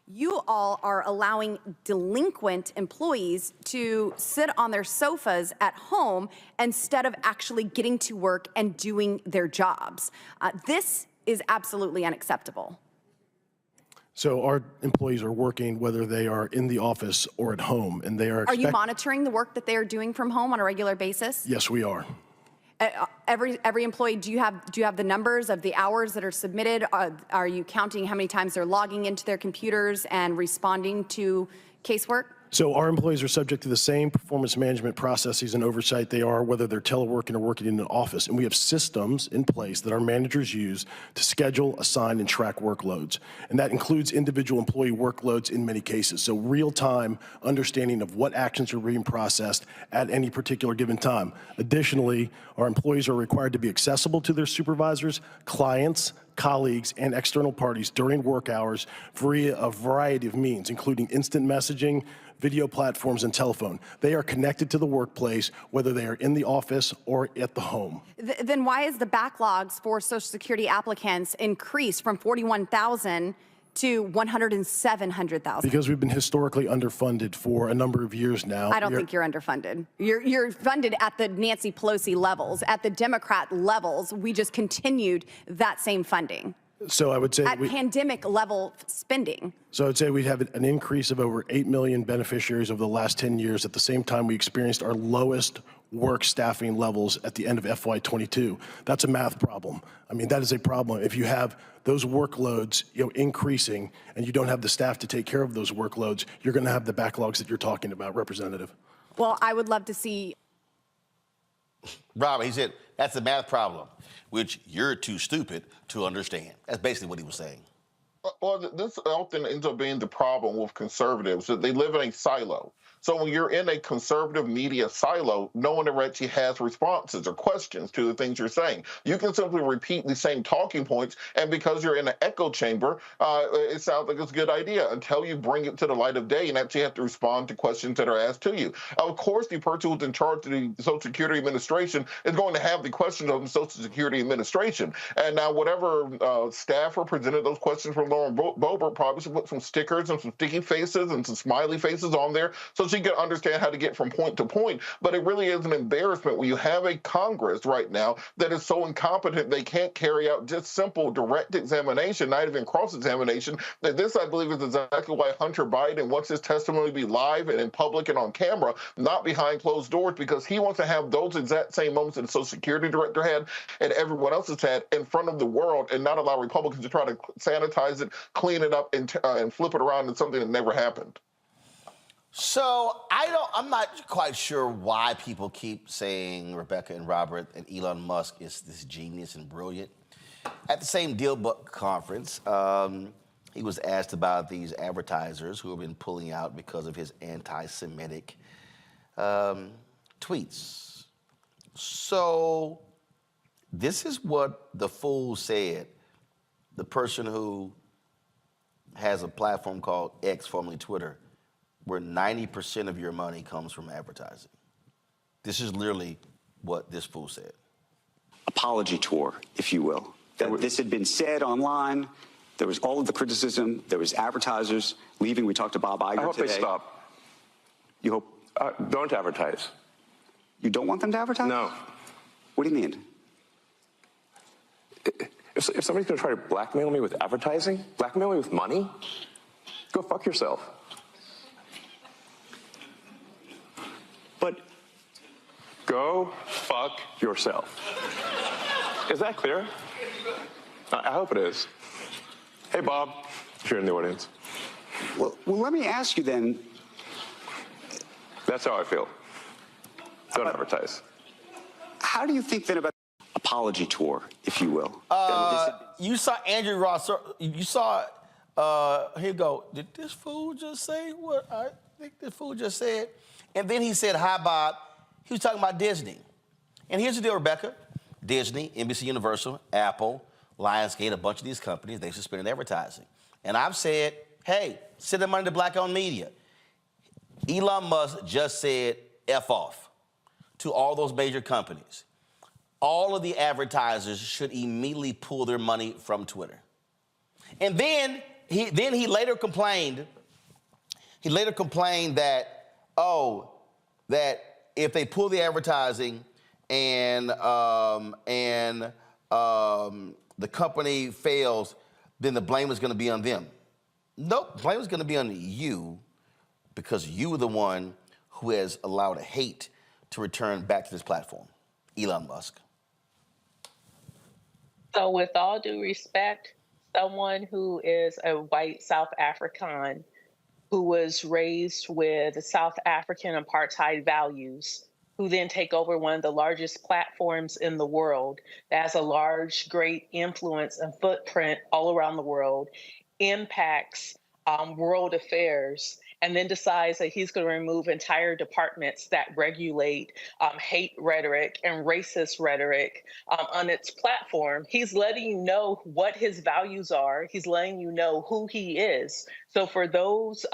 You all are allowing delinquent employees to sit on their sofas at home instead of actually getting to work and doing their jobs. This is absolutely unacceptable. So our employees are working whether they are in the office or at home, and they are. Are you monitoring the work that they are doing from home on a regular basis? Yes, we are. Every employee, do you have the numbers of the hours that are submitted? Are you counting how many times they're logging into their computers and responding to casework? So our employees are subject to the same performance management processes and oversight they are whether they're teleworking or working in an office. And we have systems in place that our managers use to schedule, assign, and track workloads. And that includes individual employee workloads in many cases. So real-time understanding of what actions are being processed at any particular given time. Additionally, our employees are required to be accessible to their supervisors, clients, colleagues, and external parties during work hours via a variety of means, including instant messaging, video platforms, and telephone. They are connected to the workplace, whether they are in the office or at the home. Then why is the backlogs for Social Security applicants increased from 41,000 to 107,000? Because we've been historically underfunded for a number of years now. I don't think you're underfunded. You're funded at the Nancy Pelosi levels. At the Democrat levels, we just continued that same funding. So I would say at pandemic level spending. So I would say we'd have an increase of over 8 million beneficiaries over the last 10 years. At the same time, we experienced our lowest work staffing levels at the end of FY22. That's a math problem. I mean, that is a problem. If you have those workloads, increasing, and you don't have the staff to take care of those workloads, you're going to have the backlogs that you're talking about, Representative. Well, I would love to see. Robert, he said, that's a math problem, which you're too stupid to understand. That's basically what he was saying. Well, this often ends up being the problem with conservatives, that they live in a silo. So when you're in a conservative media silo, no one ever actually has responses or questions to the things you're saying. You can simply repeat the same talking points, and because you're in an echo chamber, it sounds like it's a good idea until you bring it to the light of day and actually have to respond to questions that are asked to you. Of course, the person who's in charge of the Social Security Administration is going to have the questions of the Social Security Administration. And now whatever staffer presented those questions from Lauren Boebert probably should put some stickers and some sticky faces and some smiley faces on there so she can understand how to get from point to point. But it really is an embarrassment when you have a Congress right now that is so incompetent they can't carry out just simple direct examination, not even cross-examination. That this, I believe, is exactly why Hunter Biden wants his testimony to be live and in public and on camera, not behind closed doors, because he wants to have those exact same moments that the Social Security director had and everyone else has had in front of the world, and not allow Republicans to try to sanitize it, clean it up, and flip it around into something that never happened. So I'm not quite sure why people keep saying Rebecca and Robert and Elon Musk is this genius and brilliant. At the same Deal Book conference, he was asked about these advertisers who have been pulling out because of his anti-Semitic tweets. So this is what the fool said, the person who has a platform called X, formerly Twitter, where 90% of your money comes from advertising. This is literally what this fool said. Apology tour, if you will. This had been said online. There was all of the criticism. There was advertisers leaving. We talked to Bob Iger today. I hope they stop. You hope? Don't advertise. You don't want them to advertise? No. What do you mean? If somebody's going to try to blackmail me with advertising, blackmail me with money, go fuck yourself. But go fuck yourself. Is that clear? I hope it is. Hey, Bob, if you're in the audience. Well, let me ask you then. That's how I feel. Don't advertise. How do you think then about apology tour, if you will? You saw Andrew Ross. You saw, here you go. Did this fool just say what I think this fool just said? And then he said, hi, Bob. He was talking about Disney. And here's the deal, Rebecca. Disney, NBC Universal, Apple, Lionsgate, a bunch of these companies, they suspended advertising. And I've said, hey, send the money to black-owned media. Elon Musk just said F off to all those major companies. All of the advertisers should immediately pull their money from Twitter. And then he later complained. He later complained that, that if they pull the advertising and the company fails, then the blame is going to be on them. Nope, blame is going to be on you because you were the one who has allowed hate to return back to this platform, Elon Musk. So, with all due respect, someone who is a white South African who was raised with South African apartheid values, who then take over one of the largest platforms in the world that has a large, great influence and footprint all around the world, impacts world affairs, and then decides that he's going to remove entire departments that regulate hate rhetoric and racist rhetoric on its platform. He's letting you know what his values are. He's letting you know who he is. So for those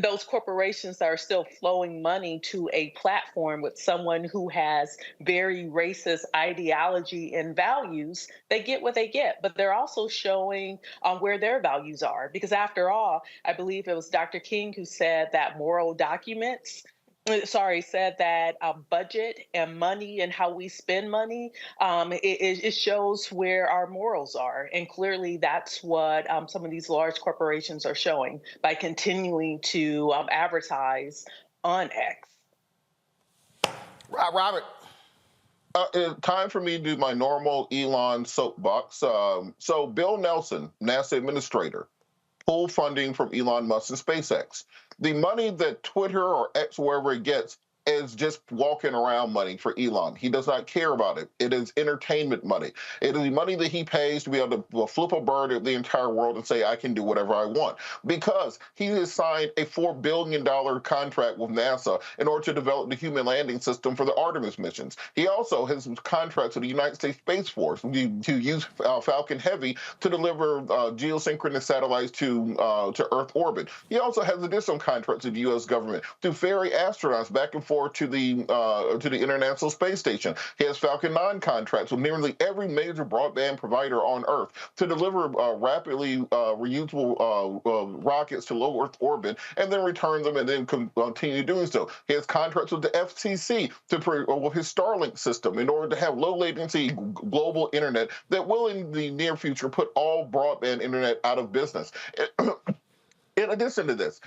those corporations that are still flowing money to a platform with someone who has very racist ideology and values, they get what they get. But they're also showing where their values are. Because after all, I believe it was Dr. King who said that said that budget and money and how we spend money, it shows where our morals are. And clearly that's what some of these large corporations are showing by continuing to advertise on X. Robert. Time for me to do my normal Elon soapbox. So Bill Nelson, NASA administrator, pull funding from Elon Musk and SpaceX. The money that Twitter or X, wherever it gets, is just walking around money for Elon. He does not care about it. It is entertainment money. It is the money that he pays to be able to flip a bird at the entire world and say, I can do whatever I want. Because he has signed a $4 billion contract with NASA in order to develop the human landing system for the Artemis missions. He also has contracts with the United States Space Force to use Falcon Heavy to deliver geosynchronous satellites to Earth orbit. He also has additional contracts with the U.S. government to ferry astronauts back and forth to the International Space Station. He has Falcon 9 contracts with nearly every major broadband provider on Earth to deliver rapidly reusable rockets to low Earth orbit and then return them and then continue doing so. He has contracts with the FCC with his Starlink system in order to have low latency global internet that will in the near future put all broadband internet out of business. In addition to this,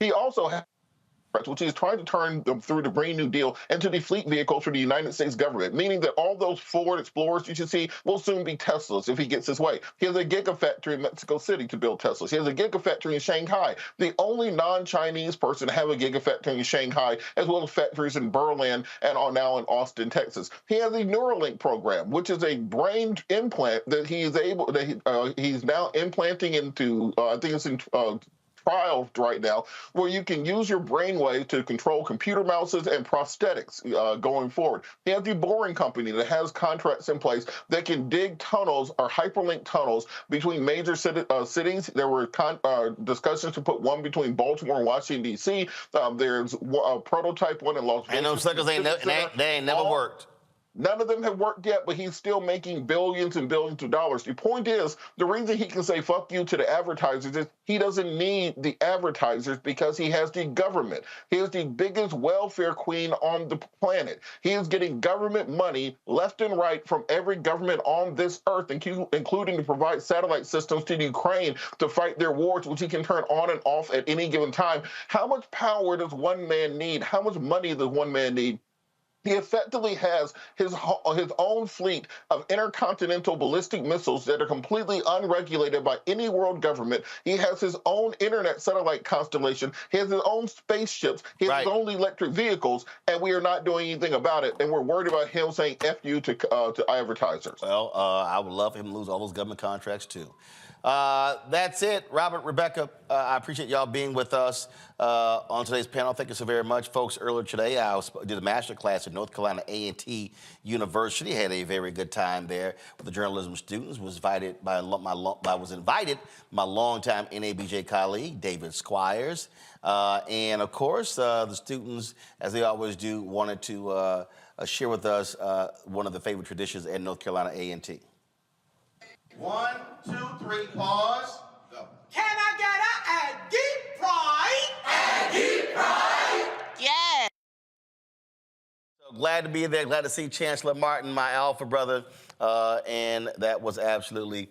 he also has which is trying to turn them through the Green New Deal into the fleet vehicles for the United States government, meaning that all those Ford Explorers you should see will soon be Teslas if he gets his way. He has a gigafactory in Mexico City to build Teslas. He has a gigafactory in Shanghai, the only non-Chinese person to have a gigafactory in Shanghai, as well as factories in Berlin and are now in Austin, Texas. He has a Neuralink program, which is a brain implant that he's now implanting into, I think it's in trials right now, where you can use your brainwave to control computer mouses and prosthetics going forward. He has the Boring Company that has contracts in place that can dig tunnels or hyperlink tunnels between major cities. There were discussions to put one between Baltimore and Washington, D.C. There's a prototype one in Las Vegas. And those suckers they ain't never worked. None of them have worked yet, but he's still making billions and billions of dollars. The point is, the reason he can say fuck you to the advertisers is he doesn't need the advertisers because he has the government. He is the biggest welfare queen on the planet. He is getting government money left and right from every government on this earth, including to provide satellite systems to Ukraine to fight their wars, which he can turn on and off at any given time. How much power does one man need? How much money does one man need? He effectively has his own fleet of intercontinental ballistic missiles that are completely unregulated by any world government. He has his own internet satellite constellation. He has his own spaceships. He has his own electric vehicles, and we are not doing anything about it. And we're worried about him saying F you to advertisers. Well, I would love him to lose all those government contracts, too. That's it. Robert, Rebecca, I appreciate y'all being with us on today's panel. Thank you so very much, folks. Earlier today, I did a master class at North Carolina A&T University. Had a very good time there with the journalism students. Was invited by my longtime NABJ colleague, David Squires. And, of course, the students, as they always do, wanted to share with us one of the favorite traditions at North Carolina A&T. 1, 2, 3, pause, go. Can I get a deep pride? A deep pride? Yeah. So glad to be there. Glad to see Chancellor Martin, my alpha brother. And that was absolutely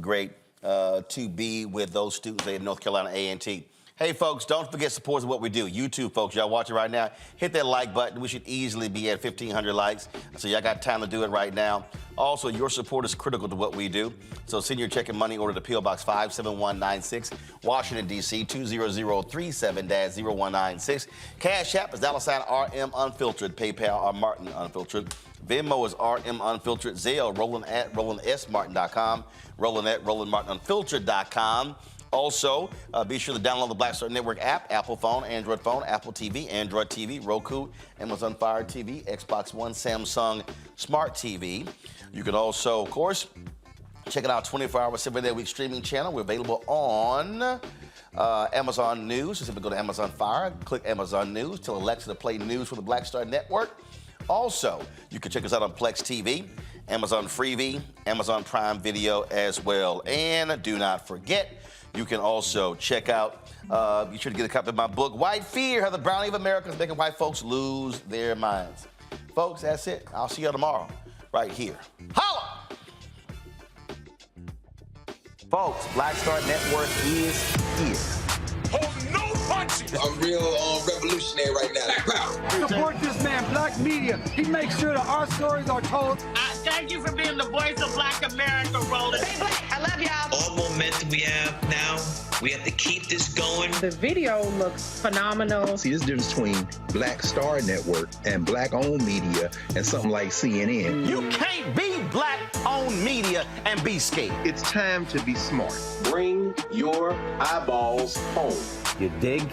great to be with those students at North Carolina A&T. Hey, folks, don't forget supporters of what we do. YouTube, folks, y'all watching right now, hit that like button. We should easily be at 1,500 likes, so y'all got time to do it right now. Also, your support is critical to what we do, so send your check and money order to P.O. Box 57196, Washington, D.C., 20037-0196. Cash App is $RM Unfiltered, PayPal R Martin Unfiltered. Venmo is RM Unfiltered. Zelle, Roland at RolandSMartin.com, Roland at RolandMartinUnfiltered.com. Also, be sure to download the Black Star Network app, Apple phone, Android phone, Apple TV, Android TV, Roku, Amazon Fire TV, Xbox One, Samsung Smart TV. You can also, of course, check it out 24-hour, 7-day-a-week streaming channel. We're available on Amazon News. So simply go to Amazon Fire, click Amazon News, tell Alexa to play news for the Black Star Network. Also, you can check us out on Plex TV, Amazon Freevee, Amazon Prime Video as well. And do not forget, you can also check out, be sure to get a copy of my book, White Fear, How the Browning of America is Making White Folks Lose Their Minds. Folks, that's it. I'll see you tomorrow, right here. Holla! Folks, Black Star Network is here. Oh, no punches! I'm real revolutionary right now. Support this man, Black Media. He makes sure that our stories are told. Thank you for being the voice of Black America, Roland. Stay black. I love y'all. All momentum we have now, we have to keep this going. The video looks phenomenal. See, there's a difference between Black Star Network and Black-owned media and something like CNN. You can't be Black-owned media and be scared. It's time to be smart. Bring your eyeballs home. You dig?